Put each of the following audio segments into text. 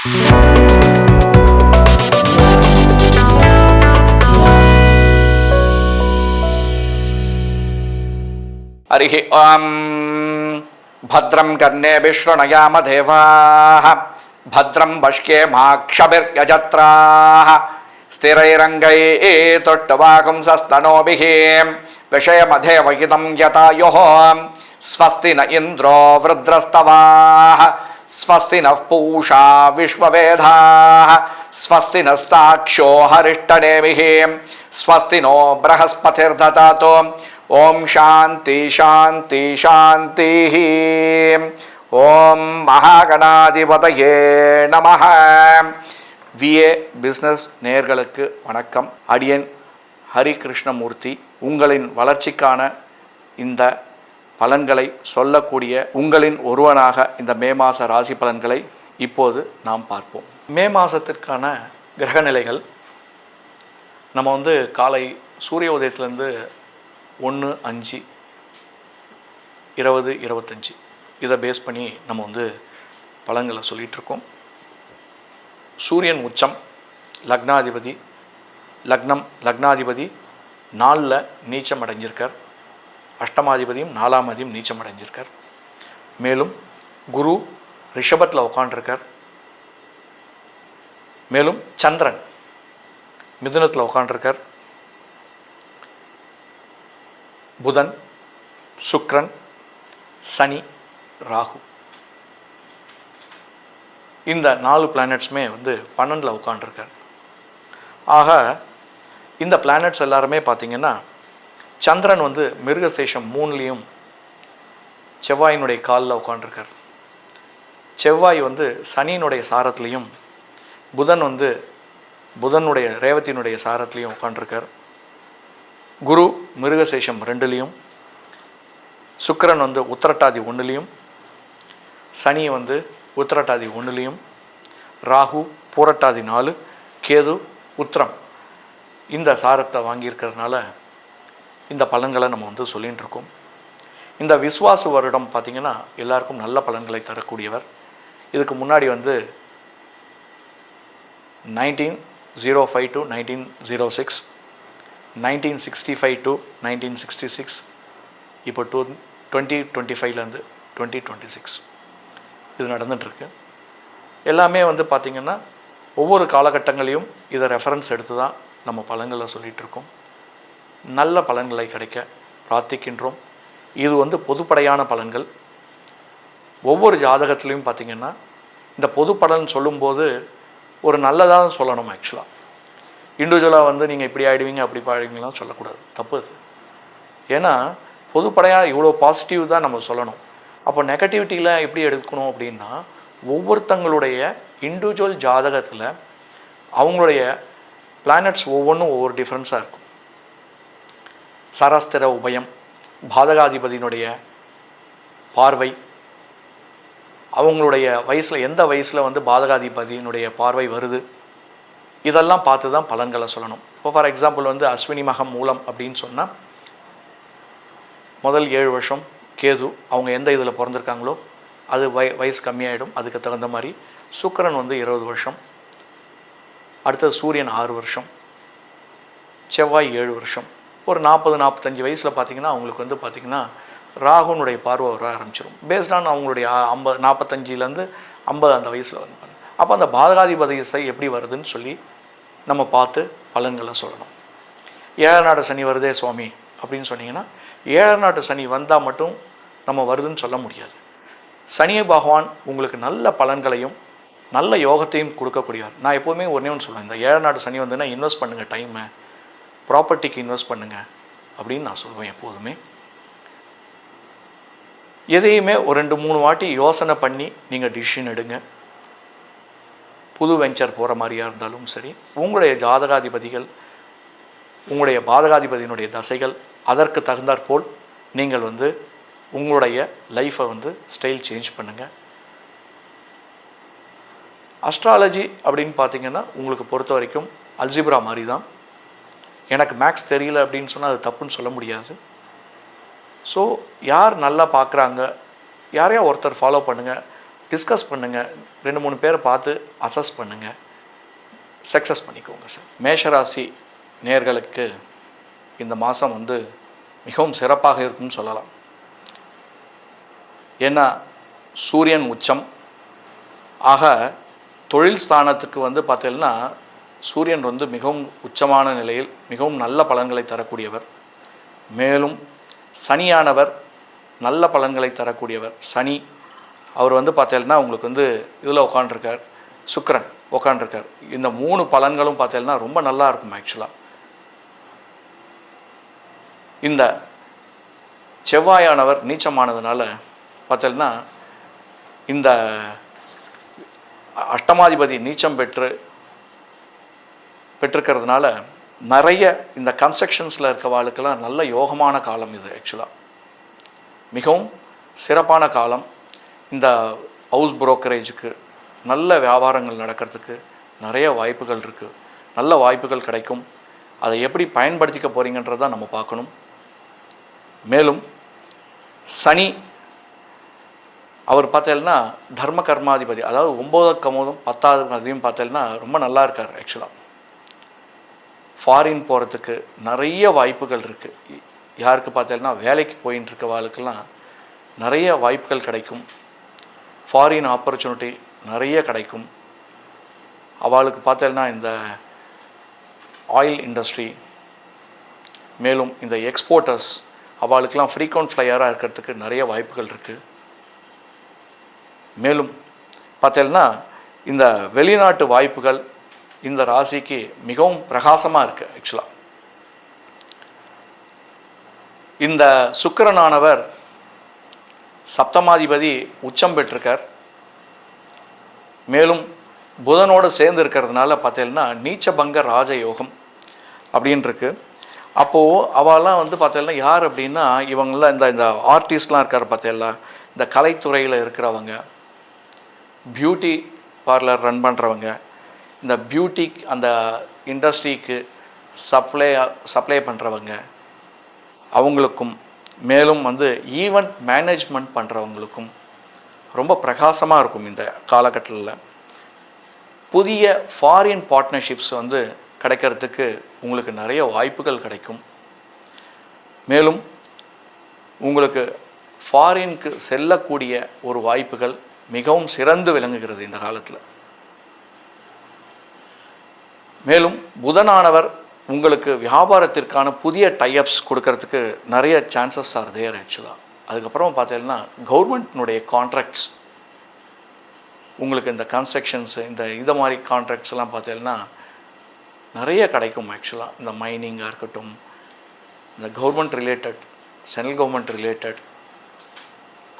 हरिः ॐ भद्रं कर्णेभिः शृणुयाम देवाः भद्रं पश्येमाक्षभिर्यजत्राः स्थिरैरङ्गैस्तुष्टुवागुंसस्तनूभिः विषयमधेवहितं यतायुः स्वस्ति न इन्द्रो वृद्रस्तवाः स्वस्ति नः पूषा विश्ववेदाः स्वस्ति नस्ताक्षो हरिष्ठनेमिः स्वस्ति नो बृहस्पतिर्दधातु ओम शांति शांति शांति ओम महागणाधिपतये நமஹ. விஏ பிஸ்னஸ் நேயர்களுக்கு வணக்கம். அடியன் ஹரிகிருஷ்ணமூர்த்தி. உங்களின் வளர்ச்சிக்கான இந்த பலன்களை சொல்லக்கூடிய உங்களின் ஒருவனாக இந்த மே மாத ராசி பலன்களை இப்போது நாம் பார்ப்போம். மே மாதத்திற்கான கிரகநிலைகள் நம்ம காலை சூரிய உதயத்திலேருந்து 1-5-20-25 இதை பேஸ் பண்ணி நம்ம பலன்களை சொல்லிகிட்ருக்கோம். சூரியன் உச்சம், லக்னாதிபதி 4ல் நீச்சம் அடைஞ்சிருக்கார். அஷ்டமாதிபதியும் 4ஆம் அதிபதியும் நீச்சம் அடைஞ்சிருக்கார். மேலும் குரு ரிஷபத்தில் உட்காண்டிருக்கார். மேலும் சந்திரன் மிதுனத்தில் உட்காண்டிருக்கார். புதன், சுக்கிரன், சனி, ராகு இந்த 4 பிளானட்ஸுமே 12ல் உட்காண்டிருக்கார். ஆக இந்த பிளானட்ஸ் எல்லாருமே பார்த்திங்கன்னா சந்திரன் மிருகசேஷம் 3லேயும் செவ்வாயினுடைய காலில் உட்காண்டிருக்கார். செவ்வாய் சனியினுடைய சாரத்துலேயும் புதன் புதனுடைய ரேவத்தினுடைய சாரத்துலேயும் உட்காண்டிருக்கார். குரு மிருகசேஷம் 2லேயும், சுக்கிரன் உத்திரட்டாதி 1லேயும், சனி உத்திரட்டாதி 1லேயும், ராகு பூரட்டாதி 4, கேது உத்திரம் இந்த சாரத்தை வாங்கியிருக்கிறதுனால இந்த பலன்களை நம்ம சொல்லிகிட்டு இருக்கோம். இந்த விஸ்வாச வருடம் பார்த்திங்கன்னா எல்லாருக்கும் நல்ல பலன்களை தரக்கூடியவர். இதுக்கு முன்னாடி 1905 to 1906, 1965 to 1966, இப்போ 2025லேருந்து 2026 இது நடந்துகிட்ருக்கு. எல்லாமே பார்த்திங்கன்னா ஒவ்வொரு காலகட்டங்களையும் இதை ரெஃபரன்ஸ் எடுத்து தான் நம்ம பலன்களை சொல்லிகிட்ருக்கோம். நல்ல பலன்களை கிடைக்க பிரார்த்திக்கின்றோம். இது பொதுப்படையான பலன்கள். ஒவ்வொரு ஜாதகத்துலேயும் பார்த்திங்கன்னா இந்த பொதுப்பலன் சொல்லும்போது ஒரு நல்லதாக சொல்லணும். ஆக்சுவலாக இண்டிவிஜுவலாக நீங்கள் இப்படி ஆகிடுவீங்க அப்படி ஆகிடுவீங்கலாம் சொல்லக்கூடாது, தப்பு அது. ஏன்னா பொதுப்படையாக இவ்வளோ பாசிட்டிவ் தான் நம்ம சொல்லணும். அப்போ நெகட்டிவிட்டியில் எப்படி எடுக்கணும் அப்படின்னா ஒவ்வொருத்தங்களுடைய இண்டிவிஜுவல் ஜாதகத்தில் அவங்களுடைய பிளானட்ஸ் ஒவ்வொன்றும் ஒவ்வொரு டிஃப்ரென்ஸாக இருக்கும். சரஸ்திர உபயம், பாதகாதிபதியினுடைய பார்வை, அவங்களுடைய வயசில் எந்த வயசில் பாதகாதிபதியினுடைய பார்வை வருது, இதெல்லாம் பார்த்து தான் பலன்களை சொல்லணும். இப்போ ஃபார் எக்ஸாம்பிள் அஸ்வினி மகம் மூலம் அப்படின்னு சொன்னால் முதல் 7 வருஷம் கேது அவங்க எந்த இதில் பிறந்திருக்காங்களோ அது வயசு கம்மியாகிடும். அதுக்கு தகுந்த மாதிரி சுக்கிரன் 20 வருஷம், அடுத்தது சூரியன் 6 வருஷம், செவ்வாய் 7 வருஷம். ஒரு 40-45 வயசில் பார்த்திங்கன்னா அவங்களுக்கு பார்த்திங்கன்னா ராகுனுடைய பார்வை வர ஆரம்பிச்சிடும். பேஸ்டான் அவங்களுடைய 45லேருந்து 50 அந்த வயசில் அப்போ அந்த பாதகாதிபதி எப்படி வருதுன்னு சொல்லி நம்ம பார்த்து பலன்களை சொல்லணும். 7 நாடு சனி வருதே சுவாமி அப்படின்னு சொன்னிங்கன்னா 7 நாட்டு சனி வந்தால் மட்டும் நம்ம வருதுன்னு சொல்ல முடியாது. சனி பகவான் உங்களுக்கு நல்ல பலன்களையும் நல்ல யோகத்தையும் கொடுக்கக்கூடியவர். நான் எப்போதுமே ஒன்றே ஒன்று சொல்லுவேன், இந்த 7 நாட்டு சனி இன்வெஸ்ட் பண்ணுங்கள், டைமை ப்ராப்பர்ட்டிக்கு இன்வெஸ்ட் பண்ணுங்கள் அப்படின்னு நான் சொல்லுவேன் எப்போதுமே. எதையுமே ஒரு 2-3 வாட்டி யோசனை பண்ணி நீங்கள் டிசிஷன் எடுங்க. புது வெஞ்சர் போகிற மாதிரியாக இருந்தாலும் சரி, உங்களுடைய ஜாதகாதிபதிகள் உங்களுடைய பாதகாதிபதியினுடைய தசைகள் அதற்கு தகுந்தாற்போல் நீங்கள் உங்களுடைய லைஃப்பை ஸ்டைல் சேஞ்ச் பண்ணுங்கள். அஸ்ட்ராலஜி அப்படின்னு பார்த்திங்கன்னா உங்களுக்கு பொறுத்த வரைக்கும் அல்ஜிப்ரா மாதிரி தான். எனக்கு மேக்ஸ் தெரியல அப்படின்னு சொன்னால் அது தப்புன்னு சொல்ல முடியாது. ஸோ யார் நல்லா பார்க்குறாங்க, யாரையா ஒருத்தர் ஃபாலோ பண்ணுங்கள். டிஸ்கஸ் பண்ணுங்கள், 2-3 பேரை பார்த்து அசஸ் பண்ணுங்கள், சக்ஸஸ் பண்ணிக்கோங்க சார். மேஷராசி நேயர்களுக்கு இந்த மாதம் வந்து மிகவும் சிறப்பாக இருக்கும்னு சொல்லலாம். ஏன்னா சூரியன் உச்சம் ஆக தொழில் ஸ்தானத்துக்கு வந்து பார்த்தீங்கன்னா சூரியன் வந்து மிகவும் உச்சமான நிலையில் மிகவும் நல்ல பலன்களை தரக்கூடியவர். மேலும் சனியானவர் நல்ல பலன்களை தரக்கூடியவர். சனி அவர் வந்து பார்த்தீங்கன்னா உங்களுக்கு வந்து இதில் உட்காண்டிருக்கார், சுக்கிரன் உட்காண்டிருக்கார். இந்த 3 பலன்களும் பார்த்தீங்கன்னா ரொம்ப நல்லா இருக்கும். ஆக்சுவலாக இந்த செவ்வாயானவர் நீச்சமானதுனால பார்த்தீங்கன்னா இந்த அஷ்டமாதிபதி நீச்சம் பெற்றிருக்கிறதுனால நிறைய இந்த கன்ஸ்ட்ரக்ஷன்ஸில் இருக்கவாளுக்கெல்லாம் நல்ல யோகமான காலம் இது. ஆக்சுவலாக மிகவும் சிறப்பான காலம். இந்த ஹவுஸ் புரோக்கரேஜுக்கு நல்ல வியாபாரங்கள் நடக்கிறதுக்கு நிறைய வாய்ப்புகள் இருக்குது. நல்ல வாய்ப்புகள் கிடைக்கும். அதை எப்படி பயன்படுத்திக்க போகிறீங்கன்றதை நம்ம பார்க்கணும். மேலும் சனி அவர் பார்த்தேன்னா தர்ம கர்மாதிபதி, அதாவது 9வது கமோதும் 10வது அதையும் பார்த்தேன்னா ரொம்ப நல்லா இருக்கார். ஆக்சுவலாக ஃபாரின் போகிறதுக்கு நிறைய வாய்ப்புகள் இருக்குது. யாருக்கு பார்த்தேன்னா வேலைக்கு போயின்னு இருக்கவாளுக்கெல்லாம் நிறைய வாய்ப்புகள் கிடைக்கும். ஃபாரின் ஆப்பர்ச்சுனிட்டி நிறைய கிடைக்கும். அவளுக்கு பார்த்தேன்னா இந்த ஆயில் இண்டஸ்ட்ரி, மேலும் இந்த எக்ஸ்போர்ட்டர்ஸ் அவளுக்கெல்லாம் ஃப்ரீக்வெண்ட் ஃப்ளையராக இருக்கிறதுக்கு நிறைய வாய்ப்புகள் இருக்குது. மேலும் பார்த்தேன்னா இந்த வெளிநாட்டு வாய்ப்புகள் இந்த ராசிக்கு மிகவும் பிரகாசமாக இருக்குது. ஆக்சுவலாக இந்த சுக்கிரனானவர் சப்தமாதிபதி உச்சம் பெற்றிருக்கார். மேலும் புதனோடு சேர்ந்து இருக்கிறதுனால பார்த்தேன்னா நீச்சபங்க ராஜயோகம் அப்படின்ட்டுருக்கு. அப்போது அவெல்லாம் வந்து பார்த்தேன்னா யார் அப்படின்னா இவங்களாம் இந்த ஆர்டிஸ்ட்லாம் இருக்கார் பார்த்தேன்னா, இந்த கலைத்துறையில் இருக்கிறவங்க, பியூட்டி பார்லர் ரன் பண்ணுறவங்க, இந்த பியூட்டி அந்த இண்டஸ்ட்ரிக்கு சப்ளை பண்ணுறவங்க அவங்களுக்கும், மேலும் வந்து ஈவெண்ட் மேனேஜ்மெண்ட் பண்ணுறவங்களுக்கும் ரொம்ப பிரகாசமாக இருக்கும். இந்த காலகட்டத்தில் புதிய ஃபாரின் பார்ட்னர்ஷிப்ஸ் வந்து கிடைக்கிறதுக்கு உங்களுக்கு நிறைய வாய்ப்புகள் கிடைக்கும். மேலும் உங்களுக்கு ஃபாரினுக்கு செல்லக்கூடிய ஒரு வாய்ப்புகள் மிகவும் சிறந்து விளங்குகிறது இந்த காலத்தில். மேலும் புதனானவர் உங்களுக்கு வியாபாரத்திற்கான புதிய டைஅப்ஸ் கொடுக்கறதுக்கு நிறைய சான்சஸ் ஆர் தேர். ஆக்சுவலாக அதுக்கப்புறம் பார்த்தீங்கன்னா கவர்மெண்ட்னுடைய கான்ட்ராக்ட்ஸ் உங்களுக்கு இந்த கன்ஸ்ட்ரக்ஷன்ஸு இந்த மாதிரி கான்ட்ராக்ட்ஸ்லாம் பார்த்தீங்கன்னா நிறைய கிடைக்கும். ஆக்சுவலாக இந்த மைனிங்காக இருக்கட்டும், இந்த government related, central government related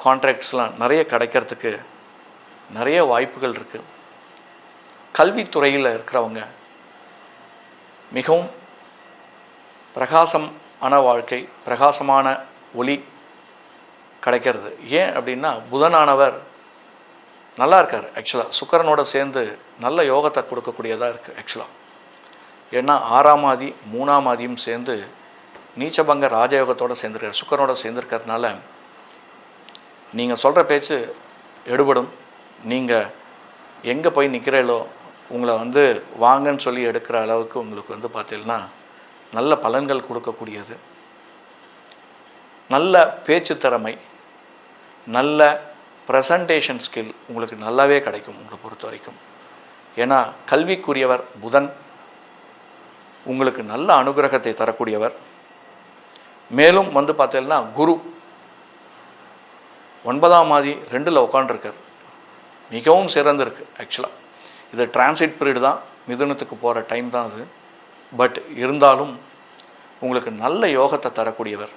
கான்ட்ராக்ட்ஸ்லாம் நிறைய கிடைக்கிறதுக்கு நிறைய வாய்ப்புகள் இருக்குது. கல்வித்துறையில் இருக்கிறவங்க மிகவும் பிரகாசமான வாழ்க்கை, பிரகாசமான ஒளி கிடைக்கிறது. ஏன் அப்படின்னா புதனானவர் நல்லா இருக்கார். ஆக்சுவலாக சுக்கிரனோட சேர்ந்து நல்ல யோகத்தை கொடுக்கக்கூடியதாக இருக்குது. ஆக்சுவலாக ஏன்னா 6ஆம் ஆதி 3ஆம் ஆதியும் சேர்ந்து நீச்சபங்க ராஜயோகத்தோடு சேர்ந்துருக்கார். சுக்கிரனோட சேர்ந்துருக்கிறதுனால நீங்கள் சொல்கிற பேச்சு எடுபடும். நீங்கள் எங்கே போய் நிற்கிறீங்களோ உங்களை வந்து வாங்கன்னு சொல்லி எடுக்கிற அளவுக்கு உங்களுக்கு வந்து பார்த்தீங்கன்னா நல்ல பலன்கள் கொடுக்கக்கூடியது. நல்ல பேச்சு திறமை, நல்ல ப்ரெசன்டேஷன் ஸ்கில் உங்களுக்கு நல்லாவே கிடைக்கும் உங்களை பொறுத்த வரைக்கும். ஏன்னா கல்விக்குரியவர் புதன் உங்களுக்கு நல்ல அனுகிரகத்தை தரக்கூடியவர். மேலும் வந்து பார்த்தீங்கன்னா குரு 9ஆம் ஆதி 2ல் உட்காண்டிருக்கார். மிகவும் சிறந்திருக்கு. ஆக்சுவலாக இது டிரான்சிட் பீரியட் தான், மிதுனத்துக்கு போகிற டைம் தான் அது. பட் இருந்தாலும் உங்களுக்கு நல்ல யோகத்தை தரக்கூடியவர்.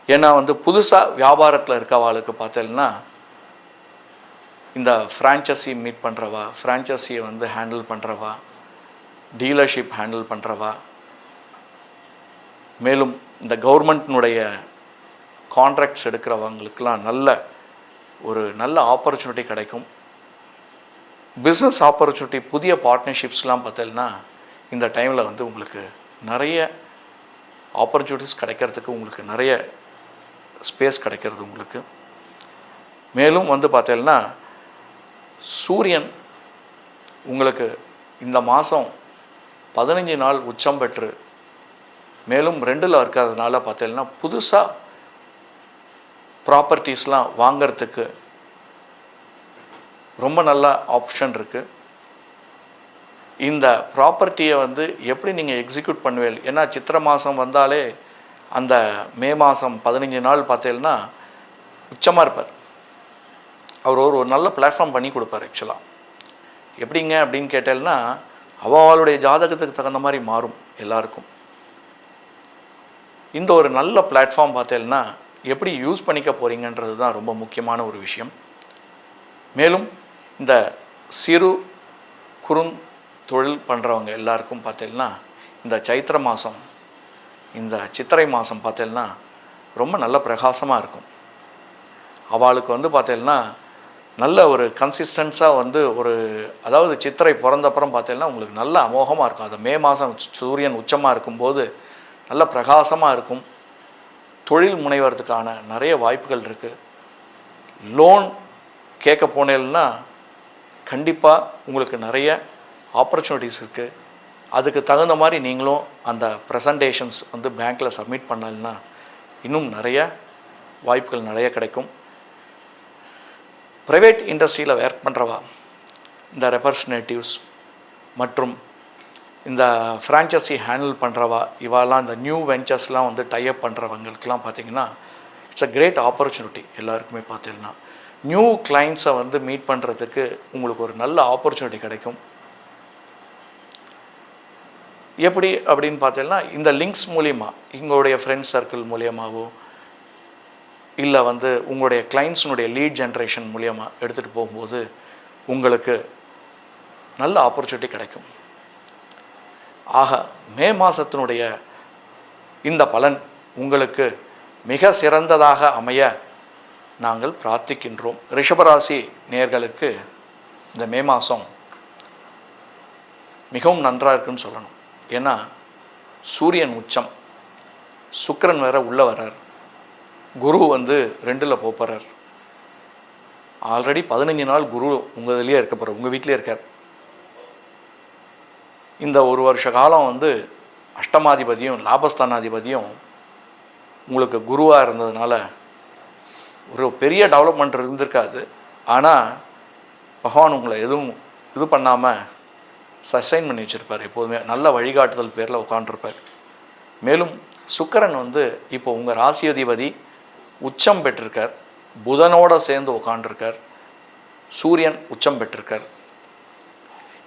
ஏன்னா வந்து புதுசாக வியாபாரத்தில் இருக்கவாளுக்கு பார்த்தீங்கன்னா இந்த ஃப்ரான்ச்சைசி மீட் பண்ணுறவா, ஃப்ரான்ச்சைசியை வந்து ஹேண்டில் பண்ணுறவா, டீலர்ஷிப் ஹேண்டில் பண்ணுறவா, மேலும் இந்த கவர்மெண்ட்னுடைய கான்ட்ராக்ட்ஸ் எடுக்கிறவங்களுக்கெல்லாம் நல்ல ஆப்பர்ச்சுனிட்டி கிடைக்கும். பிஸ்னஸ் ஆப்பர்ச்சுனிட்டி, புதிய பார்ட்னர்ஷிப்ஸ்லாம் பார்த்தீங்கன்னா இந்த டைமில் வந்து உங்களுக்கு நிறைய ஆப்பர்ச்சுனிட்டிஸ் கிடைக்கிறதுக்கு உங்களுக்கு நிறைய ஸ்பேஸ் கிடைக்கிறது உங்களுக்கு. மேலும் வந்து பார்த்தீங்கன்னா சூரியன் உங்களுக்கு இந்த மாதம் 15 நாள் உச்சம் பெற்று மேலும் 2ல் இருக்கிறதுனால பார்த்தீங்கன்னா புதுசாக ப்ராப்பர்ட்டிஸ்லாம் வாங்கிறதுக்கு ரொம்ப நல்ல ஆப்ஷன் இருக்குது. இந்த ப்ராப்பர்ட்டியை வந்து எப்படி நீங்கள் எக்ஸிக்யூட் பண்ணுவீங்க? ஏன்னா சித்திரை மாதம் வந்தாலே அந்த மே மாதம் 15 நாள் பார்த்தீங்கன்னா உச்சமாக இருப்பார். அவர் ஒரு நல்ல பிளாட்ஃபார்ம் பண்ணி கொடுப்பார். ஆக்சுவலாக எப்படிங்க அப்படின்னு கேட்டேன்னா அவளுடைய ஜாதகத்துக்கு தகுந்த மாதிரி மாறும் எல்லாருக்கும். இந்த ஒரு நல்ல பிளாட்ஃபார்ம் பார்த்தேன்னா எப்படி யூஸ் பண்ணிக்க போகிறீங்கன்றது தான் ரொம்ப முக்கியமான ஒரு விஷயம். மேலும் இந்த சிறு தொழில் பண்ணுறவங்க எல்லாருக்கும் பார்த்தேன்னா இந்த சைத்திர மாதம் இந்த சித்திரை மாதம் பார்த்தேன்னா ரொம்ப நல்ல பிரகாசமாக இருக்கும். அவளுக்கு வந்து பார்த்தேன்னா நல்ல ஒரு கன்சிஸ்டன்ஸாக வந்து அதாவது சித்திரை பிறந்தப்புறம் பார்த்தீங்கன்னா உங்களுக்கு நல்ல அமோகமாக இருக்கும். அது மே மாதம் சூரியன் உச்சமாக இருக்கும்போது நல்ல பிரகாசமாக இருக்கும். தொழில் முனைவதுக்கான நிறைய வாய்ப்புகள் இருக்குது. லோன் கேட்க போனேன்னா கண்டிப்பாக உங்களுக்கு நிறைய ஆப்பர்ச்சுனிட்டிஸ் இருக்குது. அதுக்கு தகுந்த மாதிரி நீங்களும் அந்த ப்ரெசன்டேஷன்ஸ் வந்து பேங்க்கில் சப்மிட் பண்ணலைன்னா இன்னும் நிறைய வாய்ப்புகள் நிறைய கிடைக்கும். ப்ரைவேட் இண்டஸ்ட்ரியில் ஒர்க் பண்ணுறவா, இந்த ரெப்ரசன்டேட்டிவ்ஸ் மற்றும் இந்த ஃப்ரான்ச்சைசி ஹேண்டில் பண்ணுறவா, இவாலாம் இந்த நியூ வெஞ்சர்ஸ்லாம் வந்து டைப் பண்ணுறவங்களுக்கெல்லாம் பார்த்திங்கன்னா இட்ஸ் அ கிரேட் ஆப்பர்ச்சுனிட்டி. எல்லாருக்குமே பார்த்தீங்கன்னா நியூ கிளைண்ட்ஸை வந்து மீட் பண்ணுறதுக்கு உங்களுக்கு ஒரு நல்ல ஆப்பர்ச்சுனிட்டி கிடைக்கும். எப்படி அப்படின்னு பார்த்தீங்கன்னா இந்த லிங்க்ஸ் மூலிமா உங்களுடைய ஃப்ரெண்ட்ஸ் சர்க்கிள் மூலியமாகவோ இல்லை வந்து உங்களுடைய கிளைண்ட்ஸினுடைய லீட் ஜென்ரேஷன் மூலியமாக எடுத்துகிட்டு போகும்போது உங்களுக்கு நல்ல ஆப்பர்ச்சுனிட்டி கிடைக்கும். ஆக மே மாதத்தினுடைய இந்த பலன் உங்களுக்கு மிக சிறந்ததாக அமைய நாங்கள் பிரார்த்திக்கின்றோம். ரிஷபராசி நேயர்களுக்கு இந்த மே மாதம் மிகவும் நன்றாக இருக்குன்னு சொல்லணும். ஏன்னா சூரியன் உச்சம், சுக்கிரன் வேற உள்ளே வர்றார், குரு வந்து 2ல் போகிறார். ஆல்ரெடி 15 நாள் குரு உங்கள் இதுலேயே இருக்க போகிறார், உங்கள் வீட்டிலே இருக்கார். இந்த ஒரு வருஷ காலம் வந்து அஷ்டமாதிபதியும் லாபஸ்தானாதிபதியும் உங்களுக்கு குருவாக இருந்ததுனால ஒரு பெரிய டெவலப்மெண்ட் இருந்திருக்காது. ஆனால் பகவான் உங்களை எதுவும் இது பண்ணாமல் சஸ்டைன் பண்ணி வச்சுருப்பார். எப்போதுமே நல்ல வழிகாட்டுதல் பேரில் உட்காண்டிருப்பார். மேலும் சுக்கிரன் வந்து இப்போ உங்கள் ராசியதிபதி உச்சம் பெற்றிருக்கார், புதனோடு சேர்ந்து உட்காண்டிருக்கார், சூரியன் உச்சம் பெற்றிருக்கார்.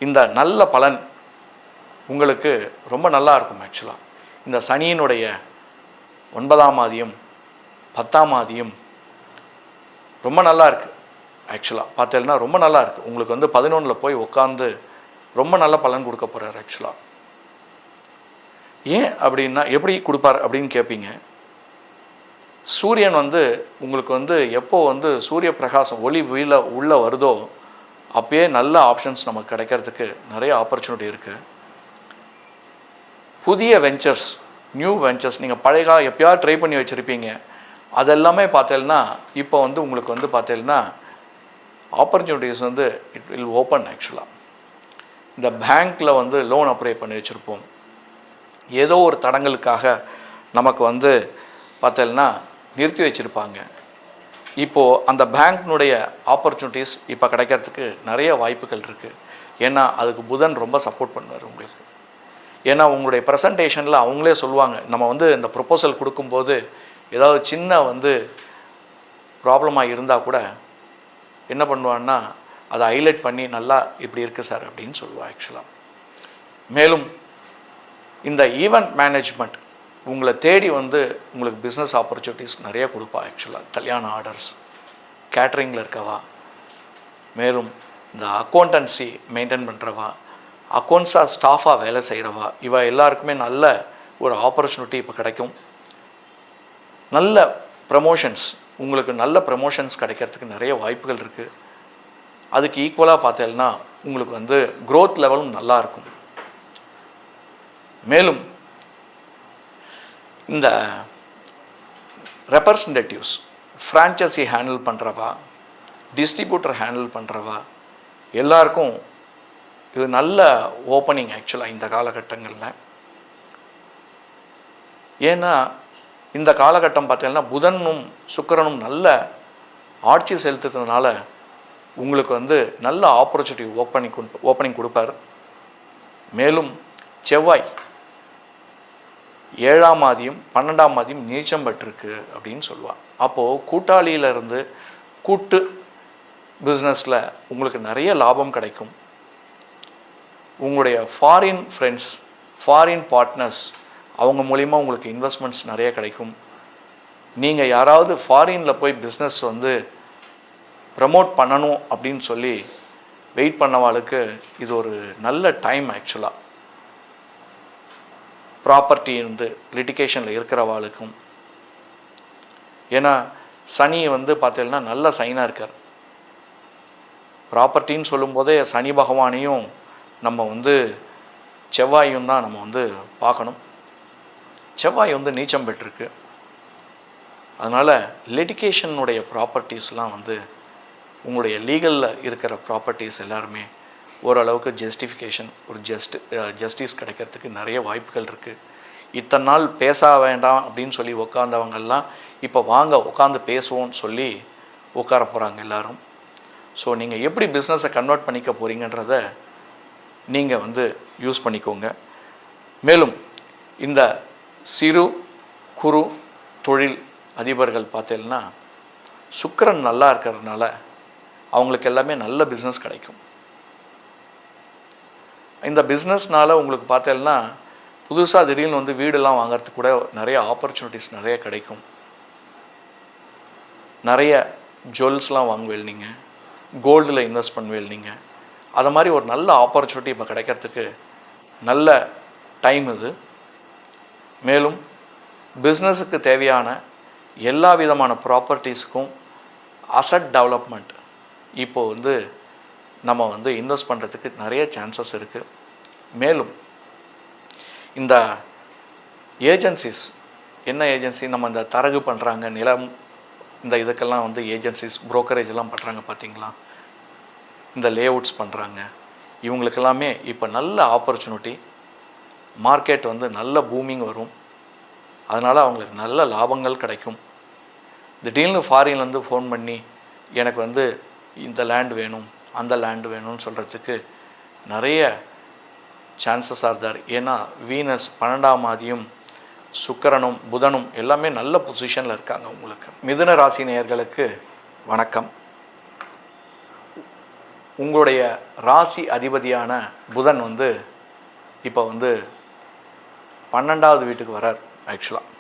இந்த நல்ல பலன் உங்களுக்கு ரொம்ப நல்லா இருக்கும். ஆக்சுவலாக இந்த சனியினுடைய 9ஆம் ஆதியும் 10ஆம் ஆதியும் ரொம்ப நல்லா இருக்குது. ஆக்சுவலாக பார்த்தீங்கன்னா ரொம்ப நல்லா இருக்குது. உங்களுக்கு வந்து 11ல் போய் உட்காந்து ரொம்ப நல்ல பலன் கொடுக்க போகிறார். ஆக்சுவலாக ஏன் அப்படின்னா எப்படி கொடுப்பார் அப்படின்னு கேட்பீங்க. சூரியன் வந்து உங்களுக்கு வந்து எப்போ வந்து சூரிய பிரகாசம் ஒளி உள்ளே வருதோ அப்பயே நல்ல ஆப்ஷன்ஸ் நமக்கு கிடைக்கிறதுக்கு நிறைய ஆப்பர்ச்சுனிட்டி இருக்குது. புதிய வெஞ்சர்ஸ், நியூ வெஞ்சர்ஸ் நீங்கள் பழைய காலம் எப்போயாவது ட்ரை பண்ணி வச்சுருப்பீங்க, அதெல்லாமே பார்த்தேன்னா இப்போ வந்து உங்களுக்கு வந்து பார்த்தேன்னா ஆப்பர்ச்சுனிட்டிஸ் வந்து இட் வில் ஓப்பன். ஆக்சுவலாக இந்த பேங்க்கில் வந்து லோன் அப்ளை பண்ணி வச்சுருப்போம், ஏதோ ஒரு தடங்களுக்காக நமக்கு வந்து பார்த்தேன்னா நிறுத்தி வச்சுருப்பாங்க. இப்போது அந்த பேங்க்னுடைய ஆப்பர்ச்சுனிட்டிஸ் இப்போ கிடைக்கிறதுக்கு நிறைய வாய்ப்புகள் இருக்குது. ஏன்னா அதுக்கு புதன் ரொம்ப சப்போர்ட் பண்ணுவார் உங்களுக்கு. ஏன்னா உங்களுடைய ப்ரெசன்டேஷனில் அவங்களே சொல்லுவாங்க, நம்ம வந்து இந்த ப்ரொப்போசல் கொடுக்கும்போது ஏதாவது சின்ன வந்து ப்ராப்ளமாக இருந்தால் கூட என்ன பண்ணுவான்னா அதை ஹைலைட் பண்ணி நல்லா இப்படி இருக்குது சார் அப்படின்னு சொல்லுவாள். ஆக்சுவலாக மேலும் இந்த ஈவெண்ட் மேனேஜ்மெண்ட் உங்களை தேடி வந்து உங்களுக்கு பிஸ்னஸ் ஆப்பர்ச்சுனிட்டிஸ் நிறைய கொடுப்பா. ஆக்சுவலாக கல்யாண ஆர்டர்ஸ், கேட்ரிங்கில் இருக்கவா, மேலும் இந்த அக்கௌண்டன்சி மெயின்டைன் பண்ணுறவா, அக்கௌண்ட்ஸாக ஸ்டாஃபாக வேலை செய்கிறவா, இவ எல்லாருக்குமே நல்ல ஒரு ஆப்பர்ச்சுனிட்டி இப்போ கிடைக்கும். நல்ல ப்ரமோஷன்ஸ், உங்களுக்கு நல்ல ப்ரமோஷன்ஸ் கிடைக்கிறதுக்கு நிறைய வாய்ப்புகள் இருக்குது. அதுக்கு ஈக்குவலாக பார்த்தேன்னா உங்களுக்கு வந்து க்ரோத் லெவலும் நல்லாயிருக்கும். மேலும் இந்த ரெப்ரசன்டேட்டிவ்ஸ், ஃப்ரான்ச்சைசி ஹேண்டில் பண்ணுறவா, டிஸ்ட்ரிபியூட்டர் ஹேண்டில் பண்ணுறவா, எல்லாருக்கும் இது நல்ல ஓப்பனிங் ஆக்சுவலாக இந்த காலகட்டங்களில். ஏன்னா இந்த காலகட்டம் பார்த்தீங்கன்னா புதனும் சுக்கிரனும் நல்ல ஆட்சி செலுத்துறதுனால உங்களுக்கு வந்து நல்ல ஆப்பர்ச்சுனிட்டி ஓப்பனிங் கொடுப்பார். மேலும் செவ்வாய் 7ஆம் ஆதியும் 12ஆம் ஆதியும் நீச்சம் பெற்றிருக்கு அப்படின்னு சொல்லுவாள். அப்போது கூட்டாளியிலேருந்து கூட்டு பிஸ்னஸில் உங்களுக்கு நிறைய லாபம் கிடைக்கும். உங்களுடைய ஃபாரின் ஃப்ரெண்ட்ஸ், ஃபாரின் பார்ட்னர்ஸ் அவங்க மூலிமா உங்களுக்கு இன்வெஸ்ட்மெண்ட்ஸ் நிறைய கிடைக்கும். நீங்கள் யாராவது ஃபாரினில் போய் பிஸ்னஸ் வந்து ப்ரமோட் பண்ணணும் அப்படின்னு சொல்லி வெயிட் பண்ணவாளுக்கு இது ஒரு நல்ல டைம் ஆக்சுவலாக. ப்ராப்பர்ட்டி வந்து லிட்டிகேஷனில் இருக்கிறவாளுக்கும். ஏன்னா சனி வந்து பார்த்தீங்கன்னா நல்ல சைனாக இருக்கார். ப்ராப்பர்ட்டின்னு சொல்லும்போதே சனி பகவானையும் நம்ம வந்து செவ்வாயும் தான் நம்ம வந்து பார்க்கணும். செவ்வாய் வந்து நீச்சம் பெற்றிருக்கு. அதனால் லிட்டிகேஷனுடைய ப்ராப்பர்ட்டிஸ்லாம் வந்து உங்களுடைய லீகலில் இருக்கிற ப்ராப்பர்ட்டிஸ் எல்லாருமே ஓரளவுக்கு ஜஸ்டிஃபிகேஷன் ஒரு ஜஸ்டிஸ் கிடைக்கிறதுக்கு நிறைய வாய்ப்புகள் இருக்குது. இத்தனை நாள் பேச வேண்டாம் அப்படின்னு சொல்லி உட்காந்தவங்கெல்லாம் இப்போ வாங்க உட்காந்து பேசுவோன்னு சொல்லி உட்கார போகிறாங்க எல்லோரும். ஸோ நீங்கள் எப்படி பிஸ்னஸை கன்வெர்ட் பண்ணிக்க போகிறீங்கன்றத நீங்கள் வந்து யூஸ் பண்ணிக்கோங்க. மேலும் இந்த சிறு குறு தொழில் அதிபர்கள் பார்த்தீங்கன்னா சுக்கிரன் நல்லா இருக்கிறதுனால அவங்களுக்கு எல்லாமே நல்ல பிஸ்னஸ் கிடைக்கும். இந்த பிஸ்னஸ்னால் உங்களுக்கு பார்த்தீங்கன்னா புதுசாக திடீர்னு வந்து வீடெல்லாம் வாங்கிறதுக்கு கூட நிறைய ஆப்பர்ச்சுனிட்டிஸ் நிறைய கிடைக்கும். நிறைய ஜுவல்ஸ்லாம் வாங்குவேல் நீங்கள், கோல்டில் இன்வெஸ்ட் பண்ணுவேல் நீங்கள். அது மாதிரி ஒரு நல்ல ஆப்பர்ச்சுனிட்டி இப்போ கிடைக்கிறதுக்கு நல்ல டைம் இது. மேலும் பிஸ்னஸுக்கு தேவையான எல்லா விதமான ப்ராப்பர்ட்டிஸுக்கும் அசட் டெவலப்மெண்ட் இப்போது வந்து நம்ம வந்து இன்வெஸ்ட் பண்ணுறதுக்கு நிறைய சான்சஸ் இருக்குது. மேலும் இந்த ஏஜென்சிஸ், என்ன ஏஜென்சி, நம்ம இந்த தரகு பண்ணுறாங்க நிலம், இந்த இதுக்கெல்லாம் வந்து ஏஜென்சிஸ் புரோக்கரேஜெல்லாம் பண்ணுறாங்க பார்த்தீங்களா, இந்த லேஅவுட்ஸ் பண்ணுறாங்க, இவங்களுக்கெல்லாமே இப்போ நல்ல ஆப்பர்ச்சுனிட்டி. மார்க்கெட் வந்து நல்ல பூமிங் வரும். அதனால் அவங்களுக்கு நல்ல லாபங்கள் கிடைக்கும். திடீர்னு ஃபாரின்லேருந்து ஃபோன் பண்ணி எனக்கு வந்து இந்த லேண்ட் வேணும் அந்த லேண்டு வேணும்னு சொல்கிறதுக்கு நிறைய சான்சஸ் ஆர் தேர். ஏன்னா வீனஸ் 12ஆம் ஆதியும் சுக்கிரனும் புதனும் எல்லாமே நல்ல பொசிஷனில் இருக்காங்க. உங்களுக்கு மிதுன ராசி நேயர்களுக்கு வணக்கம். உங்களுடைய ராசி அதிபதியான புதன் வந்து இப்போ வந்து 12வது வீட்டுக்கு வரார். ஆக்சுவலாக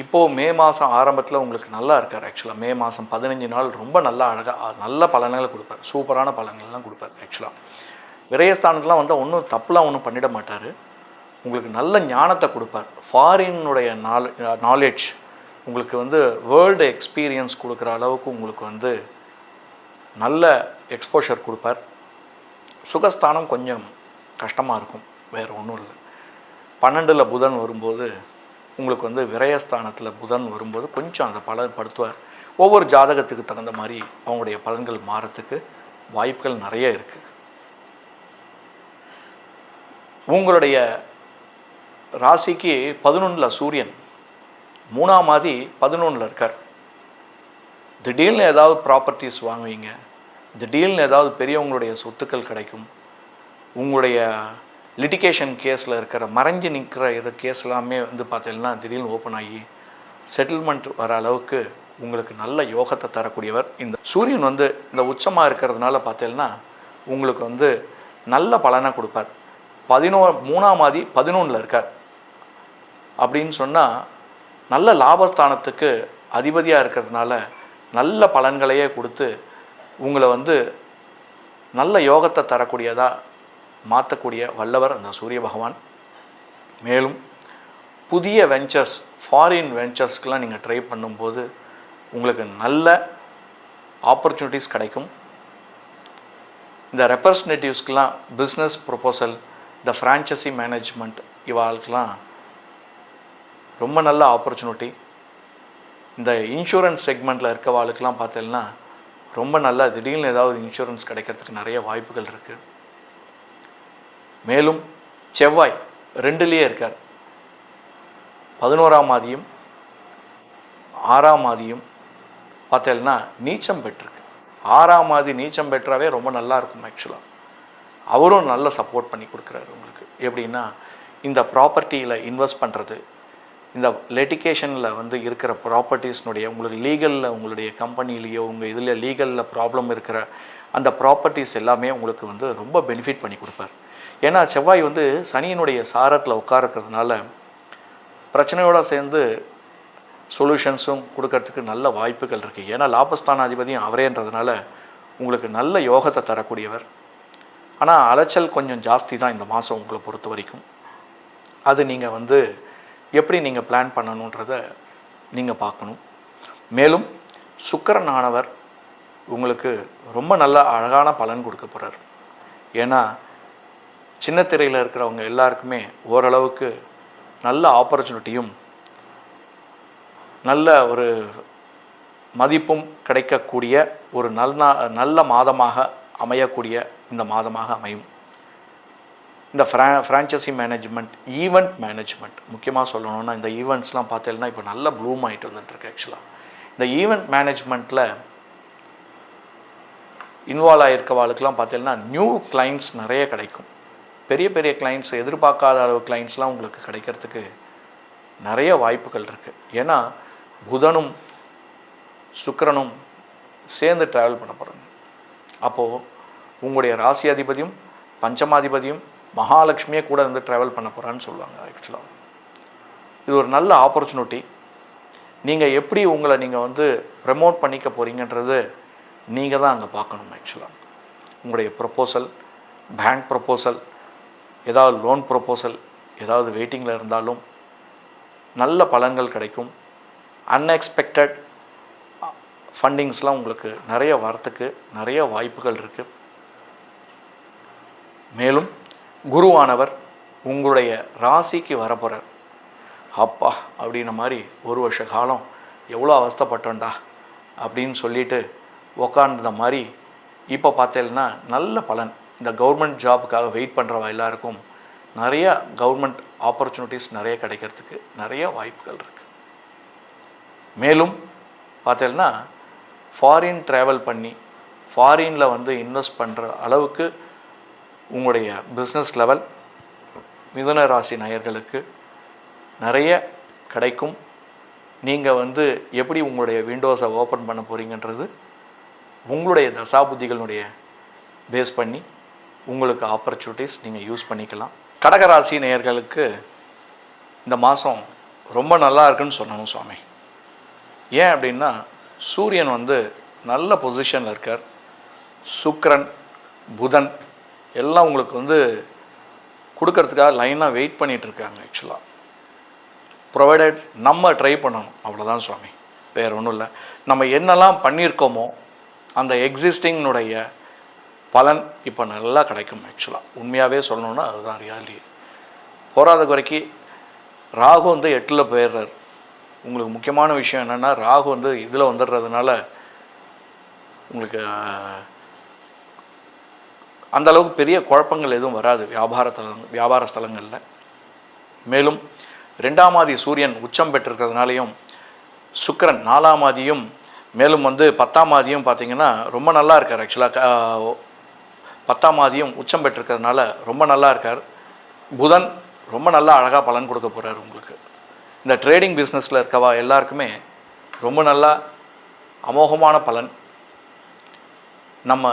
இப்போது மே மாதம் ஆரம்பத்தில் உங்களுக்கு நல்லா இருக்கார். ஆக்சுவலாக மே மாதம் 15 நாள் ரொம்ப நல்லா அழகாக நல்ல பலன்களை கொடுப்பார், சூப்பரான பலன்கள்லாம் கொடுப்பார். ஆக்சுவலாக விரயஸ்தானத்துலாம் வந்து ஒன்றும் தப்புலாம் ஒன்றும் பண்ணிட மாட்டார். உங்களுக்கு நல்ல ஞானத்தை கொடுப்பார். ஃபாரினுடைய நாலேஜ் உங்களுக்கு வந்து வேர்ல்டு எக்ஸ்பீரியன்ஸ் கொடுக்குற அளவுக்கு உங்களுக்கு வந்து நல்ல எக்ஸ்போஷர் கொடுப்பார். சுகஸ்தானம் கொஞ்சம் கஷ்டமாக இருக்கும், வேறு ஒன்றும் இல்லை. 12ல் புதன் வரும்போது உங்களுக்கு வந்து விரயஸ்தானத்தில் புதன் வரும்போது கொஞ்சம் அந்த பலப்படுத்துவார். ஒவ்வொரு ஜாதகத்துக்கு தகுந்த மாதிரி அவங்களுடைய பலன்கள் மாறத்துக்கு வாய்ப்புகள் நிறைய இருக்குது. உங்களுடைய ராசிக்கு 11ல் சூரியன், 3ஆம் ஆதி 11ல் இருக்கார். திடீர்னு ஏதாவது ப்ராப்பர்ட்டிஸ் வாங்குவீங்க, திடீர்னு ஏதாவது பெரியவங்களுடைய சொத்துக்கள் கிடைக்கும். உங்களுடைய லிட்டிகேஷன் கேஸில் இருக்கிற மறைஞ்சு நிற்கிற கேஸ் எல்லாமே வந்து பார்த்தீங்கன்னா திடீர்னு ஓப்பன் ஆகி செட்டில்மெண்ட் வர அளவுக்கு உங்களுக்கு நல்ல யோகத்தை தரக்கூடியவர். இந்த சூரியன் வந்து இந்த உச்சமாக இருக்கிறதுனால பார்த்தீங்கன்னா உங்களுக்கு வந்து நல்ல பலனை கொடுப்பார். 3ஆம் ஆதி 11ல் இருக்கார் அப்படின்னு சொன்னால் நல்ல லாபஸ்தானத்துக்கு அதிபதியாக இருக்கிறதுனால நல்ல பலன்களையே கொடுத்து உங்களை வந்து நல்ல யோகத்தை தரக்கூடியதாக மாற்றக்கூடிய வல்லவர் அந்த சூரிய பகவான். மேலும் புதிய வெஞ்சர்ஸ், ஃபாரின் வெஞ்சர்ஸ்க்கெலாம் நீங்கள் ட்ரை பண்ணும்போது உங்களுக்கு நல்ல ஆப்பர்ச்சுனிட்டிஸ் கிடைக்கும். இந்த ரெப்ரசன்டேட்டிவ்ஸ்க்கெலாம் பிஸ்னஸ் ப்ரொபோசல், இந்த ஃப்ரான்ச்சைசி மேனேஜ்மெண்ட் இவாளுக்கெலாம் ரொம்ப நல்ல ஆப்பர்ச்சுனிட்டி. இந்த இன்சூரன்ஸ் செக்மெண்ட்டில் இருக்கவாளுக்கெலாம் பார்த்தீங்கன்னா ரொம்ப நல்லா திடீர்னு ஏதாவது இன்சூரன்ஸ் கிடைக்கிறதுக்கு நிறைய வாய்ப்புகள் இருக்குது. மேலும் செவ்வாய் 2லேயே இருக்கார். 11ஆம் ஆதியும் 6ஆம் ஆதியும் பார்த்தேன்னா நீச்சம் பெற்றிருக்கு. 6ஆம் ஆதி நீச்சம் பெற்றாவே ரொம்ப நல்லா இருக்கும். ஆக்சுவலாக அவரும் நல்ல சப்போர்ட் பண்ணி கொடுக்குறாரு உங்களுக்கு. எப்படின்னா இந்த ப்ராப்பர்ட்டியில் இன்வெஸ்ட் பண்ணுறது, இந்த லெட்டிகேஷனில் வந்து இருக்கிற ப்ராப்பர்ட்டிஸ்னுடைய உங்களுக்கு லீகலில் உங்களுடைய கம்பெனிலேயோ உங்கள் இதில் லீகலில் ப்ராப்ளம் இருக்கிற அந்த ப்ராப்பர்ட்டிஸ் எல்லாமே உங்களுக்கு வந்து ரொம்ப பெனிஃபிட் பண்ணி கொடுப்பார். ஏன்னா செவ்வாய் வந்து சனியினுடைய சாரத்தில் உட்காருக்கிறதுனால பிரச்சனையோடு சேர்ந்து சொல்யூஷன்ஸும் கொடுக்கறதுக்கு நல்ல வாய்ப்புகள் இருக்குது. ஏன்னா லாபஸ்தானாதிபதியும் அவரேன்றதுனால உங்களுக்கு நல்ல யோகத்தை தரக்கூடியவர். ஆனால் அலைச்சல் கொஞ்சம் ஜாஸ்தி தான் இந்த மாதம் உங்களை பொறுத்த வரைக்கும். அது நீங்கள் வந்து எப்படி நீங்கள் பிளான் பண்ணணுன்றதை நீங்கள் பார்க்கணும். மேலும் சுக்கிரன் ஆனவர் உங்களுக்கு ரொம்ப நல்ல அழகான பலன் கொடுக்க போகிறார். ஏன்னா சின்ன திரையில் இருக்கிறவங்க எல்லாருக்குமே ஓரளவுக்கு நல்ல ஆப்பர்ச்சுனிட்டியும் நல்ல ஒரு மதிப்பும் கிடைக்கக்கூடிய ஒரு நல்ல மாதமாக அமையக்கூடிய இந்த மாதமாக அமையும். இந்த ஃப்ரான்ச்சைசி மேனேஜ்மெண்ட், ஈவெண்ட் மேனேஜ்மெண்ட், முக்கியமாக சொல்லணும்னா இந்த ஈவெண்ட்ஸ்லாம் பார்த்தீங்கன்னா இப்போ நல்லா ப்ளூம் ஆகிட்டு வந்துட்டுருக்கு. ஆக்சுவலாக இந்த ஈவெண்ட் மேனேஜ்மெண்ட்டில் இன்வால்வ் ஆகிருக்கவாளுக்கெலாம் பார்த்தீங்கன்னா நியூ கிளைண்ட்ஸ் நிறைய கிடைக்கும். பெரிய பெரிய கிளைண்ட்ஸ், எதிர்பார்க்காத அளவு கிளைண்ட்ஸ்லாம் உங்களுக்கு கிடைக்கிறதுக்கு நிறைய வாய்ப்புகள் இருக்குது. ஏன்னா புதனும் சுக்கிரனும் சேர்ந்து ட்ராவல் பண்ண போகிறாங்க. அப்போது உங்களுடைய ராசி அதிபதியும் பஞ்சமாதிபதியும் மகாலட்சுமியே கூட வந்து ட்ராவல் பண்ண போகிறான்னு சொல்லுவாங்க. ஆக்சுவலாக இது ஒரு நல்ல ஆப்பர்ச்சுனிட்டி. நீங்கள் எப்படி உங்களை நீங்கள் வந்து ப்ரமோட் பண்ணிக்க போகிறீங்கன்றது நீங்கள் தான் அங்கே பார்க்கணும். ஆக்சுவலாக உங்களுடைய ப்ரொப்போசல், பேங்க் ப்ரொப்போசல், ஏதாவது லோன் ப்ரொப்போசல் ஏதாவது வெயிட்டிங்கில் இருந்தாலும் நல்ல பலன்கள் கிடைக்கும். அன்எக்ஸ்பெக்டட் ஃபண்டிங்ஸ்லாம் உங்களுக்கு நிறைய வரத்துக்கு நிறைய வாய்ப்புகள் இருக்குது. மேலும் குருவானவர் உங்களுடைய ராசிக்கு வரப்போகிறார். அப்பா அப்படின்ன மாதிரி ஒரு வருஷ காலம் எவ்வளோ அவஸ்தைப்பட்டோண்டா அப்படின்னு சொல்லிட்டு உக்காந்த மாதிரி இப்போ பார்த்தேன்னா நல்ல பலன். இந்த கவர்மெண்ட் ஜாபுக்காக வெயிட் பண்ணுறவா எல்லாருக்கும் நிறைய கவர்மெண்ட் ஆப்பர்ச்சுனிட்டிஸ் நிறைய கிடைக்கிறதுக்கு நிறைய வாய்ப்புகள் இருக்குது. மேலும் பார்த்தேன்னா ஃபாரின் ட்ராவல் பண்ணி ஃபாரினில் வந்து இன்வெஸ்ட் பண்ணுற அளவுக்கு உங்களுடைய பிஸ்னஸ் லெவல் மிதுன ராசி நேயர்களுக்கு நிறைய கிடைக்கும். நீங்கள் வந்து எப்படி உங்களுடைய விண்டோஸை ஓப்பன் பண்ண போகிறீங்கன்றது உங்களுடைய தசாபுத்திகளுடைய பேஸ் பண்ணி உங்களுக்கு ஆப்பர்ச்சுனிட்டிஸ் நீங்கள் யூஸ் பண்ணிக்கலாம். கடகராசி நேயர்களுக்கு இந்த மாதம் ரொம்ப நல்லா இருக்குன்னு சொல்லணும் சுவாமி. ஏன் அப்படின்னா சூரியன் வந்து நல்ல பொசிஷனில் இருக்கார். சுக்கிரன், புதன் எல்லாம் உங்களுக்கு வந்து கொடுக்கறதுக்காக லைனாக வெயிட் பண்ணிகிட்ருக்காங்க. ஆக்சுவலாக ப்ரொவைடட் நம்ம ட்ரை பண்ணணும், அவ்வளோதான் சுவாமி, வேறு ஒன்றும் இல்லை. நம்ம என்னெல்லாம் பண்ணியிருக்கோமோ அந்த எக்ஸிஸ்டிங்னுடைய பலன் இப்போ நல்லா கிடைக்கும். ஆக்சுவலாக உண்மையாகவே சொல்லணுன்னா அதுதான் ரியாலிட்டி. போராத குறைக்கு ராகு வந்து 8ல் போயிடுறார். உங்களுக்கு முக்கியமான விஷயம் என்னென்னா ராகு வந்து இதில் வந்துடுறதுனால உங்களுக்கு அந்தளவுக்கு பெரிய குழப்பங்கள் எதுவும் வராது வியாபார ஸ்தலங்களில். மேலும் 2ஆம் ஆதி சூரியன் உச்சம் பெற்றிருக்கிறதுனாலையும் சுக்கிரன் 4ஆம் ஆதியும் மேலும் வந்து 10ஆம் ஆதியும் பார்த்திங்கன்னா ரொம்ப நல்லா இருக்கார். ஆக்சுவலாக 10ஆம் ஆதியும் உச்சம் பெற்றிருக்கிறதுனால ரொம்ப நல்லா இருக்கார். புதன் ரொம்ப நல்லா அழகாக பலன் கொடுக்க போகிறார் உங்களுக்கு. இந்த ட்ரேடிங் பிஸ்னஸில் இருக்கவா எல்லாருக்குமே ரொம்ப நல்லா அமோகமான பலன். நம்ம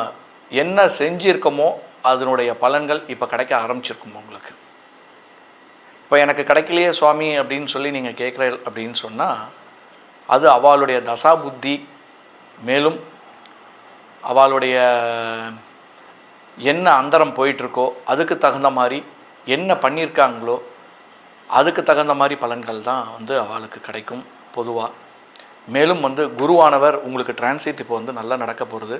என்ன செஞ்சிருக்கோமோ அதனுடைய பலன்கள் இப்போ கிடைக்க ஆரம்பிச்சிருக்கும் உங்களுக்கு. இப்போ எனக்கு கிடைக்கலையே சுவாமி அப்படின்னு சொல்லி நீங்கள் கேட்குற அப்படின்னு சொன்னால் அது அவளுடைய தசா புத்தி, மேலும் அவளுடைய என்ன அந்தரம் போயிட்டுருக்கோ அதுக்கு தகுந்த மாதிரி என்ன பண்ணியிருக்காங்களோ அதுக்கு தகுந்த மாதிரி பலன்கள் தான் வந்து அவளுக்கு கிடைக்கும் பொதுவாக. மேலும் வந்து குருவானவர் உங்களுக்கு டிரான்சிட் இப்போ வந்து நல்லா நடக்க போகிறது.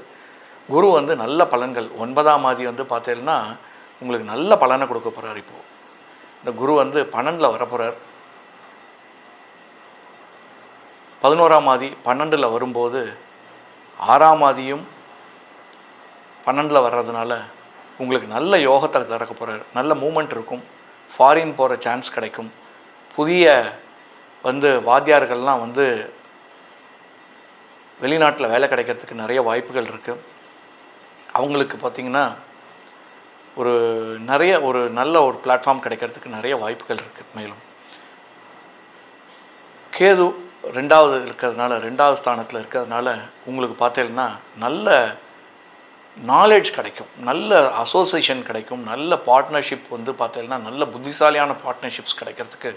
குரு வந்து நல்ல பலன்கள் 9ஆம் ஆதி வந்து பார்த்தீங்கன்னா உங்களுக்கு நல்ல பலனை கொடுக்க போகிறார். இப்போது இந்த குரு வந்து 12ல் வரப்போகிறார். 11ஆம் ஆதி 12ல் வரும்போது 6ஆம் ஆதியும் 12 வர்றதுனால உங்களுக்கு நல்ல யோகத்தை திறக்க போகிறார். நல்ல மூமெண்ட் இருக்கும். ஃபாரின் போகிற சான்ஸ் கிடைக்கும். புதிய வாத்தியார்கள்லாம் வெளிநாட்டில் வேலை கிடைக்கிறதுக்கு நிறைய வாய்ப்புகள் இருக்குது. அவங்களுக்கு பார்த்திங்கன்னா ஒரு நல்ல ஒரு பிளாட்ஃபார்ம் கிடைக்கிறதுக்கு நிறைய வாய்ப்புகள் இருக்குது. மேலும் கேது 2வது இருக்கிறதுனால, 2வது ஸ்தானத்தில் இருக்கிறதுனால உங்களுக்கு பார்த்தீங்கன்னா நல்ல நாலேஜ் கிடைக்கும், நல்ல அசோசியேஷன் கிடைக்கும், நல்ல பார்ட்னர்ஷிப் பார்த்தீங்கன்னா நல்ல புத்திசாலியான பார்ட்னர்ஷிப்ஸ் கிடைக்கிறதுக்கு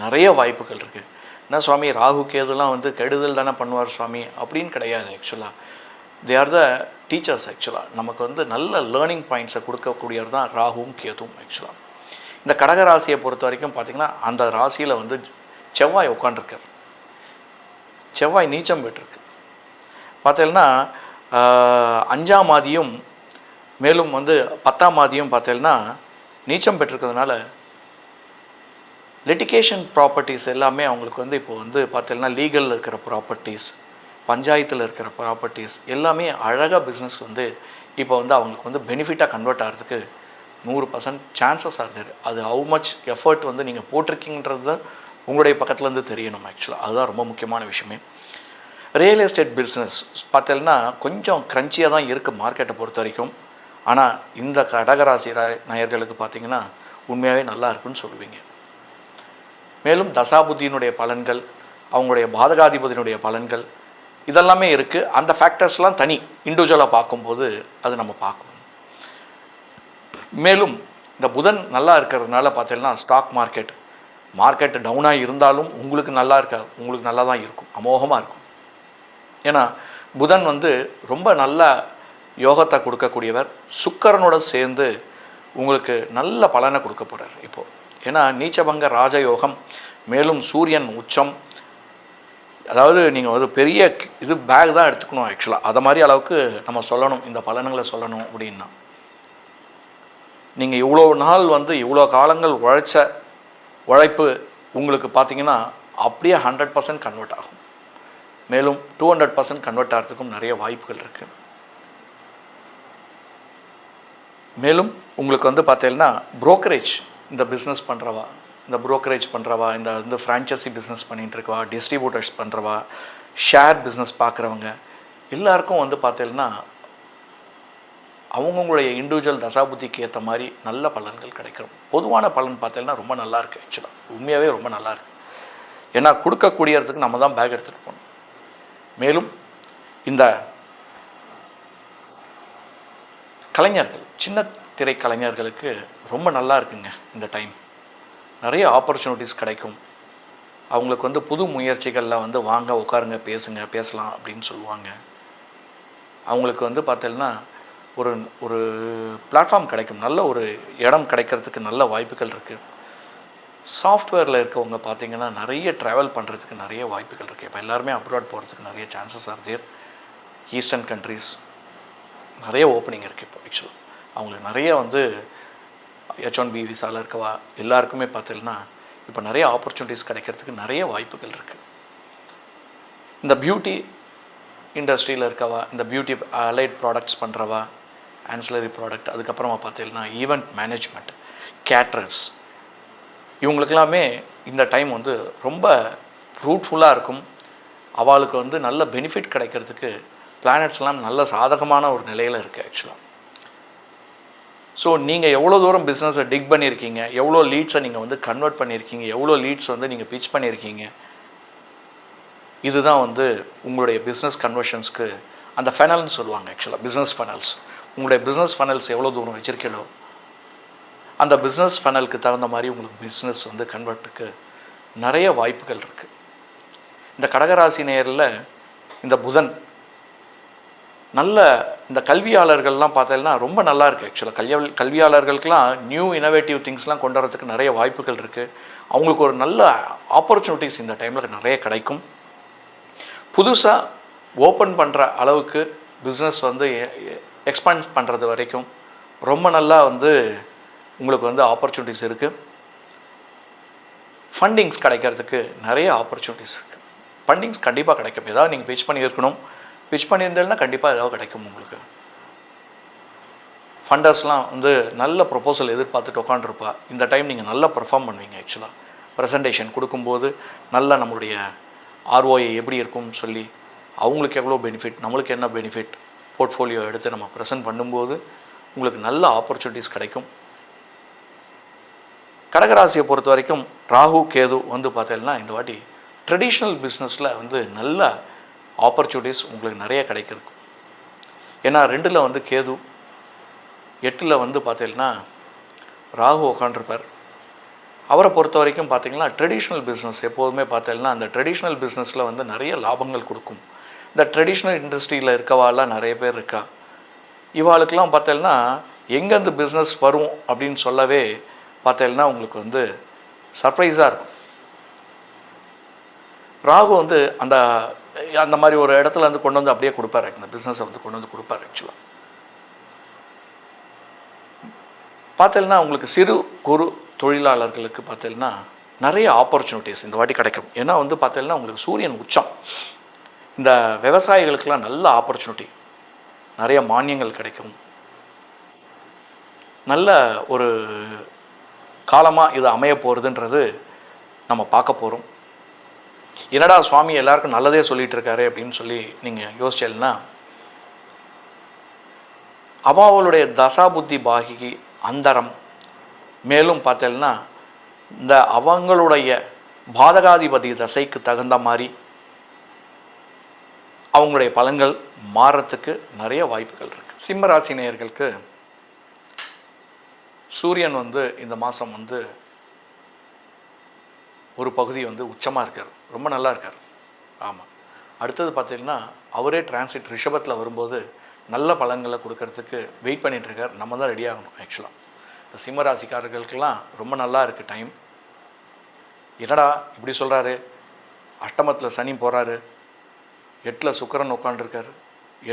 நிறைய வாய்ப்புகள் இருக்குது. என்ன சுவாமி, ராகு கேதுலாம் கெடுதல் தானே பண்ணுவார் சுவாமி அப்படின்னு கிடையாது. ஆக்சுவலாக தே ஆர் த டீச்சர்ஸ். ஆக்சுவலாக நமக்கு நல்ல லேர்னிங் பாயிண்ட்ஸை கொடுக்கக்கூடியவர் தான் ராகுவும் கேதுவும். ஆக்சுவலாக இந்த கடக ராசியை பொறுத்த வரைக்கும் பார்த்திங்கன்னா அந்த ராசியில் செவ்வாய் உட்காண்டிருக்கார். செவ்வாய் நீச்சம் பெற்றிருக்கு. பார்த்தீங்கன்னா 5ஆம் மாதியும் மேலும் 10ஆம் மாதியும் பார்த்தீங்கன்னா நீச்சம் பெற்றிருக்கிறதுனால லிட்டிகேஷன் ப்ராப்பர்ட்டிஸ் எல்லாமே அவங்களுக்கு இப்போ பார்த்தீங்கன்னா லீகலில் இருக்கிற ப்ராப்பர்ட்டிஸ், பஞ்சாயத்தில் இருக்கிற ப்ராப்பர்ட்டிஸ் எல்லாமே அழகாக பிஸ்னஸ் இப்போ அவங்களுக்கு பெனிஃபிட்டாக கன்வெர்ட் ஆகிறதுக்கு 100% சான்சஸ் ஆகுது. அது ஹவு மச் எஃபர்ட் நீங்கள் போட்டிருக்கீங்கன்றது உங்களுடைய பக்கத்துலேருந்து தெரியணும். ஆக்சுவலாக அதுதான் ரொம்ப முக்கியமான விஷயமே. ரியல் எஸ்டேட் பிஸ்னஸ் பார்த்தீங்கன்னா கொஞ்சம் க்ரன்ச்சியாக தான் இருக்குது மார்க்கெட்டை பொறுத்த வரைக்கும். ஆனால் இந்த கடகராசி நேயர்களுக்கு பார்த்திங்கன்னா உண்மையாகவே நல்லா இருக்குன்னு சொல்லுவீங்க. மேலும் தசாபுத்தியினுடைய பலன்கள், அவங்களுடைய பாதகாதிபதியினுடைய பலன்கள் இதெல்லாமே இருக்குது. அந்த ஃபேக்டர்ஸ்லாம் தனி இண்டிவிஜுவலாக பார்க்கும்போது அது நம்ம பார்க்கணும். மேலும் இந்த புதன் நல்லா இருக்கிறதுனால பார்த்தீங்கன்னா ஸ்டாக் மார்க்கெட் டவுனாக இருந்தாலும் உங்களுக்கு நல்லா இருக்காது, உங்களுக்கு நல்லா தான் இருக்கும், அமோகமாக இருக்கும். ஏன்னா புதன் ரொம்ப நல்ல யோகத்தை கொடுக்கக்கூடியவர். சுக்கிரனோட சேர்ந்து உங்களுக்கு நல்ல பலனை கொடுக்க போகிறார் இப்போது. ஏன்னா நீச்சபங்க ராஜயோகம், மேலும் சூரியன் உச்சம். அதாவது நீங்கள் பெரிய பேக் தான் எடுத்துக்கணும். ஆக்சுவலாக அதை மாதிரி அளவுக்கு நம்ம சொல்லணும், இந்த பலன்களை சொல்லணும் அப்படின்னா. நீங்கள் இவ்வளோ நாள் இவ்வளோ காலங்கள் உழைப்பு உங்களுக்கு பார்த்திங்கன்னா அப்படியே 100% கன்வெர்ட் ஆகும். மேலும் 200% கன்வெர்ட் ஆகிறதுக்கும் நிறைய வாய்ப்புகள் இருக்குது. மேலும் உங்களுக்கு பார்த்தீங்கன்னா புரோக்கரேஜ், இந்த பிஸ்னஸ் பண்ணுறவா, இந்த ஃப்ரான்ச்சைசி பிஸ்னஸ் பண்ணிகிட்டு இருக்கவா, டிஸ்ட்ரிபியூட்டர்ஸ் பண்ணுறவா, ஷேர் பிஸ்னஸ் பார்க்குறவங்க எல்லாருக்கும் பார்த்தீங்கன்னா அவங்கவுங்களுடைய இண்டிவிஜுவல் தசாபுத்திக்கு ஏற்ற மாதிரி நல்ல பலன்கள் கிடைக்கும். பொதுவான பலன் பார்த்தீங்கன்னா ரொம்ப நல்லாயிருக்கு. ஆக்சுவலாக உண்மையாகவே ரொம்ப நல்லாயிருக்கு. ஏன்னா கொடுக்கக்கூடியதுக்கு நம்ம தான் பேக் எடுத்துகிட்டு போகணும். மேலும் இந்த கலைஞர்கள், சின்ன திரை கலைஞர்களுக்கு ரொம்ப நல்லா இருக்குங்க இந்த டைம். நிறைய ஆப்பர்ச்சுனிட்டிஸ் கிடைக்கும். அவங்களுக்கு புது முயற்சிகளில் வாங்க உட்காருங்க, பேசலாம் அப்படின்னு சொல்லுவாங்க. அவங்களுக்கு பார்த்தீங்கன்னா ஒரு பிளாட்ஃபார்ம் கிடைக்கும், நல்ல ஒரு இடம் கிடைக்கிறதுக்கு நல்ல வாய்ப்புகள் இருக்குது. சாஃப்ட்வேரில் இருக்கவங்க பார்த்திங்கன்னா நிறைய ட்ராவல் பண்ணுறதுக்கு நிறைய வாய்ப்புகள் இருக்குது. இப்போ எல்லாருமே அப்ராட் போகிறதுக்கு நிறைய chances are there. Eastern countries நிறைய ஓப்பனிங் இருக்குது இப்போ. ஆக்சுவலாக அவங்களுக்கு நிறைய H1B விசாவில் இருக்கவா எல்லாருக்குமே பார்த்தீங்கன்னா இப்போ நிறைய ஆப்பர்ச்சுனிட்டிஸ் கிடைக்கிறதுக்கு நிறைய வாய்ப்புகள் இருக்குது. இந்த பியூட்டி இண்டஸ்ட்ரியில் இருக்கவா, இந்த பியூட்டி அலைட் ப்ராடக்ட்ஸ் பண்ணுறவா, ஆன்சிலரி ப்ராடக்ட், அதுக்கப்புறமா பார்த்தீங்கன்னா ஈவெண்ட் மேனேஜ்மெண்ட், கேட்ரர்ஸ், இவங்களுக்கெல்லாமே இந்த டைம் ரொம்ப ஃப்ரூட்ஃபுல்லாக இருக்கும். அவளுக்கு நல்ல பெனிஃபிட் கிடைக்கிறதுக்கு பிளானட்ஸ்லாம் நல்ல சாதகமான ஒரு நிலையில் இருக்குது. ஆக்சுவலாக ஸோ நீங்கள் எவ்வளோ தூரம் பிஸ்னஸை டிக் பண்ணியிருக்கீங்க, எவ்வளோ லீட்ஸை நீங்கள் கன்வெர்ட் பண்ணியிருக்கீங்க, எவ்வளோ லீட்ஸ் நீங்கள் பிச் பண்ணியிருக்கீங்க, இதுதான் உங்களுடைய பிஸ்னஸ் கன்வர்ஷன்ஸ்க்கு அந்த ஃபெனல்னு சொல்லுவாங்க. ஆக்சுவலாக பிஸ்னஸ் ஃபெனல்ஸ், உங்களுடைய பிஸ்னஸ் ஃபெனல்ஸ் எவ்வளோ தூரம் வச்சுருக்கீங்களோ அந்த பிஸ்னஸ் ஃபெனலுக்கு தகுந்த மாதிரி உங்களுக்கு பிஸ்னஸ் கன்வெர்ட்டுக்கு நிறைய வாய்ப்புகள் இருக்குது. இந்த கடகராசி நேரில் இந்த புதன் நல்ல இந்த கல்வியாளர்கள்லாம் பார்த்தீங்கன்னா ரொம்ப நல்லா இருக்குது. ஆக்சுவலாக கல்வியாளர்களுக்கெல்லாம் நியூ இனோவேட்டிவ் திங்ஸ்லாம் கொண்டு வரதுக்கு நிறைய வாய்ப்புகள் இருக்குது. அவங்களுக்கு ஒரு நல்ல ஆப்பர்ச்சுனிட்டிஸ் இந்த டைமில் நிறைய கிடைக்கும். புதுசாக ஓப்பன் பண்ணுற அளவுக்கு பிஸ்னஸ் எக்ஸ்பாண்ட் பண்ணுறது வரைக்கும் ரொம்ப நல்லா உங்களுக்கு ஆப்பர்ச்சுனிட்டிஸ் இருக்குது. ஃபண்டிங்ஸ் கிடைக்கிறதுக்கு நிறைய ஆப்பர்ச்சுனிட்டிஸ் இருக்குது. ஃபண்டிங்ஸ் கண்டிப்பாக கிடைக்கும். ஏதாவது நீங்கள் பிச் பண்ணியிருக்கணும், பிச் பண்ணியிருந்தேன்னா கண்டிப்பாக ஏதாவது கிடைக்கும் உங்களுக்கு. ஃபண்டர்ஸ்லாம் வந்து நல்ல ப்ரொப்போசல் எதிர்பார்த்துட்டு உட்காந்துருப்பா. இந்த டைம் நீங்கள் நல்லா பெர்ஃபார்ம் பண்ணுவீங்க. ஆக்சுவலாக ப்ரெசன்டேஷன் கொடுக்கும்போது நல்லா நம்மளுடைய ஆர்ஓஐ எப்படி இருக்கும்னு சொல்லி அவங்களுக்கு எவ்வளோ பெனிஃபிட், நம்மளுக்கு என்ன பெனிஃபிட், போர்ட்ஃபோலியோ எடுத்து நம்ம ப்ரெசென்ட் பண்ணும்போது உங்களுக்கு நல்ல ஆப்பர்ச்சுனிட்டிஸ் கிடைக்கும். கடகராசியை பொறுத்த வரைக்கும் ராகு கேது வந்து பார்த்தீங்கன்னா இந்த வாட்டி ட்ரெடிஷ்னல் பிஸ்னஸில் வந்து நல்ல ஆப்பர்ச்சுனிட்டிஸ் உங்களுக்கு நிறைய கிடைக்கிறதுக்கும். ஏன்னா 2ல் வந்து கேது, 8ல் வந்து பார்த்தீங்கன்னா ராகு உட்காண்டிருப்பார். அவரை பொறுத்த வரைக்கும் பார்த்திங்கன்னா ட்ரெடிஷ்னல் பிஸ்னஸ் எப்போதுமே பார்த்தீங்கன்னா அந்த ட்ரெடிஷ்னல் பிஸ்னஸில் வந்து நிறைய லாபங்கள் கொடுக்கும். இந்த ட்ரெடிஷ்னல் இண்டஸ்ட்ரியில் இருக்கவாலாம் நிறைய பேர் இருக்கா. இவாளுக்கெல்லாம் பார்த்தீங்கன்னா எங்கேருந்து பிஸ்னஸ் வரும் அப்படின்னு சொல்லவே பார்த்தீங்கன்னா உங்களுக்கு வந்து சர்ப்ரைஸாக இருக்கும். ராகு வந்து அந்த அந்த மாதிரி ஒரு இடத்துல வந்து கொண்டு வந்து அப்படியே கொடுப்பாரு, இந்த பிஸ்னஸை வந்து கொண்டு வந்து கொடுப்பாரு. ஆக்சுவலாக பார்த்தீங்கன்னா உங்களுக்கு சிறு குறு தொழிலாளர்களுக்கு பார்த்தீங்கன்னா நிறைய ஆப்பர்ச்சுனிட்டிஸ் இந்த வாட்டி கிடைக்கும். ஏன்னா வந்து பார்த்தீங்கன்னா உங்களுக்கு சூரியன் உச்சம். இந்த விவசாயிகளுக்கெல்லாம் நல்ல ஆப்பர்ச்சுனிட்டி, நிறைய மானியங்கள் கிடைக்கும். நல்ல ஒரு காலமாக இது அமைய போகிறதுன்றது நம்ம பார்க்க போகிறோம். என்னடா சுவாமி எல்லாருக்கும் நல்லதே சொல்லிகிட்டு இருக்காரு அப்படின்னு சொல்லி நீங்கள் யோசிச்சேன்னா, அவளுடைய தசாபுத்தி பாகிக்கு அந்தரம் மேலும் பார்த்தேன்னா இந்த அவங்களுடைய பாதகாதிபதி தசைக்கு தகுந்த மாதிரி அவங்களுடைய பலன்கள் மாறத்துக்கு நிறைய வாய்ப்புகள் இருக்குது. சிம்ம ராசி நேயர்களுக்கு சூரியன் வந்து இந்த மாதம் வந்து ஒரு பகுதி வந்து உச்சமாக இருக்கார், ரொம்ப நல்லா இருக்கார். ஆமாம். அடுத்தது பார்த்திங்கன்னா அவரே டிரான்சிட் ரிஷபத்தில் வரும்போது நல்ல பலன்களை கொடுக்கறதுக்கு வெயிட் பண்ணிகிட்ருக்கார். நம்ம தான் ரெடி ஆகணும். ஆக்சுவலாக இந்த சிம்மராசிக்காரர்களுக்கெல்லாம் ரொம்ப நல்லா இருக்குது டைம். என்னடா இப்படி சொல்கிறாரு, அஷ்டமத்தில் சனி போகிறாரு, 8ல் சுக்கிரன் உட்காண்டிருக்கார்,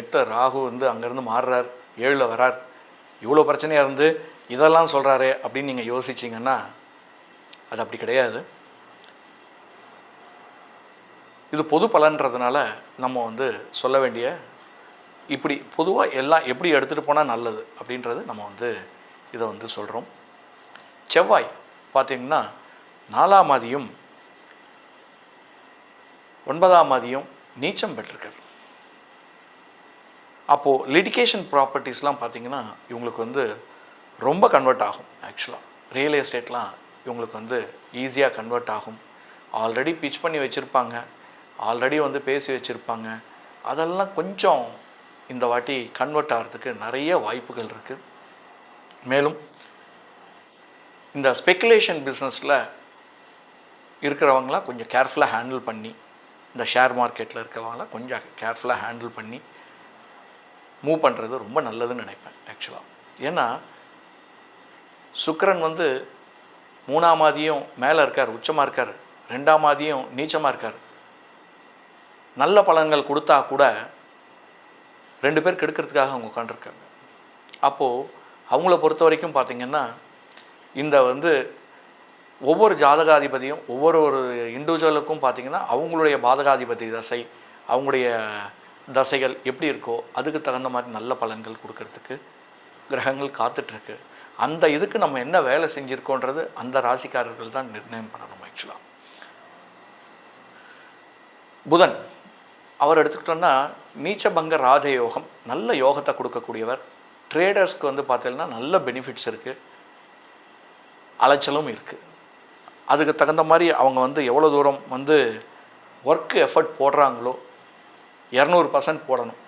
8 ராகு வந்து அங்கேருந்து மாறுறார், 7ல் வரார், இவ்வளோ பிரச்சனையாக இருந்து இதெல்லாம் சொல்கிறாரு அப்படின்னு நீங்கள் யோசிச்சிங்கன்னா அது அப்படி கிடையாது. இது பொது பலன்றதுனால நம்ம வந்து சொல்ல வேண்டிய இப்படி பொதுவாக எல்லாம் எப்படி எடுத்துகிட்டு போனால் நல்லது அப்படின்றது நம்ம வந்து இதை வந்து சொல்கிறோம். செவ்வாய் பார்த்திங்கன்னா 4ஆம் அதியும் 9ஆம் அதியும் நீச்சம் பெற்றிருக்கார். அப்போது லிட்டிகேஷன் ப்ராப்பர்ட்டிஸ்லாம் பார்த்திங்கன்னா இவங்களுக்கு வந்து ரொம்ப கன்வெர்ட் ஆகும். ஆக்சுவலாக ரியல் எஸ்டேட்லாம் இவங்களுக்கு வந்து ஈஸியாக கன்வெர்ட் ஆகும். ஆல்ரெடி பிச் பண்ணி வச்சுருப்பாங்க, ஆல்ரெடி வந்து பேசி வச்சுருப்பாங்க, அதெல்லாம் கொஞ்சம் இந்த வாட்டி கன்வெர்ட் ஆகிறதுக்கு நிறைய வாய்ப்புகள் இருக்குது. மேலும் இந்த ஸ்பெக்குலேஷன் பிஸ்னஸில் இருக்கிறவங்களாம் கொஞ்சம் கேர்ஃபுல்லாக ஹேண்டில் பண்ணி, இந்த ஷேர் மார்க்கெட்டில் இருக்கிறவங்களாம் கொஞ்சம் கேர்ஃபுல்லாக ஹேண்டில் பண்ணி மூவ் பண்ணுறது ரொம்ப நல்லதுன்னு நினைப்பேன். ஆக்சுவலாக ஏன்னா சுக்கிரன் வந்து 3ஆம் அதியும் மேலே இருக்கார், உச்சமாக இருக்கார், 2ஆம் அதியும் நீச்சமாக இருக்கார். நல்ல பலன்கள் கொடுத்தா கூட 2 பேர் கெடுக்கிறதுக்காக அவங்க உட்காண்டிருக்காங்க. அப்போது அவங்கள பொறுத்த வரைக்கும் பார்த்திங்கன்னா இந்த வந்து ஒவ்வொரு ஜாதகாதிபதியும் ஒவ்வொரு இண்டிவிஜுவலுக்கும் பார்த்திங்கன்னா அவங்களுடைய பாதகாதிபதி தசை, அவங்களுடைய தசைகள் எப்படி இருக்கோ அதுக்கு தகுந்த மாதிரி நல்ல பலன்கள் கொடுக்கறதுக்கு கிரகங்கள் காத்துட்ருக்கு. அந்த இதுக்கு நம்ம என்ன வேலை செஞ்சுருக்கோன்றது அந்த ராசிக்காரர்கள் தான் நிர்ணயம் பண்ணணும். ஆக்சுவலாக புதன் அவர் எடுத்துக்கிட்டோன்னா நீச்சபங்க ராஜயோகம், நல்ல யோகத்தை கொடுக்கக்கூடியவர். ட்ரேடர்ஸ்க்கு வந்து பார்த்தீங்கன்னா நல்ல பெனிஃபிட்ஸ் இருக்குது, அலைச்சலும் இருக்குது. அதுக்கு தகுந்த மாதிரி அவங்க வந்து எவ்வளோ தூரம் வந்து ஒர்க்கு எஃபர்ட் போடுறாங்களோ 200% போடணும்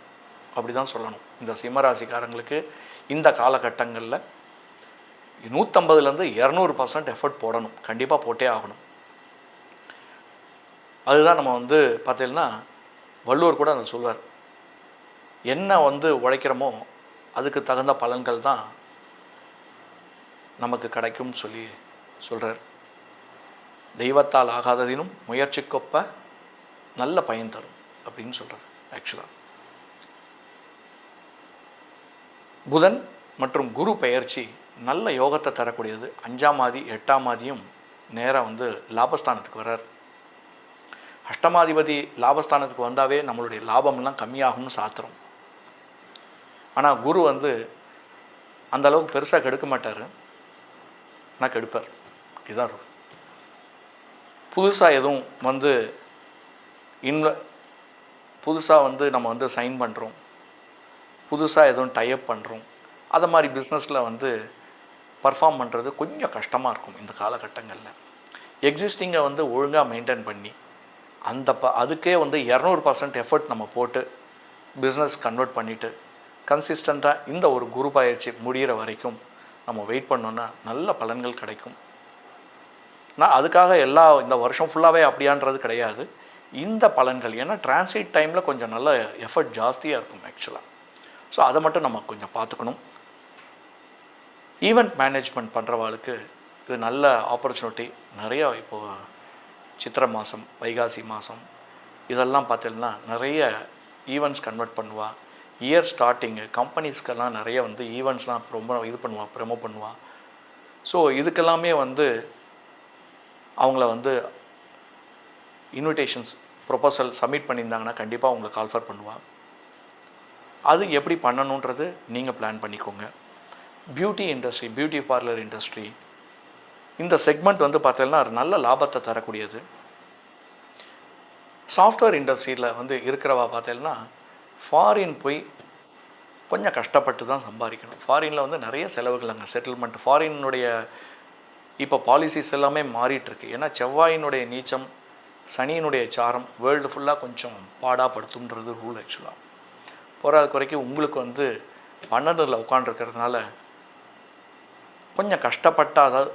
அப்படி தான் சொல்லணும். இந்த சிம்மராசிக்காரங்களுக்கு இந்த காலகட்டங்களில் 150லேருந்து 200% எஃபர்ட் போடணும், கண்டிப்பாக போட்டே ஆகணும். அதுதான் நம்ம வந்து பார்த்தீங்கன்னா வள்ளுவர் கூட அதை சொல்வார், என்ன வந்து உழைக்கிறோமோ அதுக்கு தகுந்த பலன்கள் தான் நமக்கு கிடைக்கும்னு சொல்லி சொல்கிறார். தெய்வத்தால் ஆகாததினும் முயற்சிக்கொப்ப நல்ல பயன் தரும் அப்படின்னு சொல்கிறார். ஆக்சுவலாக புதன் மற்றும் குரு பெயர்ச்சி நல்ல யோகத்தை தரக்கூடியது. 5ஆம் ஆதி 8ஆம் ஆதியும் நேராக வந்து லாபஸ்தானத்துக்கு வர்றார். அஷ்டமாதிபதி லாபஸ்தானத்துக்கு வந்தாவே நம்மளுடைய லாபம்லாம் கம்மியாகும்னு சாத்திரம். ஆனால் குரு வந்து அந்த அளவுக்கு பெருசாக கெடுக்க மாட்டார், நான் கெடுப்பார். இதுதான் ரூல். புதுசாக எதுவும் வந்து புதுசாக வந்து நம்ம வந்து சைன் பண்ணுறோம், புதுசாக எதுவும் டைப் பண்ணுறோம், அதை மாதிரி பிஸ்னஸில் வந்து பர்ஃபார்ம் பண்ணுறது கொஞ்சம் கஷ்டமாக இருக்கும் இந்த காலகட்டங்களில். எக்ஸிஸ்டிங்கை வந்து ஒழுங்காக மெயின்டைன் பண்ணி அதுக்கே வந்து 200% எஃபர்ட் நம்ம போட்டு பிஸ்னஸ் கன்வெர்ட் பண்ணிவிட்டு கன்சிஸ்டண்ட்டாக இந்த ஒரு குரு பயிற்சி முடிகிற வரைக்கும் நம்ம வெயிட் பண்ணோன்னா நல்ல பலன்கள் கிடைக்கும். நான் அதுக்காக இந்த வருஷம் ஃபுல்லாகவே அப்படியான்றது கிடையாது. இந்த பலன்கள் ஏன்னா டிரான்சிட் டைமில் கொஞ்சம் நல்ல எஃபர்ட் ஜாஸ்தியாக இருக்கும் ஆக்சுவலாக. ஸோ அதை மட்டும் நம்ம கொஞ்சம் பார்த்துக்கணும். ஈவெண்ட் மேனேஜ்மெண்ட் பண்ணுறவாளுக்கு இது நல்ல ஆப்பர்ச்சுனிட்டி. நிறையா இப்போது சித்திரை மாதம், வைகாசி மாதம் இதெல்லாம் பார்த்தீங்கன்னா நிறைய ஈவெண்ட்ஸ் கன்வெர்ட் பண்ணுவா. இயர் ஸ்டார்டிங்கு கம்பெனிஸ்க்கெல்லாம் நிறைய வந்து ஈவெண்ட்ஸ்லாம் ரொம்ப ப்ரொமோ பண்ணுவா. ஸோ இதுக்கெல்லாமே வந்து அவங்கள வந்து இன்விடேஷன்ஸ் ப்ரொபோசல் சப்மிட் பண்ணியிருந்தாங்கன்னா கண்டிப்பாக அவங்களை கால்ஃபர் பண்ணுவாள். அது எப்படி பண்ணணுன்றது நீங்கள் பிளான் பண்ணிக்கோங்க. Beauty industry, beauty parlour industry, இந்த செக்மெண்ட் வந்து பார்த்தீங்கன்னா நல்ல லாபத்தை தரக்கூடியது. சாஃப்ட்வேர் இண்டஸ்ட்ரியில் வந்து இருக்கிறவா பார்த்தீங்கன்னா ஃபாரின் போய் கொஞ்சம் கஷ்டப்பட்டு தான் சம்பாதிக்கணும். ஃபாரினில் வந்து நிறைய செலவுகள் அங்கே செட்டில்மெண்ட். ஃபாரினுடைய இப்போ பாலிசிஸ் எல்லாமே மாறிட்டுருக்கு. ஏன்னா செவ்வாயினுடைய நீச்சம், சனியினுடைய சாரம் வேர்ல்டு ஃபுல்லாக கொஞ்சம் பாடாப்படுத்துன்றது ரூல் ஆக்சுவலாக. போகாத குறைக்கு உங்களுக்கு வந்து 12ல் உட்காண்டிருக்கிறதுனால கொஞ்சம் கஷ்டப்பட்டால் அதாவது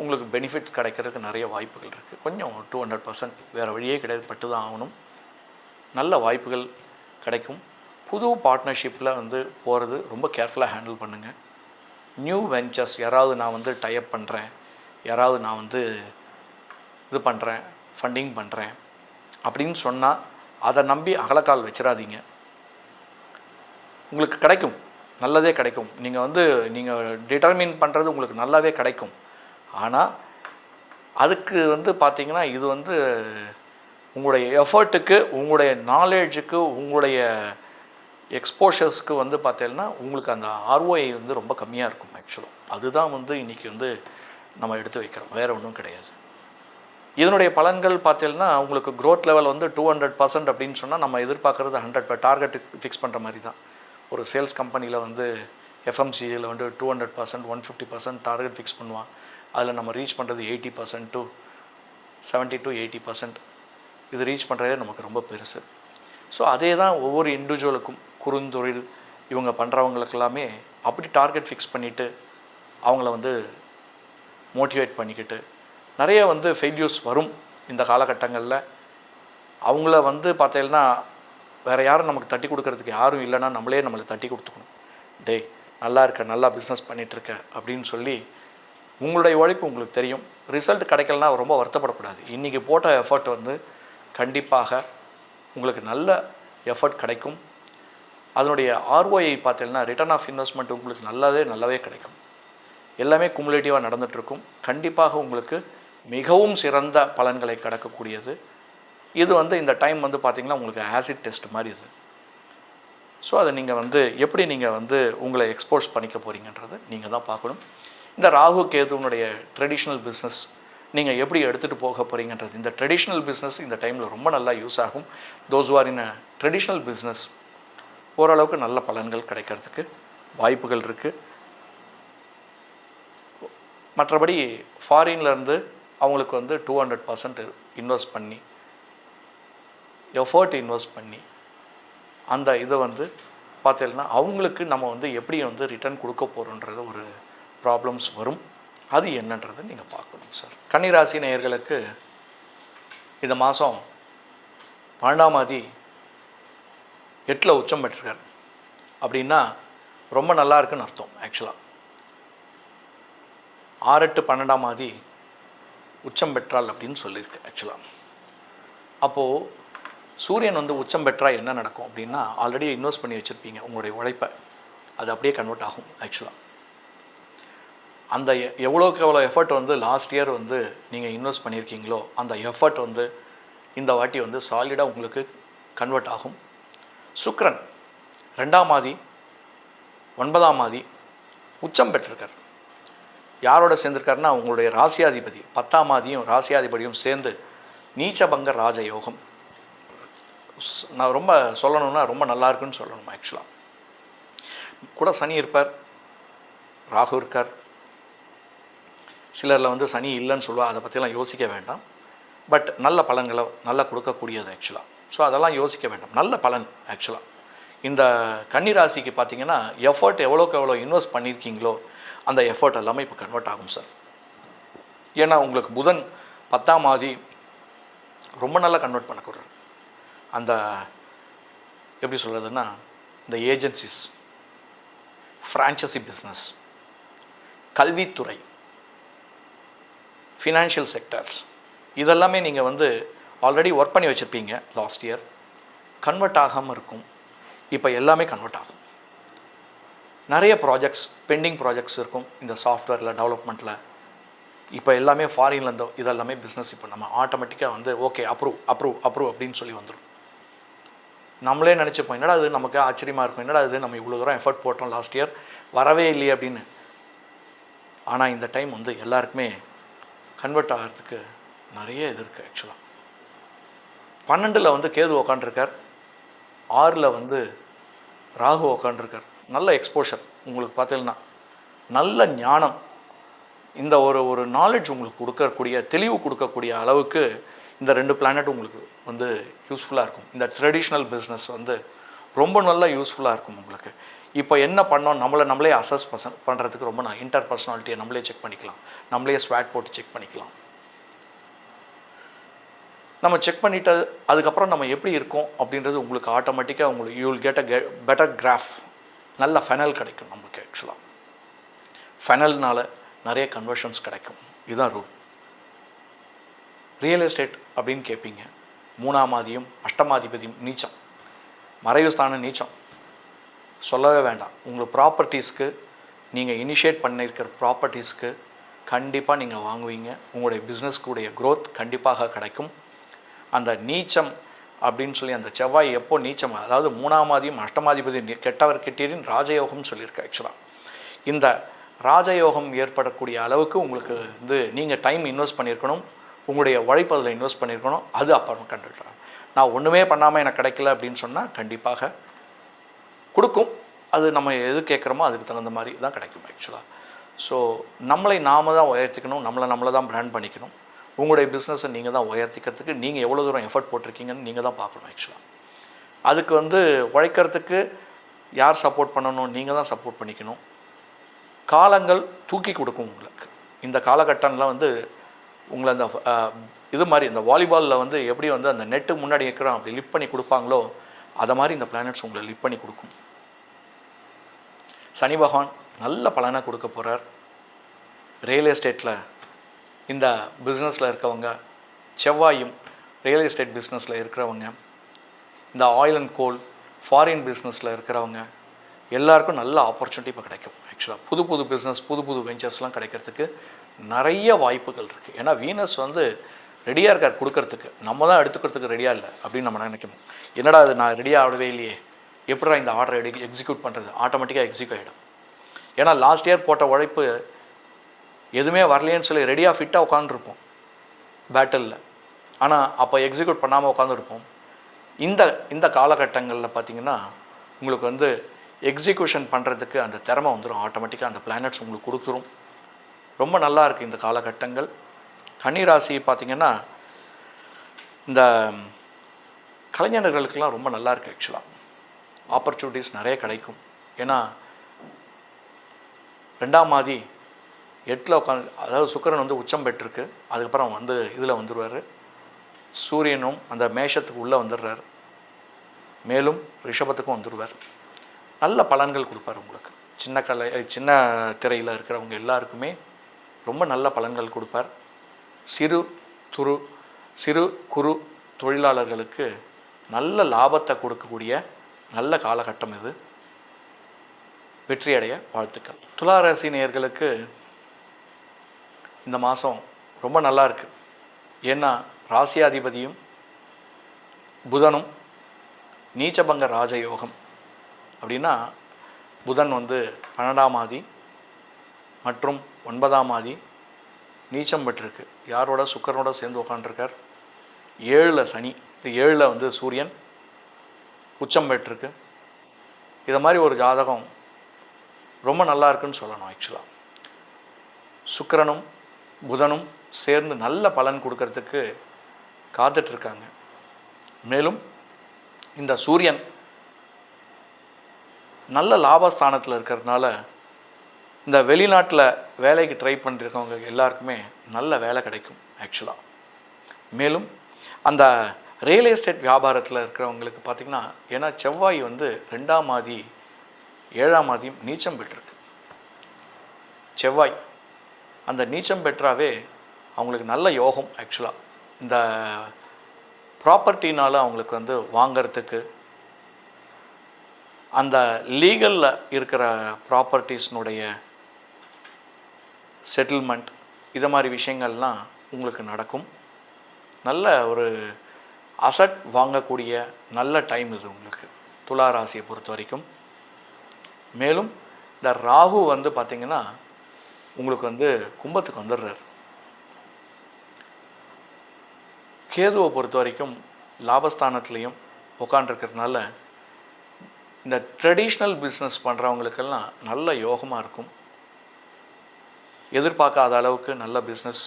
உங்களுக்கு பெனிஃபிட்ஸ் கிடைக்கிறதுக்கு நிறைய வாய்ப்புகள் இருக்குது. கொஞ்சம் 200% வேறு வழியே கிடையாது, பட்டு தான் ஆகணும். நல்ல வாய்ப்புகள் கிடைக்கும். புது பார்ட்னர்ஷிப்பில் வந்து போகிறது ரொம்ப கேர்ஃபுல்லாக ஹேண்டில் பண்ணுங்கள். நியூ வெஞ்சர்ஸ் யாராவது நான் வந்து டைப் பண்ணுறேன், யாராவது நான் வந்து இது பண்ணுறேன், ஃபண்டிங் பண்ணுறேன் அப்படின்னு சொன்னால் அதை நம்பி அகலக்கால் வச்சிடாதீங்க. உங்களுக்கு கிடைக்கும், நல்லதே கிடைக்கும். நீங்கள் டிட்டர்மின் பண்ணுறது உங்களுக்கு நல்லாவே கிடைக்கும். ஆனால் அதுக்கு வந்து பார்த்திங்கன்னா இது வந்து உங்களுடைய எஃபர்ட்டுக்கு, உங்களுடைய நாலேஜுக்கு, உங்களுடைய எக்ஸ்போஷர்ஸ்க்கு வந்து பார்த்தீங்கன்னா உங்களுக்கு அந்த ROI வந்து ரொம்ப கம்மியாக இருக்கும் ஆக்சுவலாக. அதுதான் வந்து இன்றைக்கி வந்து நம்ம எடுத்து வைக்கிறோம், வேறு ஒன்றும் கிடையாது. இதனுடைய பலன்கள் பார்த்தீங்கன்னா உங்களுக்கு க்ரோத் லெவல் வந்து 200% அப்படின்னு சொன்னால் நம்ம எதிர்பார்க்குறது 100 டார்கெட் ஃபிக்ஸ் பண்ணுற மாதிரி தான். ஒரு சேல்ஸ் கம்பெனியில் வந்து FMCGயில் வந்து 200%, 150% டார்கெட் ஃபிக்ஸ் பண்ணுவான். அதில் நம்ம ரீச் பண்ணுறது 80% to 70 to 80%. இது ரீச் பண்ணுறதே நமக்கு ரொம்ப பெருசு. ஸோ அதே தான் ஒவ்வொரு இண்டிவிஜுவலுக்கும், குறுந்தொழில் இவங்க பண்ணுறவங்களுக்கெல்லாமே அப்படி டார்கெட் ஃபிக்ஸ் பண்ணிவிட்டு அவங்கள வந்து மோட்டிவேட் பண்ணிக்கிட்டு நிறைய வந்து ஃபெயில்யூர்ஸ் வரும் இந்த காலகட்டங்களில். அவங்கள வந்து பார்த்தீங்கன்னா வேறு யாரும் நமக்கு தட்டி கொடுக்கறதுக்கு யாரும் இல்லைன்னா நம்மளை தட்டி கொடுத்துக்கணும். டேய் நல்லா இருக்க, நல்லா பிஸ்னஸ் பண்ணிகிட்ருக்க அப்படின்னு சொல்லி உங்களுடைய உழைப்பு உங்களுக்கு தெரியும். ரிசல்ட் கிடைக்கலனா ரொம்ப வருத்தப்படக்கூடாது. இன்றைக்கி போட்ட எஃபர்ட் வந்து கண்டிப்பாக உங்களுக்கு நல்ல எஃபர்ட் கிடைக்கும். அதனுடைய ROI பார்த்தீங்கன்னா ரிட்டர்ன் ஆஃப் இன்வெஸ்ட்மெண்ட் உங்களுக்கு நல்லாவே கிடைக்கும். எல்லாமே குமுலேட்டிவாக நடந்துகிட்ருக்கும். கண்டிப்பாக உங்களுக்கு மிகவும் சிறந்த பலன்களை கிடைக்கக்கூடியது. இது வந்து இந்த டைம் வந்து பார்த்திங்கன்னா உங்களுக்கு ஆசிட் டெஸ்ட் மாதிரி இது. ஸோ அதை நீங்கள் வந்து எப்படி நீங்கள் வந்து உங்களை எக்ஸ்போஸ் பண்ணிக்க போகிறீங்கன்றது நீங்கள் தான் பார்க்கணும். இந்த ராகு கேதுனுடைய ட்ரெடிஷ்னல் பிஸ்னஸ் நீங்கள் எப்படி எடுத்துகிட்டு போக போகிறீங்கன்றது, இந்த ட்ரெடிஷ்னல் பிஸ்னஸ் இந்த டைமில் ரொம்ப நல்லா யூஸ் ஆகும். Those are in traditional business ஓரளவுக்கு நல்ல பலன்கள் கிடைக்கிறதுக்கு வாய்ப்புகள் இருக்குது. மற்றபடி ஃபாரின்லேருந்து அவங்களுக்கு வந்து 200% இன்வெஸ்ட் பண்ணி, எஃபர்ட் இன்வெஸ்ட் பண்ணி அந்த இதை வந்து பார்த்தீங்கன்னா அவங்களுக்கு நம்ம வந்து எப்படி வந்து ரிட்டர்ன் கொடுக்க போகிறோன்றது ஒரு ப்ராப்ளம்ஸ் வரும். அது என்னன்றது நீங்கள் பார்க்கணும் சார். கன்னிராசி நேயர்களுக்கு இந்த மாதம் 12ஆம் தேதி 8ல் உச்சம் பெற்றிருக்கார் அப்படின்னா ரொம்ப நல்லா இருக்குன்னு அர்த்தம். ஆக்சுவலாக 6-8-12ஆம் தேதி உச்சம் பெற்றால் அப்படின்னு சொல்லியிருக்கு ஆக்சுவலாக. அப்போது சூரியன் வந்து உச்சம் பெற்றால் என்ன நடக்கும் அப்படின்னா ஆல்ரெடி இன்வெஸ்ட் பண்ணி வச்சுருப்பீங்க உங்களுடைய உழைப்பை, அது அப்படியே கன்வெர்ட் ஆகும் ஆக்சுவலாக. அந்த எவ்வளோக்கு எவ்வளோ எஃபர்ட் வந்து லாஸ்ட் இயர் வந்து நீங்கள் இன்வெஸ்ட் பண்ணியிருக்கீங்களோ அந்த எஃபர்ட் வந்து இந்த வாட்டி வந்து சாலிடாக உங்களுக்கு கன்வெர்ட் ஆகும். சுக்கிரன் 2ஆம் தேதி 9ஆம் தேதி உச்சம் பெற்றிருக்கார். யாரோட சேர்ந்திருக்காருன்னா உங்களுடைய ராசியாதிபதி 10ஆம் ஆதியும் ராசியாதிபதியும் சேர்ந்து நீச்சபங்க ராஜயோகம். நான் ரொம்ப சொல்லணும்னா ரொம்ப நல்லா இருக்குன்னு சொல்லணும். ஆக்சுவலாக கூட சனி இருப்பார், ராகு இருக்கார். சிலரில் வந்து சனி இல்லைன்னு சொல்லுவா, அதை பற்றிலாம் யோசிக்க வேண்டாம். பட் நல்ல பலன்களை நல்லா கொடுக்கக்கூடியது ஆக்சுவலாக. ஸோ அதெல்லாம் யோசிக்க வேண்டாம், நல்ல பலன் ஆக்சுவலாக. இந்த கன்னிராசிக்கு பார்த்தீங்கன்னா எஃபர்ட் எவ்வளோக்கு எவ்வளோ இன்வெஸ்ட் பண்ணியிருக்கீங்களோ அந்த எஃபர்ட் எல்லாமே இப்போ கன்வெர்ட் ஆகும் சார். ஏன்னா உங்களுக்கு புதன் 10ஆம் ஆதி ரொம்ப நல்லா கன்வெர்ட் பண்ணக்கூடாது. அந்த எப்படி சொல்கிறதுன்னா, இந்த ஏஜென்சிஸ், ஃப்ரான்ச்சைசி பிஸ்னஸ், கல்வித்துறை, ஃபினான்ஷியல் செக்டர்ஸ், இதெல்லாமே நீங்கள் வந்து ஆல்ரெடி ஒர்க் பண்ணி வச்சுருப்பீங்க லாஸ்ட் இயர். கன்வெர்ட் ஆகாமல் இருக்கும், இப்போ எல்லாமே கன்வெர்ட் ஆகும். நிறைய ப்ராஜெக்ட்ஸ், பெண்டிங் ப்ராஜெக்ட்ஸ் இருக்கும் இந்த சாஃப்ட்வேரில், டெவலப்மெண்ட்டில். இப்போ எல்லாமே ஃபாரின்லேருந்தோ இதெல்லாமே பிஸ்னஸ் இப்போ நம்ம ஆட்டோமேட்டிக்காக வந்து ஓகே அப்ரூவ் அப்படின்னு சொல்லி வந்துடும். நம்மளே நினச்சிப்போம், என்னடா அது நமக்கு ஆச்சரியமாக இருக்கும், என்னடா அது நம்ம இவ்வளோ தூரம் எஃபர்ட் போட்டோம் லாஸ்ட் இயர் வரவே இல்லையே அப்படின்னு. ஆனால் இந்த டைம் வந்து எல்லாருக்குமே கன்வெர்ட் ஆகிறதுக்கு நிறைய இது இருக்குது ஆக்சுவலாக. 12ல் வந்து கேது உக்காண்டிருக்கார், 6ல் வந்து ராகு உக்காண்டிருக்கார். நல்ல எக்ஸ்போஷர் உங்களுக்கு பார்த்தீங்கன்னா, நல்ல ஞானம், இந்த ஒரு நாலேஜ் உங்களுக்கு கொடுக்கக்கூடிய, தெளிவு கொடுக்கக்கூடிய அளவுக்கு இந்த 2 பிளானட் உங்களுக்கு வந்து யூஸ்ஃபுல்லாக இருக்கும். இந்த ட்ரெடிஷ்னல் பிஸ்னஸ் வந்து ரொம்ப நல்லா யூஸ்ஃபுல்லாக இருக்கும் உங்களுக்கு. இப்போ என்ன பண்ணோம், நம்மளே அசஸ் பண்ணுறதுக்கு ரொம்ப இன்டர் பர்சனாலிட்டியை நம்மளே செக் பண்ணிக்கலாம், நம்மளே ஸ்வாட் போட்டு செக் பண்ணிக்கலாம். நம்ம செக் பண்ணிவிட்டு அதுக்கப்புறம் நம்ம எப்படி இருக்கோம் அப்படின்றது உங்களுக்கு ஆட்டோமேட்டிக்காக உங்களுக்கு you will get a better graph. நல்ல ஃபெனல் கிடைக்கும் நமக்கு ஆக்சுவலாக. ஃபெனல்னால் நிறைய கன்வர்ஷன்ஸ் கிடைக்கும். இதுதான் ரூல். ரியல் எஸ்டேட் அப்படின்னு கேட்பீங்க. 3ஆம் ஆதியும் 8ஆம் நீச்சம், மறைவு ஸ்தானம் நீச்சம், சொல்லவே வேண்டாம். உங்கள் ப்ராப்பர்ட்டிஸ்க்கு, நீங்கள் இனிஷியேட் பண்ணியிருக்கிற ப்ராப்பர்ட்டிஸ்க்கு கண்டிப்பாக நீங்கள் வாங்குவீங்க. உங்களுடைய பிஸ்னஸ்க்குடைய க்ரோத் கண்டிப்பாக கிடைக்கும். அந்த நீச்சம் அப்படின்னு சொல்லி அந்த செவ்வாய் எப்போ நீச்சம், அதாவது 3ஆம் ஆதியும் 8ஆம் கெட்டவர் கெட்டீரின் ராஜயோகம்னு சொல்லியிருக்கு ஆக்சுவலாக. இந்த ராஜயோகம் ஏற்படக்கூடிய அளவுக்கு உங்களுக்கு வந்து நீங்கள் டைம் இன்வெஸ்ட் பண்ணியிருக்கணும், உங்களுடைய உழைப்பு அதில் இன்வெஸ்ட் பண்ணியிருக்கணும். அது அப்புறம் கண்டுக்கலாம். நான் ஒன்றுமே பண்ணாமல் எனக்கு கிடைக்கல அப்படின்னு சொன்னால் கண்டிப்பாக கொடுக்கும். அது நம்ம எது கேட்குறோமோ அதுக்கு தகுந்த மாதிரி தான் கிடைக்கும் ஆக்சுவலாக. ஸோ நம்மளை நாம் தான் உயர்த்திக்கணும், நம்மளை தான் பிராண்ட் பண்ணிக்கணும். உங்களுடைய பிஸ்னஸை நீங்கள் தான் உயர்த்திக்கிறதுக்கு நீங்கள் எவ்வளோ தூரம் எஃபர்ட் போட்டிருக்கீங்கன்னு நீங்கள் தான் பார்க்கணும் ஆக்சுவலாக. அதுக்கு வந்து உழைக்கிறதுக்கு யார் சப்போர்ட் பண்ணணும், நீங்கள் தான் சப்போர்ட் பண்ணிக்கணும். காலங்கள் தூக்கி கொடுக்கும் உங்களுக்கு. இந்த காலகட்டம்லாம் வந்து உங்களை அந்த இது மாதிரி இந்த வாலிபாலில் வந்து எப்படி வந்து அந்த நெட்டு முன்னாடி இருக்கிறோம் அப்படி லிஃப்ட் பண்ணி கொடுப்பாங்களோ அதை மாதிரி இந்த பிளானட்ஸ் உங்களை லிஃப்ட் பண்ணி கொடுக்கும். சனி பகவான் நல்ல பலனை கொடுக்க போகிறார். ரியல் எஸ்டேட்டில் இந்த பிஸ்னஸில் இருக்கவங்க, செவ்வாயும் ரியல் எஸ்டேட் பிஸ்னஸில் இருக்கிறவங்க, இந்த ஆயில் அண்ட் கோல் ஃபாரின் பிஸ்னஸில் இருக்கிறவங்க எல்லாருக்கும் நல்ல ஆப்பர்ச்சுனிட்டி இப்போ கிடைக்கும் ஆக்சுவலாக. புது பிஸ்னஸ், புது வெஞ்சர்ஸ்லாம் கிடைக்கிறதுக்கு நிறைய வாய்ப்புகள் இருக்குது. ஏன்னா வீனஸ் வந்து ரெடியாக இருக்கார் கொடுக்கறதுக்கு, நம்ம தான் எடுத்துக்கிறதுக்கு ரெடியாக இல்லை அப்படின்னு நம்ம நினைக்கணும். என்னடா அது நான் ரெடியாக ஆகவே இல்லையே, எப்படா இந்த ஆர்டரை எக்ஸிக்யூட் பண்ணுறது, ஆட்டோமேட்டிக்காக எக்ஸிக்யூட் ஆகிடும். ஏன்னா லாஸ்ட் இயர் போட்ட உழைப்பு எதுவுமே வரலையேன்னு சொல்லி ரெடியாக ஃபிட்டாக உட்காந்துருப்போம் பேட்டிலில். ஆனால் அப்போ எக்ஸிக்யூட் பண்ணாமல் உட்காந்துருப்போம். இந்த காலகட்டங்களில் பார்த்திங்கன்னா உங்களுக்கு வந்து எக்ஸிக்யூஷன் பண்ணுறதுக்கு அந்த திறமை வந்துடும் ஆட்டோமேட்டிக்காக. அந்த பிளானட்ஸ் உங்களுக்கு கொடுத்துரும். ரொம்ப நல்லா இருக்குது இந்த காலகட்டங்கள். கன்னிராசி பார்த்திங்கன்னா இந்த கலைஞர்களுக்கெல்லாம் ரொம்ப நல்லா இருக்குது ஆக்சுவலாக. ஆப்பர்ச்சுனிட்டிஸ் நிறைய கிடைக்கும். ஏன்னா 2ஆம் ஆதி 8ல் உட்காந்து, அதாவது சுக்கிரன் வந்து உச்சம் பெற்றிருக்கு. அதுக்கப்புறம் வந்து இதில் வந்துடுவார். சூரியனும் அந்த மேஷத்துக்கு உள்ளே வந்துடுறார். மேலும் ரிஷபத்துக்கும் வந்துடுவார். நல்ல பலன்கள் கொடுப்பார் உங்களுக்கு. சின்ன திரையில் இருக்கிறவங்க எல்லாருக்குமே ரொம்ப நல்ல பலன்கள் கொடுப்பார். சிறு குறு தொழிலாளர்களுக்கு நல்ல லாபத்தை கொடுக்கக்கூடிய நல்ல காலகட்டம் இது. வெற்றியடைய வாழ்த்துக்கள். துலா ராசி நேயர்களுக்கு இந்த மாதம் ரொம்ப நல்லா இருக்குது. ஏன்னா ராசியாதிபதியும் புதனும் நீச்சபங்க ராஜயோகம். அப்படின்னா புதன் வந்து 12ஆம் ஆதி, மற்றும் 9ஆம் ஆதி நீச்சம் பெற்றிருக்கு. யாரோட? சுக்கிரனோட சேர்ந்து உட்காந்துருக்கார். 7ல் சனி, இது 7ல் வந்து சூரியன் உச்சம் பெற்றிருக்கு. இதை மாதிரி ஒரு ஜாதகம் ரொம்ப நல்லா இருக்குன்னு சொல்லணும். ஆக்சுவலாக சுக்கிரனும் புதனும் சேர்ந்து நல்ல பலன் கொடுக்கறதுக்கு காத்துட்ருக்காங்க. மேலும் இந்த சூரியன் நல்ல லாபஸ்தானத்தில் இருக்கிறதுனால இந்த வெளிநாட்டில் வேலைக்கு ட்ரை பண்ணிருக்கவங்க எல்லாருக்குமே நல்ல வேலை கிடைக்கும் ஆக்சுவலாக. மேலும் அந்த ரியல் எஸ்டேட் வியாபாரத்தில் இருக்கிறவங்களுக்கு பார்த்திங்கன்னா, ஏன்னா செவ்வாய் வந்து 2ஆம் ஆதி 7ஆம் ஆதியும் நீச்சம் பெற்றிருக்கு. செவ்வாய் அந்த நீச்சம் பெற்றாவே அவங்களுக்கு நல்ல யோகம். ஆக்சுவலாக இந்த ப்ராப்பர்ட்டினால் அவங்களுக்கு வந்து வாங்கிறதுக்கு, அந்த லீகலில் இருக்கிற ப்ராப்பர்ட்டிஸ்னுடைய செட்டில்மெண்ட், இதை மாதிரி விஷயங்கள்லாம் உங்களுக்கு நடக்கும். நல்ல ஒரு அசட் வாங்கக்கூடிய நல்ல டைம் இது உங்களுக்கு துலா ராசியை பொறுத்த வரைக்கும். மேலும் இந்த ராகு வந்து பார்த்திங்கன்னா உங்களுக்கு வந்து கும்பத்துக்கு வந்துடுறார். கேதுவை பொறுத்த வரைக்கும் லாபஸ்தானத்துலேயும் உட்காண்டிருக்கிறதுனால இந்த ட்ரெடிஷ்னல் பிஸ்னஸ் பண்ணுறவங்களுக்கெல்லாம் நல்ல யோகமாக இருக்கும். எதிர்பார்க்காத அளவுக்கு நல்ல பிஸ்னஸ்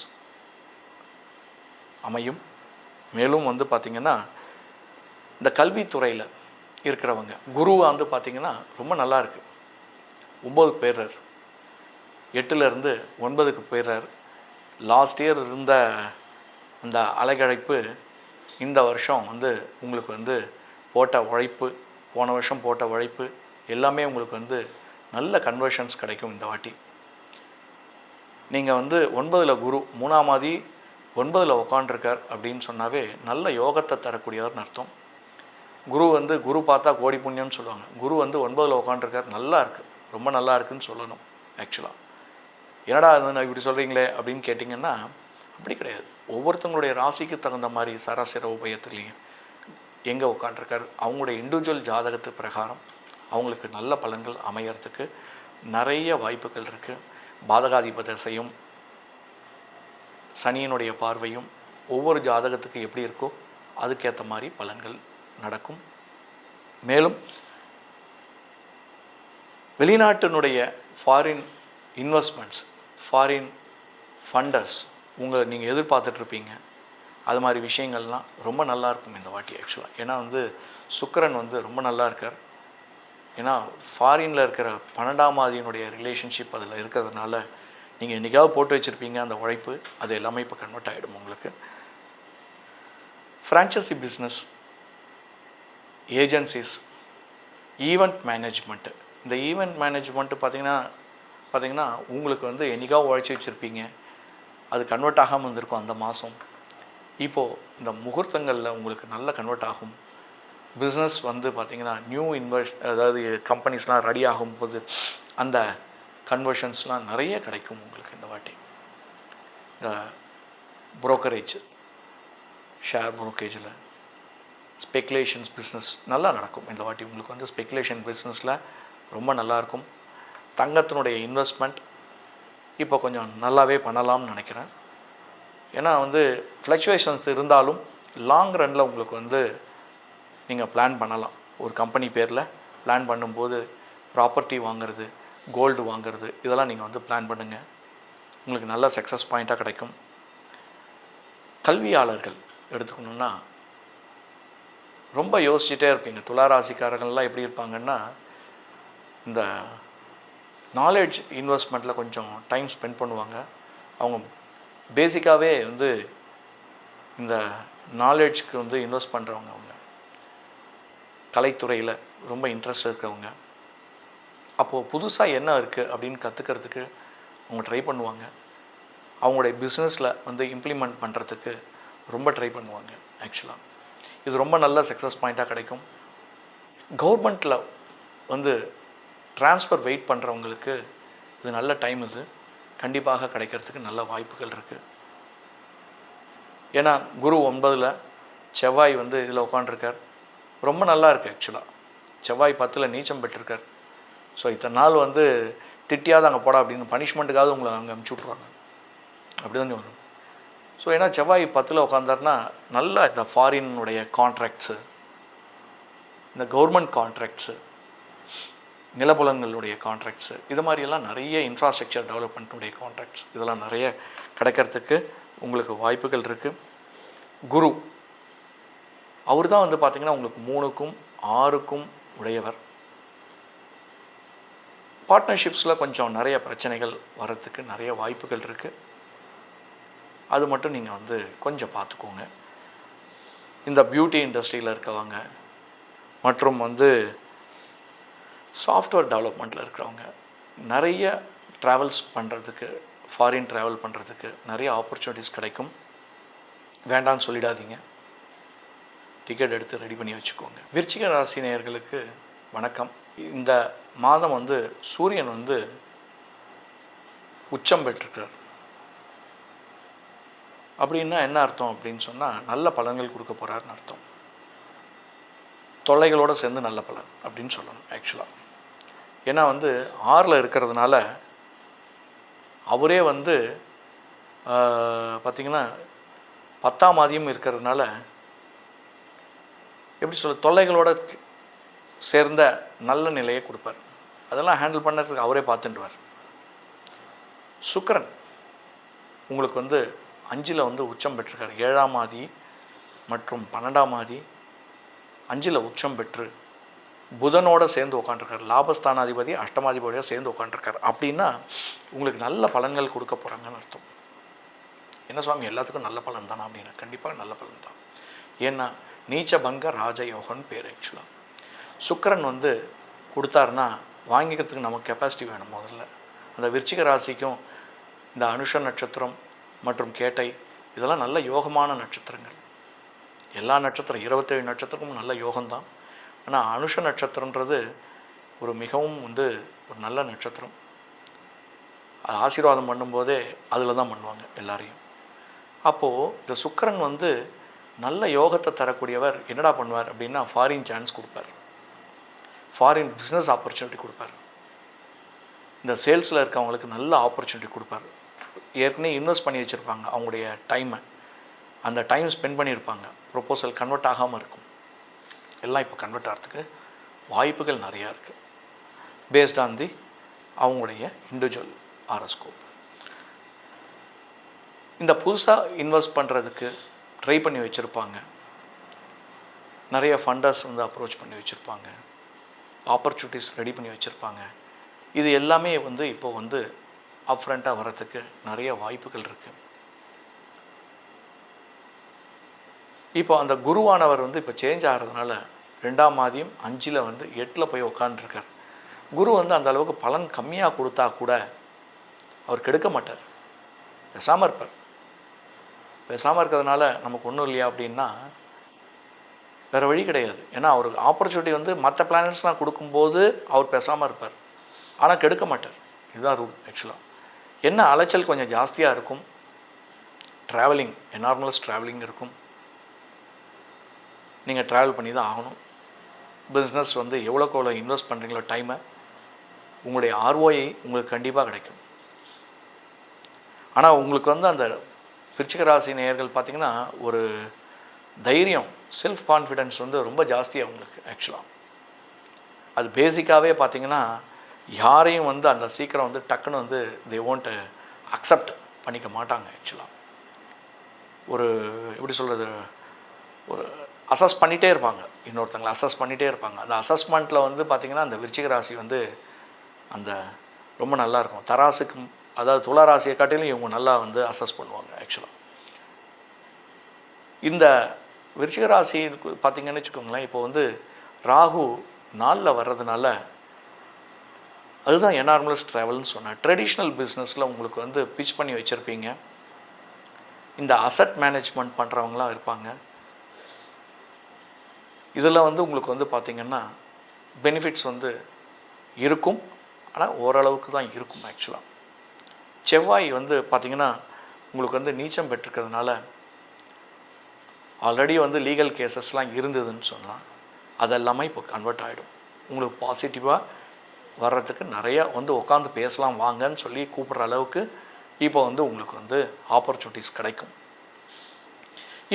அமையும். மேலும் வந்து பார்த்திங்கன்னா இந்த கல்வித்துறையில் இருக்கிறவங்க, குரு வந்து பார்த்திங்கன்னா ரொம்ப நல்லா இருக்குது. 9க்கு போயிடுறார், 8லேருந்து 9க்கு போயிடுறார். லாஸ்ட் இயர் இருந்த அந்த அலைக்கழைப்பு இந்த வருஷம் வந்து உங்களுக்கு வந்து போட்ட உழைப்பு, போன வருஷம் போட்ட உழைப்பு எல்லாமே உங்களுக்கு வந்து நல்ல கன்வர்ஷன்ஸ் கிடைக்கும் இந்த வாட்டி. நீங்கள் வந்து 9ல் குரு 3ஆம் ஆதி 9ல் உட்காண்டிருக்கார் அப்படின்னு சொன்னாவே நல்ல யோகத்தை தரக்கூடியவர்னு அர்த்தம். குரு வந்து குரு பார்த்தா கோடி புண்ணியம்னு சொல்லுவாங்க. குரு வந்து 9ல் உட்காண்டிருக்கார், நல்லா இருக்குது, ரொம்ப நல்லா இருக்குதுன்னு சொல்லணும். ஆக்சுவலாக என்னடா அது இப்படி சொல்கிறீங்களே அப்படின்னு கேட்டிங்கன்னா அப்படி கிடையாது. ஒவ்வொருத்தவங்களுடைய ராசிக்கு தகுந்த மாதிரி சராசர உபயத்துலேயும் எங்கே உட்காண்டிருக்கார், அவங்களுடைய இண்டிவிஜுவல் ஜாதகத்து பிரகாரம் அவங்களுக்கு நல்ல பலன்கள் அமையறதுக்கு நிறைய வாய்ப்புகள் இருக்குது. பாதகாதிபதியும் சனியினுடைய பார்வையும் ஒவ்வொரு ஜாதகத்துக்கு எப்படி இருக்கோ அதுக்கேற்ற மாதிரி பலன்கள் நடக்கும். மேலும் வெளிநாட்டினுடைய ஃபாரின் இன்வெஸ்ட்மெண்ட்ஸ், ஃபாரின் ஃபண்டர்ஸ் உங்களை நீங்கள் எதிர்பார்த்துட்ருப்பீங்க. அது மாதிரி விஷயங்கள்லாம் ரொம்ப நல்லாயிருக்கும் இந்த வாட்டி ஆக்சுவலாக. ஏன்னா வந்து சுக்கிரன் வந்து ரொம்ப நல்லா இருக்கார். ஏன்னா ஃபாரினில் இருக்கிற 12ஆம் ஆதியினுடைய ரிலேஷன்ஷிப் அதில் இருக்கிறதுனால நீங்கள் என்றைக்காவது போட்டு வச்சுருப்பீங்க அந்த உழைப்பு, அது எல்லாமே இப்போ கன்வெர்ட் ஆகிடும் உங்களுக்கு. Franchise business, agencies, event management. இந்த ஈவெண்ட் மேனேஜ்மெண்ட்டு பார்த்திங்கன்னா உங்களுக்கு வந்து என்றைக்காவது உழைச்சி வச்சுருப்பீங்க, அது கன்வெர்ட் ஆகாமல் இருந்திருக்கும் அந்த மாதம். இப்போது இந்த முகூர்த்தங்களில் உங்களுக்கு நல்ல கன்வெர்ட் ஆகும். பிஸ்னஸ் வந்து பார்த்திங்கன்னா நியூ அதாவது கம்பெனிஸ்லாம் ரெடி ஆகும்போது அந்த கன்வர்ஷன்ஸ்லாம் நிறைய கிடைக்கும் உங்களுக்கு இந்த வாட்டி. இந்த புரோக்கரேஜ், ஷேர் புரோக்கரேஜில் ஸ்பெக்குலேஷன்ஸ் பிஸ்னஸ் நல்லா நடக்கும் இந்த வாட்டி உங்களுக்கு வந்து. ஸ்பெக்குலேஷன் பிஸ்னஸில் ரொம்ப நல்லாயிருக்கும். தங்கத்தினுடைய இன்வெஸ்ட்மெண்ட் இப்போ கொஞ்சம் நல்லாவே பண்ணலாம்னு நினைக்கிறேன். ஏன்னா வந்து ஃப்ளக்சுவேஷன்ஸ் இருந்தாலும் லாங் ரனில் உங்களுக்கு வந்து நீங்கள் பிளான் பண்ணலாம். ஒரு கம்பெனி பேரில் பிளான் பண்ணும்போது ப்ராப்பர்ட்டி வாங்கிறது, கோல்டு வாங்கிறது, இதெல்லாம் நீங்கள் வந்து பிளான் பண்ணுங்கள், உங்களுக்கு நல்ல சக்ஸஸ் பாயிண்ட்டாக கிடைக்கும். கல்வியாளர்கள் எடுத்துக்கணுன்னா ரொம்ப யோசிச்சுட்டே இருப்பீங்க. துளாராசிக்காரர்கள்லாம் எப்படி இருப்பாங்கன்னா, இந்த நாலேஜ் இன்வெஸ்ட்மெண்ட்டில் கொஞ்சம் டைம் ஸ்பெண்ட் பண்ணுவாங்க. அவங்க பேசிக்காகவே வந்து இந்த நாலேஜ்க்கு வந்து இன்வெஸ்ட் பண்ணுறவங்க, அவங்க கலைத்துறையில் ரொம்ப இன்ட்ரெஸ்ட் இருக்கிறவங்க. அப்போது புதுசாக என்ன இருக்குது அப்படின்னு கற்றுக்கிறதுக்கு அவங்க ட்ரை பண்ணுவாங்க. அவங்களுடைய பிஸ்னஸில் வந்து இம்ப்ளிமெண்ட் பண்ணுறதுக்கு ரொம்ப ட்ரை பண்ணுவாங்க. ஆக்சுவலாக இது ரொம்ப நல்ல சக்ஸஸ் பாயிண்ட்டாக கிடைக்கும். கவர்மெண்ட்டில் வந்து ட்ரான்ஸ்ஃபர் வெயிட் பண்ணுறவங்களுக்கு இது நல்ல டைம், இது கண்டிப்பாக கிடைக்கிறதுக்கு நல்ல வாய்ப்புகள் இருக்குது. ஏன்னா குரு 9ல், செவ்வாய் வந்து இதில் உட்காண்டிருக்கார், ரொம்ப நல்லா இருக்குது. ஆக்சுவலாக செவ்வாய் 10ல் நீச்சம் பெற்றிருக்கார். ஸோ இத்தனை நாள் வந்து திட்டியாவது அங்கே போடா அப்படின்னு பனிஷ்மெண்ட்டுக்காவது உங்களை அங்கே அனுப்பிச்சி விட்ருவாங்க. அப்படி தான் தோணும். ஸோ ஏன்னா செவ்வாய் 10ல் உட்காந்தாருன்னா நல்லா இந்த ஃபாரினுடைய கான்ட்ராக்ட்ஸு, இந்த கவர்மெண்ட் கான்ட்ராக்ட்ஸு, நிலப்புலங்களுடைய கான்ட்ராக்ட்ஸு, இது மாதிரியெல்லாம் நிறைய இன்ஃப்ராஸ்ட்ரக்சர் டெவலப்மெண்ட்டுடைய கான்ட்ராக்ட்ஸ் இதெல்லாம் நிறைய கிடைக்கிறதுக்கு உங்களுக்கு வாய்ப்புகள் இருக்குது. குரு அவர் தான் வந்து பார்த்திங்கன்னா உங்களுக்கு 3க்கும் 6க்கும் உடையவர். பார்ட்னர்ஷிப்ஸில் கொஞ்சம் நிறைய பிரச்சனைகள் வர்றதுக்கு நிறைய வாய்ப்புகள் இருக்குது. அது மட்டும் நீங்கள் வந்து கொஞ்சம் பார்த்துக்கோங்க. இந்த பியூட்டி இண்டஸ்ட்ரியில் இருக்கவங்க மற்றும் வந்து சாஃப்ட்வேர் டெவலப்மெண்ட்டில் இருக்கிறவங்க நிறைய ட்ராவல்ஸ் பண்ணுறதுக்கு, ஃபாரின் ட்ராவல் பண்ணுறதுக்கு நிறைய ஆப்பர்ச்சுனிட்டிஸ் கிடைக்கும். வேண்டான்னு சொல்லிடாதீங்க. டிக்கெட் எடுத்து ரெடி பண்ணி வச்சுக்கோங்க. விருச்சிக ராசி நேயர்களுக்கு வணக்கம். இந்த மாதம் வந்து சூரியன் வந்து உச்சம் பெற்றிருக்கிறார். அப்படின்னா என்ன அர்த்தம் அப்படின்னு சொன்னால் நல்ல பலன்கள் கொடுக்க போகிறாருன்னு அர்த்தம். தொல்லைகளோடு சேர்ந்து நல்ல பலன் அப்படின்னு சொல்லணும் ஆக்சுவலாக. ஏன்னா வந்து 6ல் இருக்கிறதுனால அவரே வந்து பார்த்திங்கன்னா 10ஆம் ஆதியும் இருக்கிறதுனால எப்படி சொல்ல, தொல்லைகளோடு சேர்ந்த நல்ல நிலையை கொடுப்பார். அதெல்லாம் ஹேண்டில் பண்ணுறதுக்கு அவரே பார்த்துட்டுவார். சுக்கிரன் உங்களுக்கு வந்து 5ல் வந்து உச்சம் பெற்றிருக்கார். 7ஆம் ஆதி மற்றும் 12ஆம் ஆதி 5ல் உச்சம் பெற்று புதனோடு சேர்ந்து உட்காந்துருக்கார். லாபஸ்தானாதிபதி அஷ்டமாதிபதியோடு சேர்ந்து உட்காந்துருக்கார். அப்படின்னா உங்களுக்கு நல்ல பலன்கள் கொடுக்க போகிறாங்கன்னு அர்த்தம். என்ன சுவாமி எல்லாத்துக்கும் நல்ல பலன் தானே அப்படின்னா கண்டிப்பாக நல்ல பலன் தான். ஏன்னா நீச்சபங்க ராஜயோகன்னு பேர். ஆக்சுவலாக சுக்கிரன் வந்து கொடுத்தாருன்னா வாங்கிக்கிறதுக்கு நமக்கு கெப்பாசிட்டி வேணும். முதல்ல அந்த விருச்சிக ராசிக்கும் இந்த அனுஷ நட்சத்திரம் மற்றும் கேட்டை இதெல்லாம் நல்ல யோகமான நட்சத்திரங்கள். எல்லா நட்சத்திரம் 27 நட்சத்திரமும் நல்ல யோகம்தான். ஆனால் அனுஷ நட்சத்திரன்றது ஒரு மிகவும் வந்து ஒரு நல்ல நட்சத்திரம். அது ஆசீர்வாதம் பண்ணும்போதே அதில் தான் பண்ணுவாங்க எல்லாரையும். அப்போது இந்த சுக்கிரன் வந்து நல்ல யோகத்தை தரக்கூடியவர். என்னடா பண்ணுவார் அப்படின்னா ஃபாரின் சான்ஸ் கொடுப்பார், ஃபாரின் பிஸ்னஸ் ஆப்பர்ச்சுனிட்டி கொடுப்பார், இந்த சேல்ஸில் இருக்கவங்களுக்கு நல்ல ஆப்பர்ச்சுனிட்டி கொடுப்பார். ஏற்கனவே இன்வெஸ்ட் பண்ணி வச்சுருப்பாங்க அவங்களுடைய டைமை, அந்த டைம் ஸ்பெண்ட் பண்ணியிருப்பாங்க, ப்ரொப்போசல் கன்வெர்ட் ஆகாமல் இருக்கும், எல்லாம் இப்போ கன்வெர்ட் ஆகிறதுக்கு வாய்ப்புகள் நிறையா இருக்குது. பேஸ்ட் ஆன் தி அவங்களுடைய இண்டிவிஜுவல் ஹாரோஸ்கோப். இந்த புதுசாக இன்வெஸ்ட் பண்ணுறதுக்கு ட்ரை பண்ணி வச்சுருப்பாங்க. நிறைய ஃபண்டர்ஸ் வந்து அப்ரோச் பண்ணி வச்சுருப்பாங்க, ஆப்பர்ச்சுனிட்டிஸ் ரெடி பண்ணி வச்சுருப்பாங்க. இது எல்லாமே வந்து இப்போ வந்து அப்ஃப்ரண்ட்டாக வர்றதுக்கு நிறைய வாய்ப்புகள் இருக்குது. இப்போ அந்த குருவானவர் வந்து இப்போ சேஞ்ச் ஆகிறதுனால 2ஆம் ஆதியும் 5ல் வந்து 8ல் போய் உட்காந்துருக்கார். குரு வந்து அந்த அளவுக்கு பலன் கம்மியாக கொடுத்தா கூட அவர் கெடுக்க மாட்டார், பேசாமல் இருப்பார். பேசாமல் இருக்கிறதுனால நமக்கு ஒன்றும் இல்லையா அப்படின்னா வேறு வழி கிடையாது. ஏன்னா அவருக்கு ஆப்பர்ச்சுனிட்டி வந்து மற்ற பிளானட்ஸ்லாம் கொடுக்கும்போது அவர் பேசாமல் இருப்பார், ஆனால் கெடுக்க மாட்டார். இதுதான் ரூல். ஆக்சுவலாக என்ன அலைச்சல் கொஞ்சம் ஜாஸ்தியாக இருக்கும், ட்ராவலிங், எனார்மலஸ் ட்ராவலிங் இருக்கும். நீங்கள் ட்ராவல் பண்ணி தான் ஆகணும். பிஸ்னஸ் வந்து எவ்வளோக்கு எவ்வளோ இன்வெஸ்ட் பண்ணுறீங்களோ டைமை, உங்களுடைய ஆர்ஓஐ உங்களுக்கு கண்டிப்பாக கிடைக்கும். ஆனால் உங்களுக்கு வந்து அந்த விருச்சிக ராசி நேயர்கள் பார்த்திங்கன்னா ஒரு தைரியம், செல்ஃப் கான்ஃபிடென்ஸ் வந்து ரொம்ப ஜாஸ்தியாக உங்களுக்கு. ஆக்சுவலாக அது பேசிக்காகவே பார்த்திங்கன்னா யாரையும் வந்து அந்த சீக்கிரம் வந்து டக்குன்னு வந்து தே ஓன்ட் அக்செப்ட் பண்ணிக்க மாட்டாங்க. ஆக்சுவலாக ஒரு எப்படி சொல்கிறது, ஒரு அசஸ் பண்ணிகிட்டே இருப்பாங்க, இன்னொருத்தங்களை அசஸ் பண்ணிகிட்டே இருப்பாங்க. அந்த அசஸ்மெண்ட்டில் வந்து பார்த்திங்கன்னா அந்த விருச்சிக ராசி வந்து அந்த ரொம்ப நல்லாயிருக்கும். தராசுக்கு அதாவது துலா ராசியை காட்டிலும் இவங்க நல்லா வந்து அசஸ் பண்ணுவாங்க. ஆக்சுவலாக இந்த விருச்சிக ராசி பார்த்திங்கன்னு வச்சுக்கோங்களேன், இப்போ வந்து ராகு 4ல் வர்றதுனால அதுதான் எனார்மலஸ் ட்ராவல்னு சொன்னேன். ட்ரெடிஷ்னல் பிஸ்னஸில் உங்களுக்கு வந்து பிச் பண்ணி வச்சுருப்பீங்க. இந்த அசட் மேனேஜ்மெண்ட் பண்ணுறவங்களாம் இருப்பாங்க. இதில் வந்து உங்களுக்கு வந்து பார்த்திங்கன்னா பெனிஃபிட்ஸ் வந்து இருக்கும், ஆனால் ஓரளவுக்கு தான் இருக்கும். ஆக்சுவலாக செவ்வாய் வந்து பார்த்திங்கன்னா உங்களுக்கு வந்து நீச்சம் பெற்றிருக்கிறதுனால ஆல்ரெடி வந்து லீகல் கேசஸ்லாம் இருந்ததுன்னு சொன்னால் அதெல்லாமே இப்போ கன்வெர்ட் ஆகிடும். உங்களுக்கு பாசிட்டிவாக வர்றதுக்கு நிறையா வந்து உட்காந்து பேசலாம் வாங்கன்னு சொல்லி கூப்பிட்ற அளவுக்கு இப்போ வந்து உங்களுக்கு வந்து ஆப்பர்ச்சுனிட்டிஸ் கிடைக்கும்.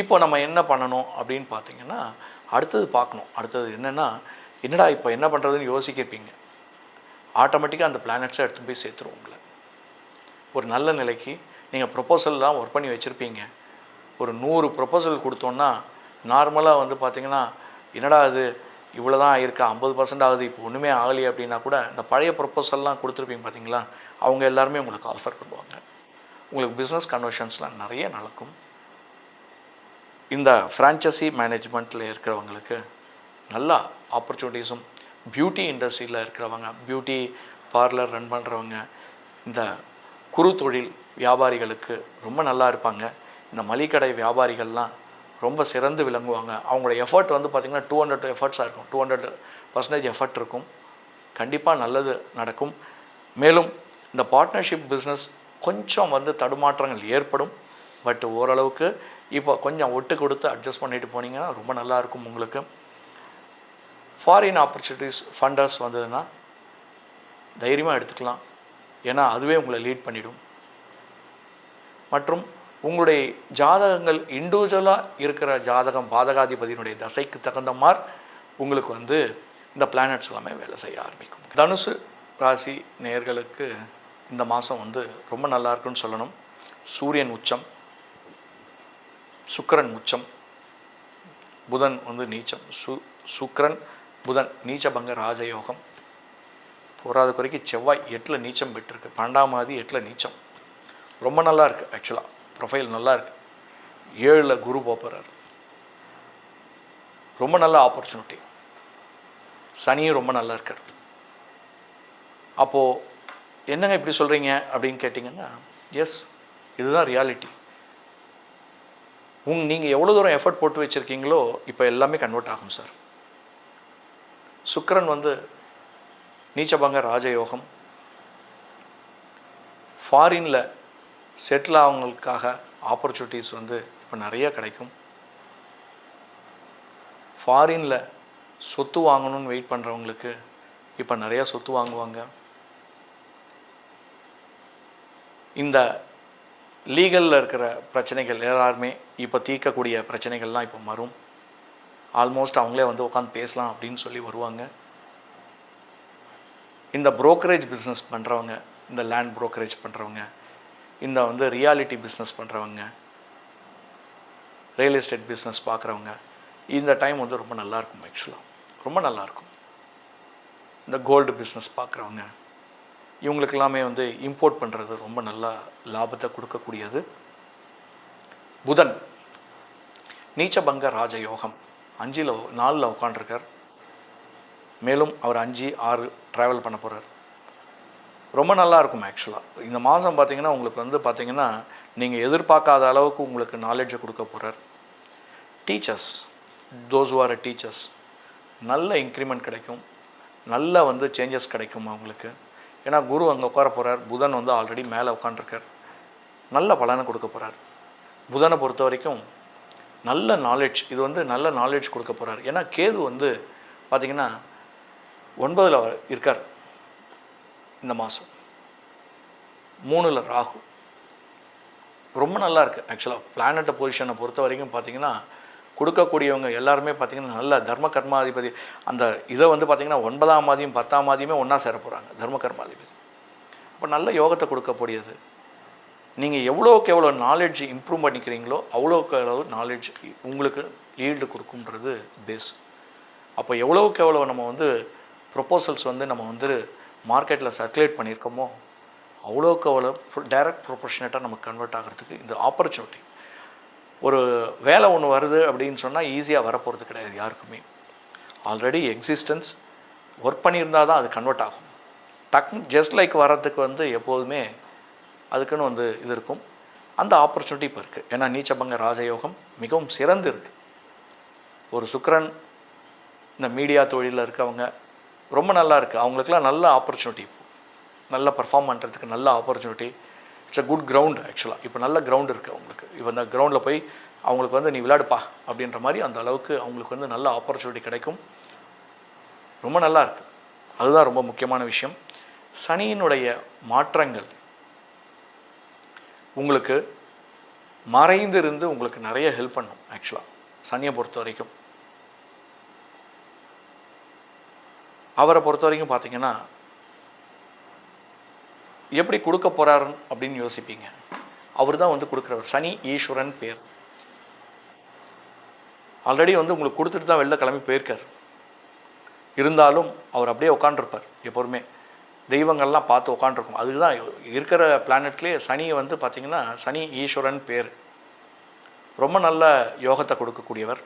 இப்போ நம்ம என்ன பண்ணணும் அப்படின்னு பார்த்தீங்கன்னா, அடுத்தது பார்க்கணும். அடுத்தது என்னென்னா, என்னடா இப்போ என்ன பண்ணுறதுன்னு யோசிக்கிருப்பீங்க. ஆட்டோமேட்டிக்காக அந்த பிளானட்ஸை எடுத்து போய் சேர்த்துரும் உங்களை ஒரு நல்ல நிலைக்கு. நீங்கள் ப்ரொப்போசல்லாம் ஒர்க் பண்ணி வச்சுருப்பீங்க. ஒரு 100 ப்ரொப்போசல் கொடுத்தோன்னா நார்மலாக வந்து பார்த்திங்கன்னா, என்னடா அது இவ்வளோ தான் ஆகிருக்கா, 50% ஆகுது, இப்போ ஒன்றுமே ஆகலையே அப்படின்னா கூட இந்த பழைய ப்ரொப்போசல்லாம் கொடுத்துருப்பீங்க பார்த்தீங்களா, அவங்க எல்லாருமே உங்களுக்கு ஆஃபர் பண்ணுவாங்க. உங்களுக்கு பிஸ்னஸ் கன்வர்ஷன்ஸ்லாம் நிறைய நடக்கும். இந்த ஃப்ரான்ச்சைசி மேனேஜ்மெண்ட்டில் இருக்கிறவங்களுக்கு நல்லா ஆப்பர்ச்சுனிட்டிஸும், பியூட்டி இண்டஸ்ட்ரியில் இருக்கிறவங்க, பியூட்டி பார்லர் ரன் பண்ணுறவங்க, இந்த குறு தொழில் வியாபாரிகளுக்கு ரொம்ப நல்லா இருப்பாங்க. இந்த மளிகை வியாபாரிகள்லாம் ரொம்ப சிறந்து விளங்குவாங்க. அவங்களோட எஃபர்ட் வந்து பார்த்திங்கன்னா 200 எஃபர்ட்ஸாக இருக்கும், 200% எஃபர்ட் இருக்கும். கண்டிப்பாக நல்லது நடக்கும். மேலும் இந்த பார்ட்னர்ஷிப் பிஸ்னஸ் கொஞ்சம் வந்து தடுமாற்றங்கள் ஏற்படும். பட் ஓரளவுக்கு இப்போ கொஞ்சம் ஒட்டு கொடுத்து அட்ஜஸ்ட் பண்ணிட்டு போனீங்கன்னா ரொம்ப நல்லாயிருக்கும். உங்களுக்கு ஃபாரின் ஆப்பர்ச்சுனிட்டிஸ் ஃபண்டர்ஸ் வந்ததுன்னா தைரியமாக எடுத்துக்கலாம். ஏன்னா அதுவே உங்களை லீட் பண்ணிடும். மற்றும் உங்களுடைய ஜாதகங்கள் இண்டிவிஜுவலாக இருக்கிற ஜாதகம் பாதகாதிபதியினுடைய தசைக்கு தகுந்த மாதிரி உங்களுக்கு வந்து இந்த பிளானட்ஸ் எல்லாமே வேலை செய்ய ஆரம்பிக்கும். தனுசு ராசி நேயர்களுக்கு இந்த மாதம் வந்து ரொம்ப நல்லா இருக்குன்னு சொல்லணும். சூரியன் உச்சம், சுக்கிரன் உச்சம், புதன் வந்து நீச்சம். சுக்கிரன் புதன் நீச்சபங்க ராஜயோகம். போராத குறைக்கு செவ்வாய் 8ல் நீச்சம் பெற்றிருக்கு. 12ஆம் ஆதி 8ல் நீச்சம். ரொம்ப நல்லா இருக்குது. ஆக்சுவலாக ப்ரொஃபைல் நல்லா இருக்குது. 7ல் குரு போகிறார். ரொம்ப நல்ல ஆப்பர்ச்சுனிட்டி. சனியும் ரொம்ப நல்லா இருக்கார். அப்போது என்னங்க இப்படி சொல்கிறீங்க அப்படின்னு கேட்டிங்கன்னா, எஸ், இதுதான் ரியாலிட்டி. நீங்கள் எவ்வளோ தூரம் எஃபர்ட் போட்டு வச்சுருக்கீங்களோ இப்போ எல்லாமே கன்வெர்ட் ஆகும் சார். சுக்கிரன் வந்து நீச்சபங்க ராஜயோகம். ஃபாரினில் செட்டில் ஆகவங்களுக்காக ஆப்பர்ச்சுனிட்டிஸ் வந்து இப்போ நிறைய கிடைக்கும். ஃபாரினில் சொத்து வாங்கணும்னு வெயிட் பண்ணுறவங்களுக்கு இப்போ நிறையா சொத்து வாங்குவாங்க. இந்த லீகலில் இருக்கிற பிரச்சனைகள் எல்லாருமே இப்போ தீர்க்கக்கூடிய பிரச்சனைகள்லாம் இப்போ வரும். ஆல்மோஸ்ட் அவங்களே வந்து உட்காந்து பேசலாம் அப்படின்னு சொல்லி வருவாங்க. இந்த புரோக்கரேஜ் பிஸ்னஸ் பண்ணுறவங்க, இந்த லேண்ட் புரோக்கரேஜ் பண்ணுறவங்க, இந்த வந்து ரியாலிட்டி பிஸ்னஸ் பண்ணுறவங்க, ரியல் எஸ்டேட் பிஸ்னஸ் பார்க்குறவங்க, இந்த டைம் வந்து ரொம்ப நல்லாயிருக்கும். ஆக்சுவலாக ரொம்ப நல்லாயிருக்கும். இந்த கோல்டு பிஸ்னஸ் பார்க்குறவங்க, இவங்களுக்கு எல்லாமே வந்து இம்போர்ட் பண்ணுறது ரொம்ப நல்லா லாபத்தை கொடுக்கக்கூடியது. புதன் நீச்சபங்க ராஜயோகம் 4ல் உட்காண்டிருக்கார். மேலும் அவர் 5, 6 ட்ராவல் பண்ண போகிறார். ரொம்ப நல்லாயிருக்கும். ஆக்சுவலாக இந்த மாதம் பார்த்திங்கன்னா உங்களுக்கு வந்து பார்த்திங்கன்னா நீங்கள் எதிர்பார்க்காத அளவுக்கு உங்களுக்கு நாலேஜை கொடுக்க போகிறார். டீச்சர்ஸ், தோஸ் ஆர் டீச்சர்ஸ், நல்ல இன்க்ரிமெண்ட் கிடைக்கும். நல்ல வந்து சேஞ்சஸ் கிடைக்கும் அவங்களுக்கு. ஏன்னா குரு அங்கே உட்கார போகிறார். புதன் வந்து ஆல்ரெடி மேலே உட்காண்டிருக்கார். நல்ல பலனை கொடுக்க போகிறார். புதனை பொறுத்த வரைக்கும் நல்ல நாலேஜ், இது வந்து நல்ல நாலேஜ் கொடுக்க போகிறார். ஏன்னா கேது வந்து பார்த்திங்கன்னா 9ல் இருக்கார் இந்த மாதம். 3ல் ராகு. ரொம்ப நல்லா இருக்குது. ஆக்சுவலாக பிளானட்டை பொசிஷனை பொறுத்த வரைக்கும் பார்த்திங்கன்னா கொடுக்கக்கூடியவங்க எல்லாருமே பார்த்திங்கன்னா நல்ல தர்ம கர்மாதிபதி. அந்த இதை வந்து பார்த்திங்கன்னா 9ஆம் ஆதியும் 10ஆம் ஆதியுமே ஒன்றா சேர போகிறாங்க. தர்ம கர்மாதிபதி அப்போ நல்ல யோகத்தை கொடுக்கக்கூடியது. நீங்கள் எவ்வளோக்கு எவ்வளோ நாலேஜ் இம்ப்ரூவ் பண்ணிக்கிறீங்களோ அவ்வளோக்கு எவ்வளோ நாலேஜ் உங்களுக்கு ஈல்டு கொடுக்குன்றது பேஸ். அப்போ எவ்வளோக்கு எவ்வளோ நம்ம வந்து ப்ரொப்போசல்ஸ் வந்து நம்ம வந்து மார்க்கெட்டில் சர்க்குலேட் பண்ணியிருக்கோமோ அவ்வளோக்கு அவ்வளோ டைரக்ட் ப்ரொபோர்ஷனேட்டாக நமக்கு கன்வெர்ட் ஆகிறதுக்கு இந்த ஆப்பர்ச்சுனிட்டி. ஒரு வேலை ஒன்று வருது அப்படின்னு சொன்னால் ஈஸியாக வரப்போகிறது கிடையாது யாருக்குமே. ஆல்ரெடி எக்ஸிஸ்டன்ஸ் ஒர்க் பண்ணியிருந்தால் தான் அது கன்வெர்ட் ஆகும். ஜஸ்ட் லைக் வர்றதுக்கு வந்து எப்போதுமே அதுக்குன்னு வந்து இது இருக்கும். அந்த ஆப்பர்ச்சுனிட்டி இப்போ இருக்குது. ஏன்னா நீச்சபங்க ராஜயோகம் மிகவும் சிறந்து இருக்குது. ஒரு சுக்கிரன் இந்த மீடியா தொழிலில் இருக்கவங்க ரொம்ப நல்லா இருக்குது. அவங்களுக்குலாம் நல்ல ஆப்பர்ச்சுனிட்டி, இப்போ நல்லா பர்ஃபார்ம் பண்ணுறதுக்கு நல்ல opportunity. It's a good ground. ஆக்சுவலாக இப்போ நல்ல கிரவுண்ட் இருக்குது அவங்களுக்கு. இப்போ இந்த கிரவுண்டில் போய் அவங்களுக்கு வந்து நீ விளையாடுப்பா அப்படின்ற மாதிரி அந்த அளவுக்கு அவங்களுக்கு வந்து நல்ல ஆப்பர்ச்சுனிட்டி கிடைக்கும். ரொம்ப நல்லா இருக்குது. அதுதான் ரொம்ப முக்கியமான விஷயம். சனியினுடைய மாற்றங்கள் உங்களுக்கு மறைந்திருந்து உங்களுக்கு நிறைய ஹெல்ப் பண்ணும். ஆக்சுவலாக சனியை பொறுத்த வரைக்கும், அவரை பொறுத்த வரைக்கும் பார்த்தீங்கன்னா எப்படி கொடுக்க போகிறாரு அப்படின்னு யோசிப்பீங்க. அவர் தான் வந்து கொடுக்குறவர். சனி ஈஸ்வரன் பேர். ஆல்ரெடி வந்து உங்களுக்கு கொடுத்துட்டு தான் வெளில கிளம்பி போயிருக்கார். இருந்தாலும் அவர் அப்படியே உட்காண்டிருப்பார். எப்போதுமே தெய்வங்கள்லாம் பார்த்து உட்காண்டிருக்கும். அதுதான் இருக்கிற பிளானட்லேயே சனியை வந்து பார்த்திங்கன்னா சனி ஈஸ்வரன் பேர். ரொம்ப நல்ல யோகத்தை கொடுக்கக்கூடியவர்.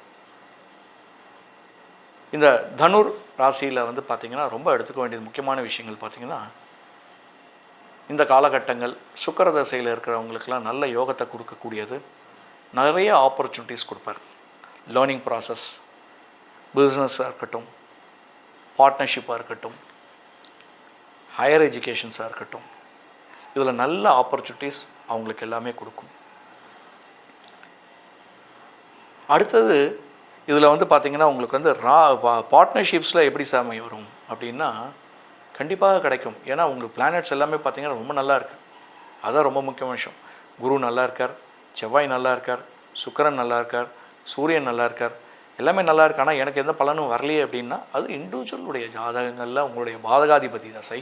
இந்த தனுர் ராசியில் வந்து பார்த்திங்கன்னா ரொம்ப எடுத்துக்க வேண்டியது முக்கியமான விஷயங்கள் பார்த்திங்கன்னா, இந்த காலகட்டங்கள் சுக்கிர தசையில் இருக்கிறவங்களுக்கெல்லாம் நல்ல யோகத்தை கொடுக்கக்கூடியது. நிறைய ஆப்பர்ச்சுனிட்டிஸ் கொடுப்பார். லேர்னிங் ப்ராசஸ், பிஸ்னஸாக இருக்கட்டும், பார்ட்னர்ஷிப்பாக இருக்கட்டும், ஹையர் எஜுகேஷன்ஸாக இருக்கட்டும், இதில் நல்ல ஆப்பர்ச்சுனிட்டிஸ் அவங்களுக்கு எல்லாமே கொடுக்கும். அடுத்தது இதில் வந்து பார்த்திங்கன்னா உங்களுக்கு வந்து பார்ட்னர்ஷிப்ஸில் எப்படி சாமி வரும் அப்படின்னா கண்டிப்பாக கிடைக்கும். ஏன்னா உங்களுக்கு பிளானட்ஸ் எல்லாமே பார்த்திங்கன்னா ரொம்ப நல்லா இருக்குது. அதுதான் ரொம்ப முக்கியமான விஷயம். குரு நல்லா இருக்கார், செவ்வாய் நல்லா இருக்கார், சுக்கிரன் நல்லா இருக்கார், சூரியன் நல்லா இருக்கார், எல்லாமே நல்லா இருக்கு. ஆனால் எனக்கு எந்த பலனும் வரலையே அப்படின்னா அது இண்டிவிஜுவலுடைய ஜாதகங்களில் உங்களுடைய பாதகாதிபதி தசை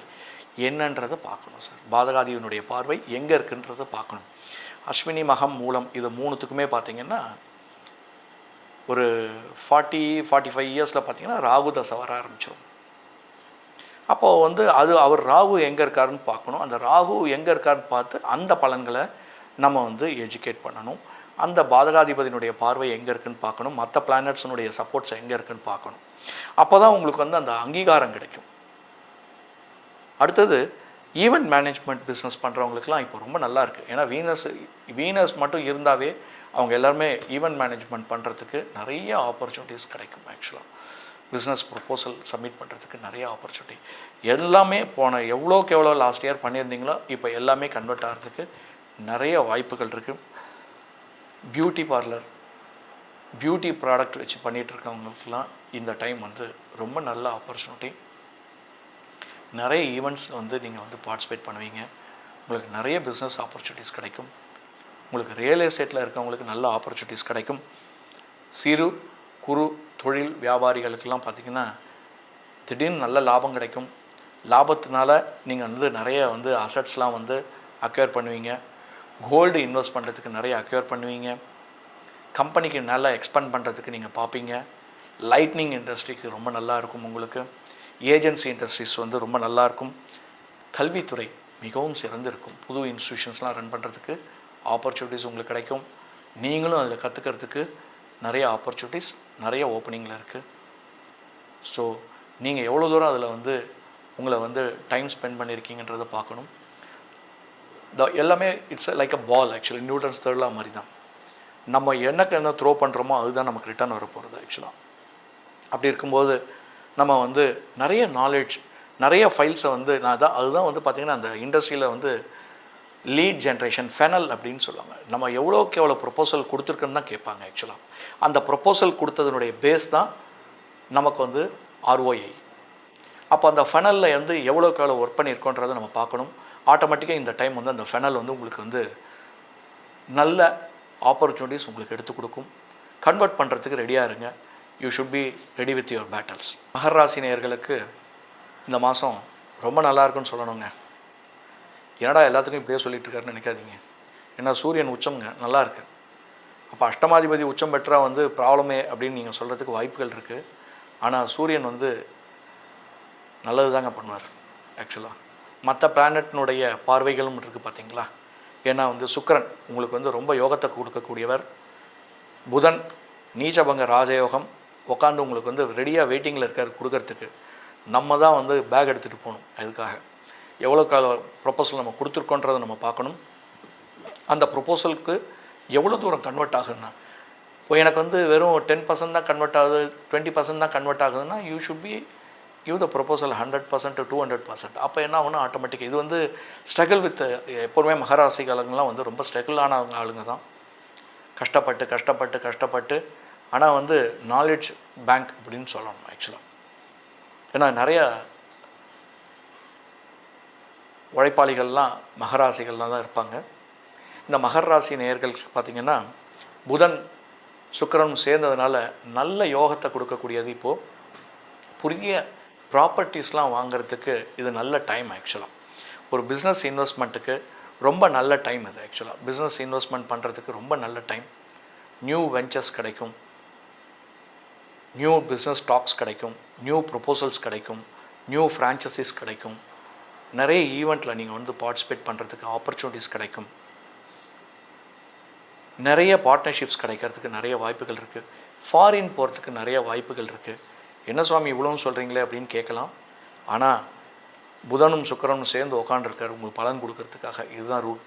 என்னன்றதை பார்க்கணும் சார். பாதகாதிபதியினுடைய பார்வை எங்கே இருக்குன்றதை பார்க்கணும். அஸ்வினி மகம் மூலம் இது மூணுத்துக்குமே பார்த்திங்கன்னா ஒரு 40-45 இயர்ஸில் பார்த்திங்கன்னா ராகு தசை வர ஆரம்பிச்சிடும். அப்போது வந்து அவர் ராகு எங்கே இருக்காருன்னு பார்க்கணும். அந்த ராகு எங்கே இருக்காருன்னு பார்த்து அந்த பலன்களை நம்ம வந்து எஜுகேட் பண்ணணும். அந்த பாதகாதிபதியினுடைய பார்வை எங்கே இருக்குதுன்னு பார்க்கணும். மற்ற பிளானட்ஸினுடைய சப்போர்ட்ஸ் எங்கே இருக்குதுன்னு பார்க்கணும். அப்போ தான் உங்களுக்கு வந்து அந்த அங்கீகாரம் கிடைக்கும். அடுத்தது ஈவெண்ட் மேனேஜ்மெண்ட் பிஸ்னஸ் பண்ணுறவங்களுக்குலாம் இப்போ ரொம்ப நல்லா இருக்குது. ஏன்னா வீனஸ் மட்டும் இருந்தாவே அவங்க எல்லாருமே ஈவெண்ட் மேனேஜ்மெண்ட் பண்ணுறதுக்கு நிறைய ஆப்பர்ச்சுனிட்டிஸ் கிடைக்கும். ஆக்சுவலாக பிஸ்னஸ் ப்ரொப்போசல் சப்மிட் பண்ணுறதுக்கு நிறைய ஆப்பர்ச்சுனிட்டி எல்லாமே எவ்வளோக்கு எவ்வளோ லாஸ்ட் இயர் பண்ணியிருந்தீங்களோ இப்போ எல்லாமே கன்வெர்ட் ஆகிறதுக்கு நிறைய வாய்ப்புகள் இருக்குது. பியூட்டி பார்லர், பியூட்டி ப்ராடக்ட் வச்சு பண்ணிகிட்ருக்கவங்களுக்குலாம் இந்த டைம் வந்து ரொம்ப நல்ல ஆப்பர்ச்சுனிட்டி. நிறைய ஈவெண்ட்ஸ் வந்து நீங்கள் வந்து பார்ட்டிசிபேட் பண்ணுவீங்க. உங்களுக்கு நிறைய பிஸ்னஸ் ஆப்பர்ச்சுனிட்டிஸ் கிடைக்கும். உங்களுக்கு ரியல் எஸ்டேட்டில் இருக்கவங்களுக்கு நல்ல ஆப்பர்ச்சுனிட்டிஸ் கிடைக்கும். சிறு குறு தொழில் வியாபாரிகளுக்கெல்லாம் பார்த்திங்கன்னா திடீர்னு நல்ல லாபம் கிடைக்கும். லாபத்தினால நீங்கள் வந்து நிறைய வந்து அசட்ஸ்லாம் வந்து அக்வயர் பண்ணுவீங்க. கோல்டு இன்வெஸ்ட் பண்ணுறதுக்கு நிறைய அக்வயர் பண்ணுவீங்க. கம்பெனிக்கு நல்லா எக்ஸ்பேண்ட் பண்ணுறதுக்கு நீங்கள் பார்ப்பீங்க. லைட்னிங் இண்டஸ்ட்ரிக்கு ரொம்ப நல்லா இருக்கும். உங்களுக்கு ஏஜென்சி இண்டஸ்ட்ரீஸ் வந்து ரொம்ப நல்லாயிருக்கும். கல்வித்துறை மிகவும் சிறந்து இருக்கும். புது இன்ஸ்டியூஷன்ஸ்லாம் ரன் பண்ணுறதுக்கு ஆப்பர்ச்சுனிட்டிஸ் உங்களுக்கு கிடைக்கும். நீங்களும் அதில் கற்றுக்கிறதுக்கு நிறைய ஆப்பர்ச்சுனிட்டிஸ் நிறைய ஓப்பனிங்கில் இருக்குது. ஸோ நீங்கள் எவ்வளோ தூரம் அதில் வந்து உங்களை வந்து டைம் ஸ்பெண்ட் பண்ணியிருக்கீங்கன்றதை பார்க்கணும். எல்லாமே it's like a ball. Actually Newton's third law மாதிரி தான். நம்ம என்ன த்ரோ பண்ணுறோமோ அதுதான் நமக்கு ரிட்டர்ன் வர போகிறது. ஆக்சுவலாக அப்படி இருக்கும்போது நம்ம வந்து நிறைய நாலேஜ், நிறைய ஃபைல்ஸை வந்து அதுதான் வந்து பார்த்திங்கன்னா அந்த இண்டஸ்ட்ரியில் வந்து லீட் ஜென்ரேஷன் ஃபெனல் அப்படின்னு சொல்லுவாங்க. நம்ம எவ்வளோக்கு எவ்வளோ ப்ரொப்போசல் கொடுத்துருக்குன்னு தான் கேட்பாங்க. ஆக்சுவலாக அந்த ப்ரொப்போசல் கொடுத்ததுனுடைய பேஸ் தான் நமக்கு வந்து ROI. அப்போ அந்த ஃபெனலில் வந்து எவ்வளோக்கு எவ்வளோ ஒர்க் பண்ணியிருக்கோன்றதை நம்ம பார்க்கணும். ஆட்டோமேட்டிக்காக இந்த டைம் வந்து அந்த ஃபெனல் வந்து உங்களுக்கு வந்து நல்ல ஆப்பர்ச்சுனிட்டிஸ் உங்களுக்கு எடுத்து கொடுக்கும். கன்வெர்ட் பண்ணுறதுக்கு ரெடியாக இருங்க. You should be ready with your battles. மகர ராசி நேயர்களுக்கு இந்த மாதம் ரொம்ப நல்லாயிருக்குன்னு சொல்லணுங்க. ஏன்னா எல்லாத்துக்கும் இப்படியே சொல்லிகிட்டு இருக்காருன்னு நினைக்காதீங்க. ஏன்னா சூரியன் உச்சம்ங்க, நல்லா இருக்குது. அப்போ அஷ்டமாதிபதி உச்சம் பெற்றால் வந்து ப்ராப்ளமே அப்படின்னு நீங்கள் சொல்கிறதுக்கு வாய்ப்புகள் இருக்குது. ஆனால் சூரியன் வந்து நல்லது தாங்க பண்ணுவார். ஆக்சுவலாக மற்ற பிளானட்னுடைய பார்வைகளும் இருக்குது பார்த்தீங்களா. ஏன்னா வந்து சுக்கிரன் உங்களுக்கு வந்து ரொம்ப யோகத்தை கொடுக்கக்கூடியவர். புதன் நீச்சபங்க ராஜயோகம் உட்காந்து உங்களுக்கு வந்து ரெடியாக வெயிட்டிங்கில் இருக்கார் கொடுக்கறதுக்கு. நம்ம தான் வந்து பேக் எடுத்துகிட்டு போகணும். அதுக்காக எவ்வளோ கால ப்ரொப்போசல் நம்ம கொடுத்துருக்கோன்றதை நம்ம பார்க்கணும். அந்த ப்ரொப்போசலுக்கு எவ்வளோ தூரம் கன்வெர்ட் ஆகுதுன்னா, இப்போ எனக்கு வந்து வெறும் 10% தான் கன்வெர்ட் ஆகுது, 20% தான் கன்வெர்ட் ஆகுதுன்னா you should be give the proposal 100% to 200%. அப்போ என்ன ஆகுனா ஆட்டோமேட்டிக்காக இது வந்து ஸ்ட்ரகிள் வித் எப்போதுமே மகராசிகாலங்கள்லாம் வந்து ரொம்ப ஸ்ட்ரகிளான ஆளுங்க தான். கஷ்டப்பட்டு ஆனால் வந்து நாலேஜ் பேங்க் அப்படின்னு சொல்லணும் ஆக்சுவலாக. ஏன்னா நிறையா உழைப்பாளிகள்லாம் மகராசிகள்லாம் தான் இருப்பாங்க. இந்த மகர ராசி நேயர்களுக்கு பார்த்திங்கன்னா புதன் சுக்கிரனும் சேர்ந்ததுனால நல்ல யோகத்தை கொடுக்கக்கூடியது. இப்போது புதிய ப்ராப்பர்ட்டிஸ்லாம் வாங்குறதுக்கு இது நல்ல டைம். ஆக்சுவலாக ஒரு பிஸ்னஸ் இன்வெஸ்ட்மெண்ட்டுக்கு ரொம்ப நல்ல டைம் இது. ஆக்சுவலாக பிஸ்னஸ் இன்வெஸ்ட்மெண்ட் பண்ணுறதுக்கு ரொம்ப நல்ல டைம். நியூ வெஞ்சர்ஸ் கிடைக்கும், நியூ பிஸ்னஸ் ஸ்டாக்ஸ் கிடைக்கும், நியூ ப்ரொபோசல்ஸ் கிடைக்கும், நியூ ஃப்ரான்ச்சைசிஸ் கிடைக்கும், நிறைய ஈவெண்ட்டில் நீங்கள் வந்து பார்ட்டிசிபேட் பண்ணுறதுக்கு ஆப்பர்ச்சுனிட்டிஸ் கிடைக்கும், நிறைய பார்ட்னர்ஷிப்ஸ் கிடைக்கிறதுக்கு நிறைய வாய்ப்புகள் இருக்குது. ஃபாரின் போகிறதுக்கு நிறைய வாய்ப்புகள் இருக்குது. என்ன சுவாமி இவ்வளோன்னு சொல்கிறீங்களே அப்படின்னு கேட்கலாம். ஆனால் புதனும் சுக்கிரனும் சேர்ந்து உட்காண்டிருக்கார் உங்களுக்கு பலன் கொடுக்கறதுக்காக. இதுதான் ரூல்.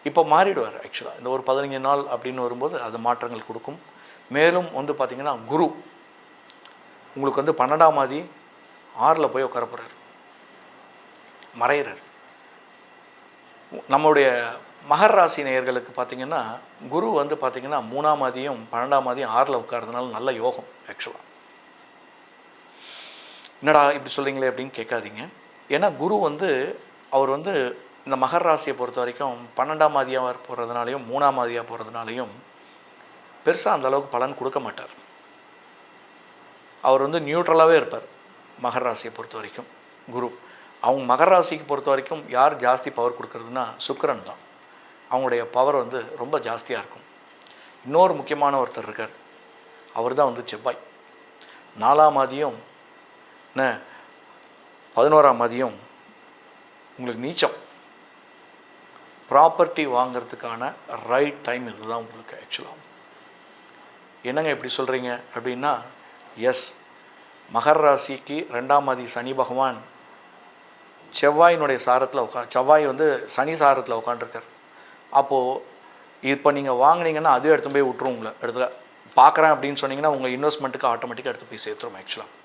இப்போ மாறிடுவார். ஆக்சுவலாக இந்த ஒரு 15 நாள் அப்படின்னு வரும்போது அது மாற்றங்கள் கொடுக்கும். மேலும் வந்து பார்த்திங்கன்னா குரு உங்களுக்கு வந்து 12ஆம் தேதி 6ல் போய் உட்கார போகிறார், மறையிறார். நம்முடைய மகர ராசி நேயர்களுக்கு பார்த்திங்கன்னா குரு வந்து பார்த்திங்கன்னா 3ஆம் தேதியும் 12ஆம் தேதியும் 6ல் உட்கார்றதுனால நல்ல யோகம். ஆக்சுவலாக என்னடா இப்படி சொல்கிறீங்களே அப்படின்னு கேட்காதீங்க. ஏன்னா குரு வந்து அவர் வந்து இந்த மகர ராசியை பொறுத்த வரைக்கும் 12ஆம் தேதியாக போகிறதுனாலையும் 3ஆம் தேதியாக போகிறதுனாலையும் பெருசாக அந்தளவுக்கு பலன் கொடுக்க மாட்டார். அவர் வந்து நியூட்ரலாகவே இருப்பார். மகர ராசியை பொறுத்த வரைக்கும் குரு. அவங்க மகர ராசிக்கு பொறுத்த வரைக்கும் யார் ஜாஸ்தி பவர் கொடுக்குறதுனா சுக்கிரன் தான். அவங்களுடைய பவர் வந்து ரொம்ப ஜாஸ்தியாக இருக்கும். இன்னொரு முக்கியமான ஒருத்தர் இருக்கார், அவர் தான் வந்து செவ்வாய். 4ஆம் தேதியும் 11ஆம் தேதியும் உங்களுக்கு நீச்சம். ப்ராப்பர்ட்டி வாங்கிறதுக்கான ரைட் டைம் இதுதான் உங்களுக்கு. ஆக்சுவலாக என்னங்க எப்படி சொல்கிறீங்க அப்படின்னா, எஸ், மகர ராசிக்கு 2ஆம் தேதி சனி பகவான் செவ்வாயினுடைய சாரத்தில் செவ்வாய் வந்து சனி சாரத்தில் உட்காண்டிருக்கார். அப்போது இப்போ நீங்கள் வாங்கினீங்கன்னா அதுவே எடுத்து போய் விட்டுரும். உங்களை எடுத்து பார்க்குறேன் அப்படின்னு சொன்னீங்கன்னா உங்கள் இன்வெஸ்ட்மெண்ட்டுக்கு ஆட்டோமேட்டிக்காக எடுத்து போய் சேர்த்துரும். ஆக்சுவலாக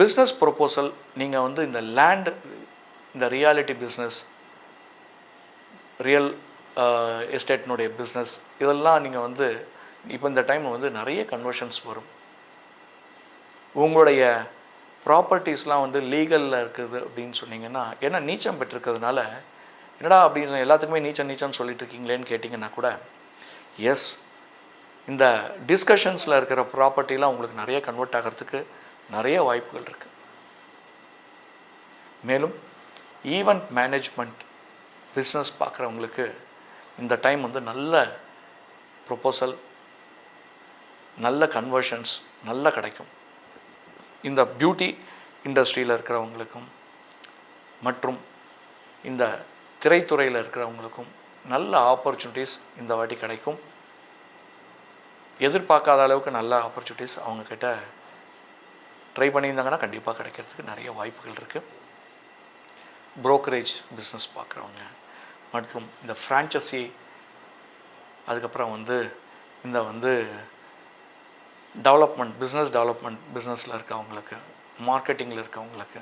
பிஸ்னஸ் ப்ரொப்போசல் நீங்கள் வந்து இந்த லேண்டு, இந்த ரியாலிட்டி பிஸ்னஸ், ரியல் எஸ்டேட்னுடைய பிஸ்னஸ், இதெல்லாம் நீங்கள் வந்து இப்போ இந்த டைம் வந்து நிறைய கன்வர்ஷன்ஸ் வரும். உங்களுடைய ப்ராப்பர்ட்டிஸ்லாம் வந்து லீகலில் இருக்குது அப்படின்னு சொன்னீங்கன்னா, ஏன்னா நீச்சம் பெற்றிருக்கிறதுனால என்னடா அப்படின்னு எல்லாத்துக்குமே நீச்சம்னு சொல்லிட்டு இருக்கீங்களேன்னு கேட்டிங்கன்னா கூட, எஸ், இந்த டிஸ்கஷன்ஸில் இருக்கிற ப்ராப்பர்ட்டிலாம் உங்களுக்கு நிறைய கன்வெர்ட் ஆகிறதுக்கு நிறைய வாய்ப்புகள் இருக்குது. மேலும் ஈவெண்ட் மேனேஜ்மெண்ட் பிஸ்னஸ் பார்க்குறவங்களுக்கு இந்த டைம் வந்து நல்ல ப்ரொப்போசல், நல்ல கன்வர்ஷன்ஸ் நல்லா கிடைக்கும். இந்த பியூட்டி இண்டஸ்ட்ரியில் இருக்கிறவங்களுக்கும் மற்றும் இந்த திரைத்துறையில் இருக்கிறவங்களுக்கும் நல்ல ஆப்பர்ச்சுனிட்டிஸ் இந்த வாட்டி கிடைக்கும். எதிர்பார்க்காத அளவுக்கு நல்ல ஆப்பர்ச்சுனிட்டிஸ் அவங்கக்கிட்ட ட்ரை பண்ணியிருந்தாங்கன்னா கண்டிப்பாக கிடைக்கிறதுக்கு நிறைய வாய்ப்புகள் இருக்குது. புரோக்கரேஜ் பிஸ்னஸ் பார்க்குறவங்க மற்றும் இந்த ஃப்ரான்ச்சைசி, அதுக்கப்புறம் வந்து இந்த வந்து டெவலப்மெண்ட் பிஸ்னஸில் இருக்கவங்களுக்கு, மார்க்கெட்டிங்கில் இருக்கவங்களுக்கு,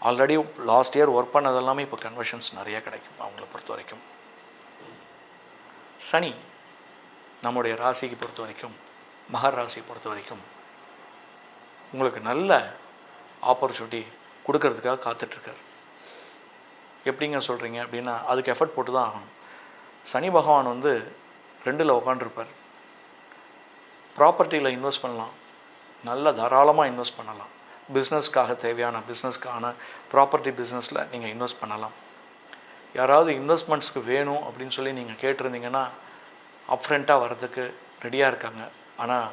ஆல்ரெடி லாஸ்ட் இயர் ஒர்க் பண்ணதெல்லாமே இப்போ கன்வர்ஷன்ஸ் நிறைய கிடைக்கும் அவங்கள பொறுத்த வரைக்கும். சனி நம்முடைய ராசிக்கு பொறுத்த வரைக்கும், மகர ராசியை பொறுத்த வரைக்கும் உங்களுக்கு நல்ல ஆப்பர்ச்சுனிட்டி கொடுக்கறதுக்காக காத்துட்ருக்கார். எப்படிங்க சொல்கிறீங்க அப்படின்னா, அதுக்கு எஃபர்ட் போட்டு தான் ஆகணும். சனி பகவான் வந்து 2ல் உட்காண்டிருப்பார். ப்ராப்பர்ட்டியில் இன்வெஸ்ட் பண்ணலாம், நல்ல தாராளமாக இன்வெஸ்ட் பண்ணலாம். பிஸ்னஸ்க்காக தேவையான பிஸ்னஸ்க்கான ப்ராப்பர்ட்டி பிஸ்னஸில் நீங்கள் இன்வெஸ்ட் பண்ணலாம். யாராவது இன்வெஸ்ட்மெண்ட்ஸ்க்கு வேணும் அப்படின்னு சொல்லி நீங்கள் கேட்டிருந்தீங்கன்னா அப்ஃப்ரண்ட்டாக வர்றதுக்கு ரெடியாக இருக்காங்க. ஆனால்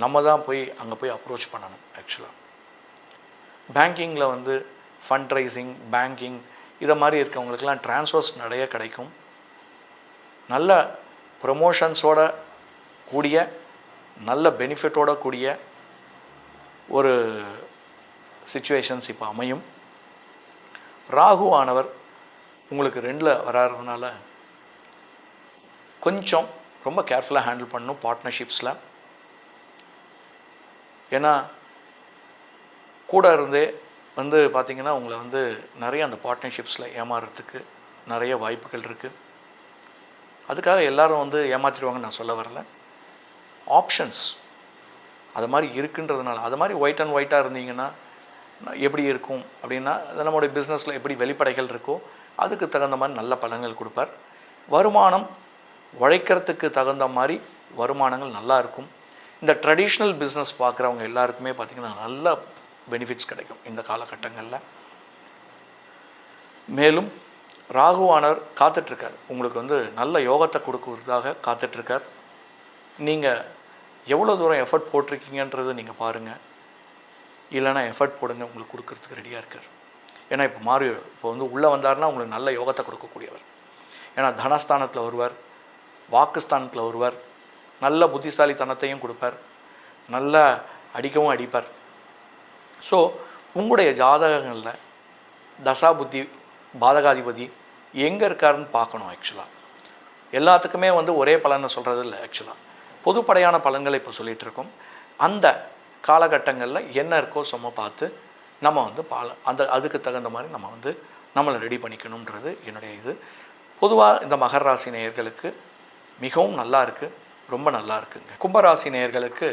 நம்ம தான் போய் அங்கே போய் அப்ரோச் பண்ணணும். ஆக்சுவலாக பேங்கிங்கில் வந்து ஃபண்ட் ரைசிங், பேங்கிங் இதை மாதிரி இருக்கவங்களுக்கெல்லாம் ட்ரான்ஸ்ஃபர்ஸ் நிறைய கிடைக்கும். நல்ல ப்ரமோஷன்ஸோட கூடிய, நல்ல பெனிஃபிட்டோட கூடிய ஒரு சிச்சுவேஷன்ஸ் இப்போ அமையும். ராகு ஆனவர் உங்களுக்கு 2ல் வராததுனால கொஞ்சம் ரொம்ப கேர்ஃபுல்லாக ஹேண்டில் பண்ணணும் பார்ட்னர்ஷிப்ஸில். ஏன்னா கூட இருந்தே வந்து பார்த்திங்கன்னா உங்களை வந்து நிறைய அந்த பார்ட்னர்ஷிப்ஸில் ஏமாறுறதுக்கு நிறைய வாய்ப்புகள் இருக்குது. அதுக்காக எல்லோரும் வந்து ஏமாற்றிடுவாங்கன்னு நான் சொல்ல வரல. ஆப்ஷன்ஸ் அது மாதிரி இருக்குன்றதுனால, அது மாதிரி ஒயிட் அண்ட் ஒயிட்டாக இருந்தீங்கன்னா எப்படி இருக்கும் அப்படின்னா, நம்மளுடைய பிஸ்னஸில் எப்படி வெளிப்படைகள் இருக்கோ அதுக்கு தகுந்த மாதிரி நல்ல பலன்கள் கொடுப்பார். வருமானம் உழைக்கிறதுக்கு தகுந்த மாதிரி வருமானங்கள் நல்லா இருக்கும். இந்த ட்ரெடிஷ்னல் பிஸ்னஸ் பார்க்குறவங்க எல்லாருக்குமே பார்த்திங்கன்னா நல்ல பெனிஃபிட்ஸ் கிடைக்கும் இந்த காலகட்டங்களில். மேலும் ராகுவானவர் காத்துட்ருக்கார், உங்களுக்கு வந்து நல்ல யோகத்தை கொடுக்குறதாக காத்துட்ருக்கார். நீங்கள் எவ்வளோ தூரம் எஃபர்ட் போட்டிருக்கீங்கன்றது நீங்கள் பாருங்கள், இல்லைனா எஃபர்ட் போடுங்க, உங்களுக்கு கொடுக்குறதுக்கு ரெடியாக இருக்கார். ஏன்னா இப்போ வந்து உள்ளே வந்தார்னா உங்களுக்கு நல்ல யோகத்தை கொடுக்கக்கூடியவர். ஏன்னா தனஸ்தானத்தில் வருவார், வாக்குஸ்தானத்தில் வருவார், நல்ல புத்திசாலித்தனத்தையும் கொடுப்பார், நல்ல அடிக்கவும் அடிப்பார். ஸோ உங்களுடைய ஜாதகங்களில் தசா புத்தி பாதகாதிபதி எங்கே இருக்காருன்னு பார்க்கணும். ஆக்சுவலாக எல்லாத்துக்குமே வந்து ஒரே பலனை சொல்கிறது இல்லை. ஆக்சுவலாக பொதுப்படையான பலன்களை இப்போ சொல்லிகிட்டு இருக்கோம். அந்த காலகட்டங்களில் என்ன இருக்கோ சும்மா பார்த்து நம்ம வந்து அதுக்கு தகுந்த மாதிரி நம்ம வந்து நம்மளை ரெடி பண்ணிக்கணுன்றது என்னுடைய இது. பொதுவாக இந்த மகர ராசி நேயர்களுக்கு மிகவும் நல்லா இருக்குது, ரொம்ப நல்லா இருக்குங்க. கும்பராசி நேயர்களுக்கு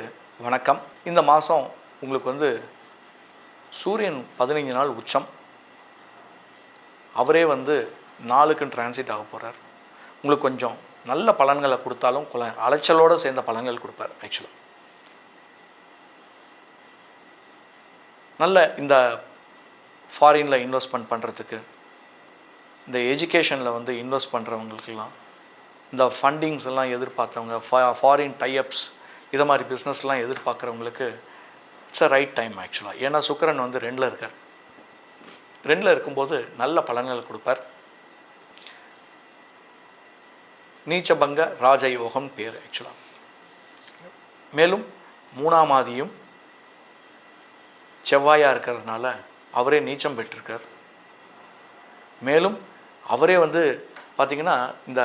வணக்கம். இந்த மாதம் உங்களுக்கு வந்து சூரியன் 15 நாள் உச்சம், அவரே வந்து 4க்கு டிரான்சிட் ஆக போகிறார். உங்களுக்கு கொஞ்சம் நல்ல பலன்களை கொடுத்தாலும் அலைச்சலோடு சேர்ந்த பலன்கள் கொடுப்பார். ஆக்சுவலாக நல்ல இந்த ஃபாரினில் இன்வெஸ்ட்மெண்ட் பண்ணுறதுக்கு, இந்த எஜுகேஷனில் வந்து இன்வெஸ்ட் பண்ணுறவங்களுக்கெல்லாம், இந்த ஃபண்டிங்ஸ் எல்லாம் எதிர்பார்த்தவங்க, ஃபாரின் டைஅப்ஸ் இதை மாதிரி பிஸ்னஸ்லாம் எதிர்பார்க்குறவங்களுக்கு இட்ஸ் அ ரைட் டைம் ஆக்சுவலாக. ஏன்னா சுக்கிரன் வந்து 2ல் இருக்கார். 2ல் இருக்கும்போது நல்ல பலன்களை கொடுப்பார். நீச்சபங்க ராஜயோகம் பேர் ஆக்சுவலாக. மேலும் 3ஆம் ஆதியும் செவ்வாயாக இருக்கிறதுனால அவரே நீச்சம் பெற்றிருக்கார். மேலும் அவரே வந்து பார்த்திங்கன்னா இந்த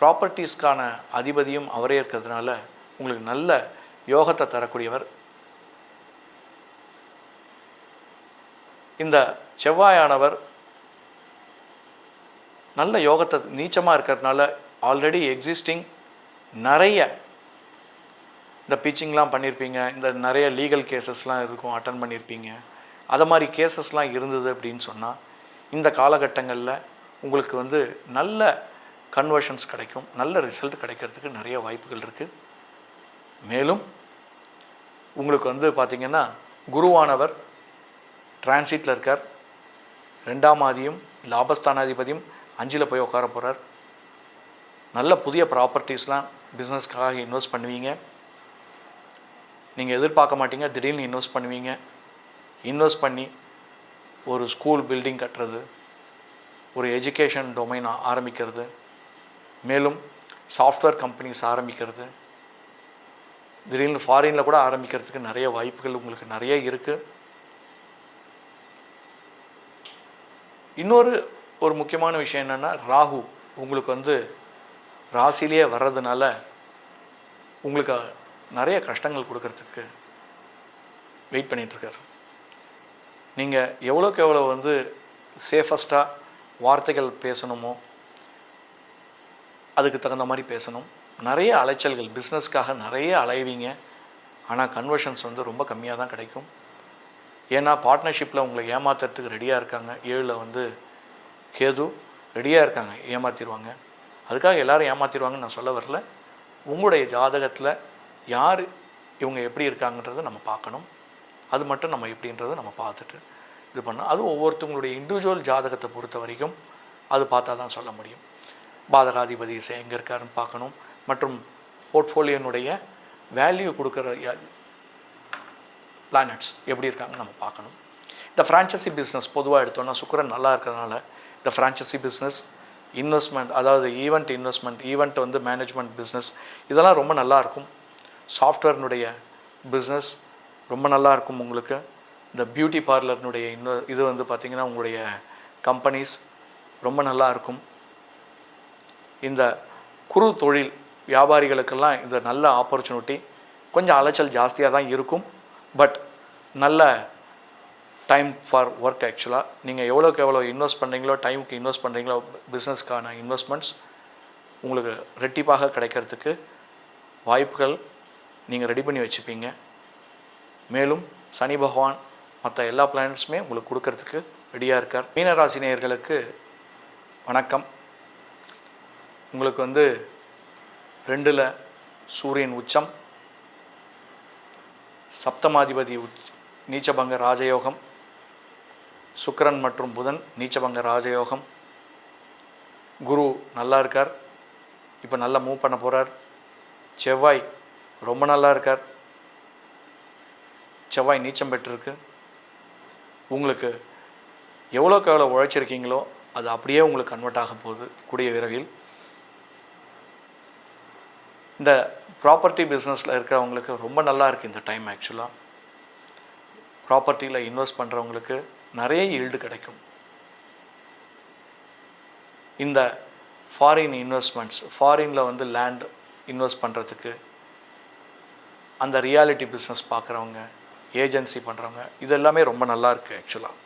ப்ராப்பர்ட்டிஸ்க்கான அதிபதியும் அவரே இருக்கிறதுனால உங்களுக்கு நல்ல யோகத்தை தரக்கூடியவர். இந்த செவ்வாயானவர் நல்ல யோகத்தை நீச்சமாக இருக்கிறதுனால ஆல்ரெடி எக்ஸிஸ்டிங் நிறைய இந்த பிச்சிங்லாம் பண்ணியிருப்பீங்க, இந்த நிறைய லீகல் கேசஸ்லாம் இருக்கும், அட்டன் பண்ணியிருப்பீங்க. அதை மாதிரி கேசஸ்லாம் இருந்தது அப்படின்னு சொன்னால் இந்த காலகட்டங்களில் உங்களுக்கு வந்து நல்ல கன்வர்ஷன்ஸ் கிடைக்கும், நல்ல ரிசல்ட் கிடைக்கிறதுக்கு நிறைய வாய்ப்புகள் இருக்குது. மேலும் உங்களுக்கு வந்து பார்த்திங்கன்னா குருவானவர் டிரான்சிட்டில் இருக்கார். 2ஆம் ஆதியும் லாபஸ்தானாதிபதியும் 5ல் போய் உட்கார போகிறார். நல்ல புதிய ப்ராப்பர்ட்டிஸ்லாம் பிஸ்னஸ்க்காக இன்வெஸ்ட் பண்ணுவீங்க. நீங்கள் எதிர்பார்க்க மாட்டீங்க, திடீர்னு இன்வெஸ்ட் பண்ணுவீங்க. இன்வெஸ்ட் பண்ணி ஒரு ஸ்கூல் பில்டிங் கட்டுறது, ஒரு எஜுகேஷன் டொமைன் ஆரம்பிக்கிறது, மேலும் சாஃப்ட்வேர் கம்பெனிஸ் ஆரம்பிக்கிறது, திடீர்னு ஃபாரினில் கூட ஆரம்பிக்கிறதுக்கு நிறைய வாய்ப்புகள் உங்களுக்கு நிறைய இருக்குது. ஒரு முக்கியமான விஷயம் என்னென்னா, ராகு உங்களுக்கு வந்து ராசிலேயே வர்றதுனால உங்களுக்கு நிறைய கஷ்டங்கள் கொடுக்கறதுக்கு வெயிட் பண்ணிகிட்ருக்கார். நீங்கள் எவ்வளோக்கு எவ்வளோ வந்து சேஃபஸ்ட்டாக வார்த்தைகள் பேசணுமோ அதுக்கு தகுந்த மாதிரி பேசணும். நிறைய அலைச்சல்கள், பிஸ்னஸ்க்காக நிறைய அலைவீங்க, ஆனால் கன்வர்ஷன்ஸ் வந்து ரொம்ப கம்மியாக தான் கிடைக்கும். ஏன்னா பார்ட்னர்ஷிப்பில் உங்களை ஏமாத்துறதுக்கு ரெடியாக இருக்காங்க. 7ல் வந்து கேது ரெடியாக இருக்காங்க, ஏமாற்றிடுவாங்க. அதுக்காக எல்லோரும் ஏமாற்றிடுவாங்கன்னு நான் சொல்ல வரல. உங்களுடைய ஜாதகத்தில் யார் இவங்க எப்படி இருக்காங்கன்றதை நம்ம பார்க்கணும். அது மட்டும் நம்ம எப்படின்றத நம்ம பார்த்துட்டு இது பண்ணணும். அது ஒவ்வொருத்தவங்களுடைய இண்டிவிஜுவல் ஜாதகத்தை பொறுத்த வரைக்கும் அது பார்த்தா தான் சொல்ல முடியும். பாதகாதிபதி எங்கே இருக்காருன்னு பார்க்கணும். மற்றும் போர்ட்ஃபோலியோனுடைய வேல்யூ கொடுக்குற பிளானட்ஸ் எப்படி இருக்காங்கன்னு நம்ம பார்க்கணும். இந்த ஃப்ரான்ச்சைசி பிஸ்னஸ் பொதுவாக எடுத்தோன்னா சுக்கிரன் நல்லா இருக்கிறதுனால இந்த ஃப்ரான்ச்சைசி பிஸ்னஸ், இன்வெஸ்ட்மெண்ட், அதாவது ஈவெண்ட் வந்து மேனேஜ்மெண்ட் பிஸ்னஸ், இதெல்லாம் ரொம்ப நல்லாயிருக்கும். சாஃப்ட்வேர்னுடைய பிஸ்னஸ் ரொம்ப நல்லாயிருக்கும். உங்களுக்கு இந்த பியூட்டி பார்லர்னுடைய இது வந்து பார்த்திங்கன்னா உங்களுடைய கம்பெனிஸ் ரொம்ப நல்லா இருக்கும். இந்த குறு தொழில் வியாபாரிகளுக்கெல்லாம் இது நல்ல ஆப்பர்ச்சுனிட்டி. கொஞ்சம் அலைச்சல் ஜாஸ்தியாக தான் இருக்கும், பட் நல்ல டைம் ஃபார் ஒர்க். ஆக்சுவலாக நீங்கள் எவ்வளோக்கு எவ்வளோ இன்வெஸ்ட் பண்ணுறீங்களோ, டைமுக்கு இன்வெஸ்ட் பண்ணுறீங்களோ, பிஸ்னஸ்க்கான இன்வெஸ்ட்மெண்ட்ஸ் உங்களுக்கு ரெட்டிப்பாக கிடைக்கிறதுக்கு வாய்ப்புகள் நீங்கள் ரெடி பண்ணி வச்சுப்பீங்க. மேலும் சனி பகவான் மற்ற எல்லா பிளானட்ஸுமே உங்களுக்கு கொடுக்கறதுக்கு ரெடியாக இருக்கார். மீனராசி நேயர்களுக்கு வணக்கம். உங்களுக்கு 2ல் சூரியன் உச்சம், சப்தமாதிபதி நீச்சபங்க ராஜயோகம், சுக்கிரன் மற்றும் புதன் நீச்சபங்க ராஜயோகம், குரு நல்லா இருக்கார், இப்போ நல்லா மூவ் பண்ண போகிறார். செவ்வாய் ரொம்ப நல்லா இருக்கார், செவ்வாய் நீச்சம் பெற்றிருக்கு. உங்களுக்கு எவ்வளோக்கு எவ்வளோ உழைச்சிருக்கீங்களோ அது அப்படியே உங்களுக்கு கன்வெர்ட் ஆக போகுது கூடிய விரைவில். இந்த ப்ராப்பர்ட்டி பிஸ்னஸில் இருக்கிறவங்களுக்கு ரொம்ப நல்லா இருக்குது இந்த டைம். ஆக்சுவலாக ப்ராப்பர்ட்டியில் இன்வெஸ்ட் பண்ணுறவங்களுக்கு நிறைய ஈல்டு கிடைக்கும். இந்த ஃபாரின் இன்வெஸ்ட்மெண்ட்ஸ், ஃபாரினில் லேண்ட் இன்வெஸ்ட் பண்ணுறதுக்கு, அந்த ரியாலிட்டி பிஸ்னஸ் பார்க்குறவங்க, ஏஜென்சி பண்ணுறவங்க, இது எல்லாமே ரொம்ப நல்லா இருக்குது. ஆக்சுவலாக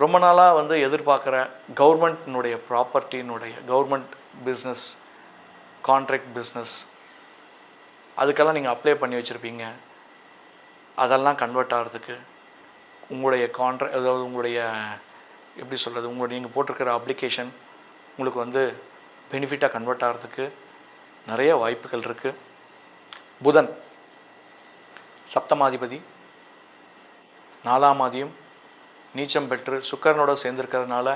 ரொம்ப நாளாக எதிர்பார்க்குற கவர்மெண்ட்டினுடைய ப்ராப்பர்ட்டினுடைய கவர்மெண்ட் பிஸ்னஸ், கான்ட்ராக்ட் பிஸ்னஸ், அதுக்கெல்லாம் நீங்கள் அப்ளை பண்ணி வச்சுருப்பீங்க. அதெல்லாம் கன்வெர்ட் ஆகிறதுக்கு உங்களுடைய அதாவது உங்களுடைய எப்படி சொல்கிறது, நீங்கள் போட்டிருக்கிற அப்ளிகேஷன் உங்களுக்கு பெனிஃபிட்டாக கன்வெர்ட் ஆகிறதுக்கு நிறைய வாய்ப்புகள் இருக்குது. புதன் சப்தமாதிபதி 4ஆம் ஆதியும் நீச்சம் பெற்று சுக்கிரனோட சேர்ந்திருக்கிறதுனால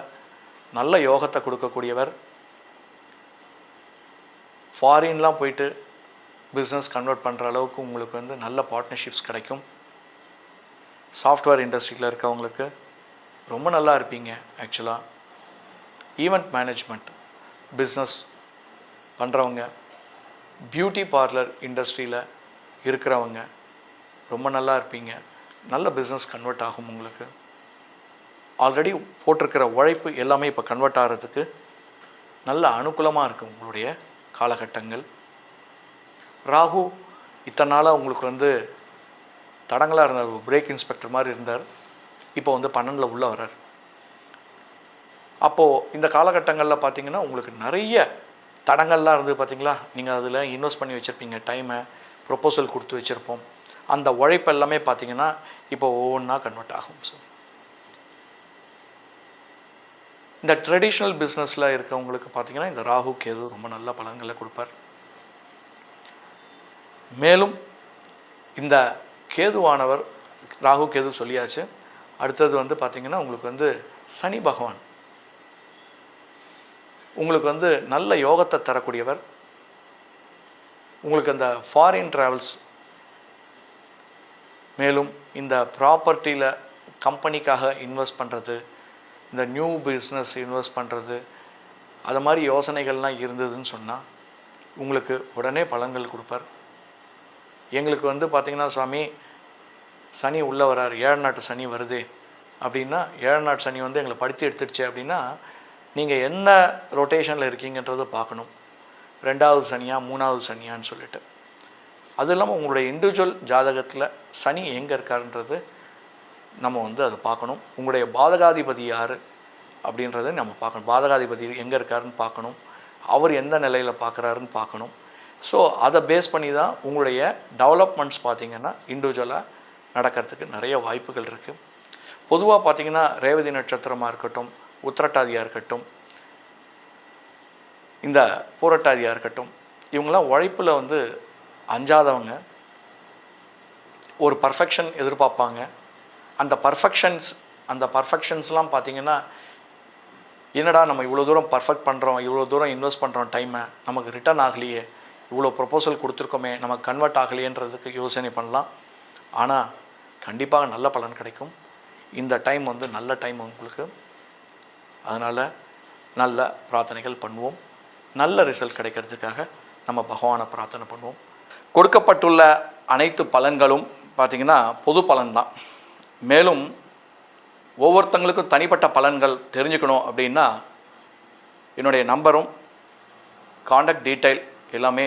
நல்ல யோகத்தை கொடுக்கக்கூடியவர். ஃபாரின்லாம் போயிட்டு பிஸ்னஸ் கன்வெர்ட் பண்ணுற அளவுக்கு உங்களுக்கு நல்ல பார்ட்னர்ஷிப்ஸ் கிடைக்கும். சாஃப்ட்வேர் இண்டஸ்ட்ரியில் இருக்கவங்களுக்கு ரொம்ப நல்லா இருப்பீங்க. ஆக்சுவலாக ஈவெண்ட் மேனேஜ்மெண்ட் பிஸ்னஸ் பண்ணுறவங்க, பியூட்டி பார்லர் இண்டஸ்ட்ரியில் இருக்கிறவங்க ரொம்ப நல்லா இருப்பீங்க. நல்ல பிஸ்னஸ் கன்வெர்ட் ஆகும். உங்களுக்கு ஆல்ரெடி போட்டிருக்கிற உழைப்பு எல்லாமே இப்போ கன்வெர்ட் ஆகிறதுக்கு நல்ல அனுகூலமாக இருக்குது உங்களுடைய காலகட்டங்கள். ராகு இத்தனை நாளாக உங்களுக்கு தடங்களாக இருந்தார், ஒரு பிரேக் இன்ஸ்பெக்டர் மாதிரி இருந்தார். இப்போ 12ல் உள்ளே வர்றார். அப்போது இந்த காலகட்டங்களில் பார்த்திங்கன்னா உங்களுக்கு நிறைய தடங்கள்லாம் இருந்து பார்த்திங்களா, நீங்கள் அதில் இன்வெஸ்ட் பண்ணி வச்சுருப்பீங்க, டைமை ப்ரொப்போசல் கொடுத்து வச்சுருப்போம். அந்த உழைப்பு எல்லாமே பார்த்திங்கன்னா இப்போ ஒவ்வொன்றா கன்வெர்ட் ஆகும். ஸோ இந்த ட்ரெடிஷ்னல் பிஸ்னஸில் இருக்கவங்களுக்கு பார்த்திங்கன்னா இந்த ராகு கேது ரொம்ப நல்ல பலன்களை கொடுப்பார். மேலும் இந்த கேதுவானவர், ராகு கேது சொல்லியாச்சு, அடுத்தது பார்த்திங்கன்னா உங்களுக்கு சனி பகவான் உங்களுக்கு நல்ல யோகத்தை தரக்கூடியவர். உங்களுக்கு அந்த ஃபாரின் ட்ராவல்ஸ், மேலும் இந்த ப்ராப்பர்ட்டியில் கம்பெனிக்காக இன்வெஸ்ட் பண்ணுறது, இந்த நியூ பிஸ்னஸ் இன்வெஸ்ட் பண்ணுறது, அது மாதிரி யோசனைகள்லாம் இருந்ததுன்னு சொன்னால் உங்களுக்கு உடனே பலன்கள் கொடுப்பார். எங்களுக்கு பார்த்திங்கன்னா சுவாமி சனி உள்ளே வரார், 7 நாட்டு சனி வருது அப்படின்னா, 7 நாட்டு சனி எங்களை படுத்தி எடுத்துடுச்சு அப்படின்னா நீங்கள் என்ன ரொட்டேஷனில் இருக்கீங்கன்றதை பார்க்கணும். 2வது சனியா 3வது சனியான்னு சொல்லிட்டு. அது இல்லாமல் உங்களுடைய இண்டிவிஜுவல் ஜாதகத்தில் சனி எங்கே இருக்காருன்றது நம்ம அதை பார்க்கணும். உங்களுடைய பாதகாதிபதி யார் அப்படின்றத நம்ம பார்க்கணும். பாதகாதிபதி எங்கே இருக்காருன்னு பார்க்கணும், அவர் எந்த நிலையில் பார்க்குறாருன்னு பார்க்கணும். ஸோ அதை பேஸ் பண்ணி தான் உங்களுடைய டெவலப்மெண்ட்ஸ் பார்த்திங்கன்னா இண்டிவிஜுவலாக நடக்கிறதுக்கு நிறைய வாய்ப்புகள் இருக்குது. பொதுவாக பார்த்திங்கன்னா ரேவதி நட்சத்திரமாக இருக்கட்டும், உத்திரட்டாதியாக இருக்கட்டும், இந்த பூரட்டாதியாக இருக்கட்டும், இவங்களாம் உழைப்பில் அஞ்சாதவங்க, ஒரு பர்ஃபெக்ஷன் எதிர்பார்ப்பாங்க. அந்த பர்ஃபெக்ஷன்ஸ்லாம் பார்த்திங்கன்னா என்னடா நம்ம இவ்வளோ தூரம் பர்ஃபெக்ட் பண்ணுறோம், இவ்வளோ தூரம் இன்வெஸ்ட் பண்ணுறோம் டைமை, நமக்கு ரிட்டர்ன் ஆகலையே, இவ்வளோ ப்ரொப்போசல் கொடுத்துருக்கோமே, நமக்கு கன்வெர்ட் ஆகலையேன்றதுக்கு யோசனை பண்ணலாம். ஆனால் கண்டிப்பாக நல்ல பலன் கிடைக்கும். இந்த டைம் நல்ல டைம் உங்களுக்கு. அதனால் நல்ல பிரார்த்தனைகள் பண்ணுவோம். நல்ல ரிசல்ட் கிடைக்கிறதுக்காக நம்ம பகவானை பிரார்த்தனை பண்ணுவோம். கொடுக்கப்பட்டுள்ள அனைத்து பலன்களும் பார்த்திங்கன்னா பொது பலன்தான். மேலும் ஒவ்வொருத்தங்களுக்கும் தனிப்பட்ட பலன்கள் தெரிஞ்சுக்கணும் அப்படின்னா என்னுடைய நம்பரும் காண்டாக்ட் டீட்டெயில் எல்லாமே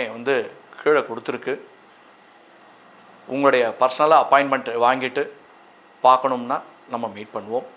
கீழே கொடுத்துருக்கு. உங்களுடைய பர்சனலாக அப்பாயின்மெண்ட் வாங்கிட்டு பார்க்கணும்னா நம்ம மீட் பண்ணுவோம்.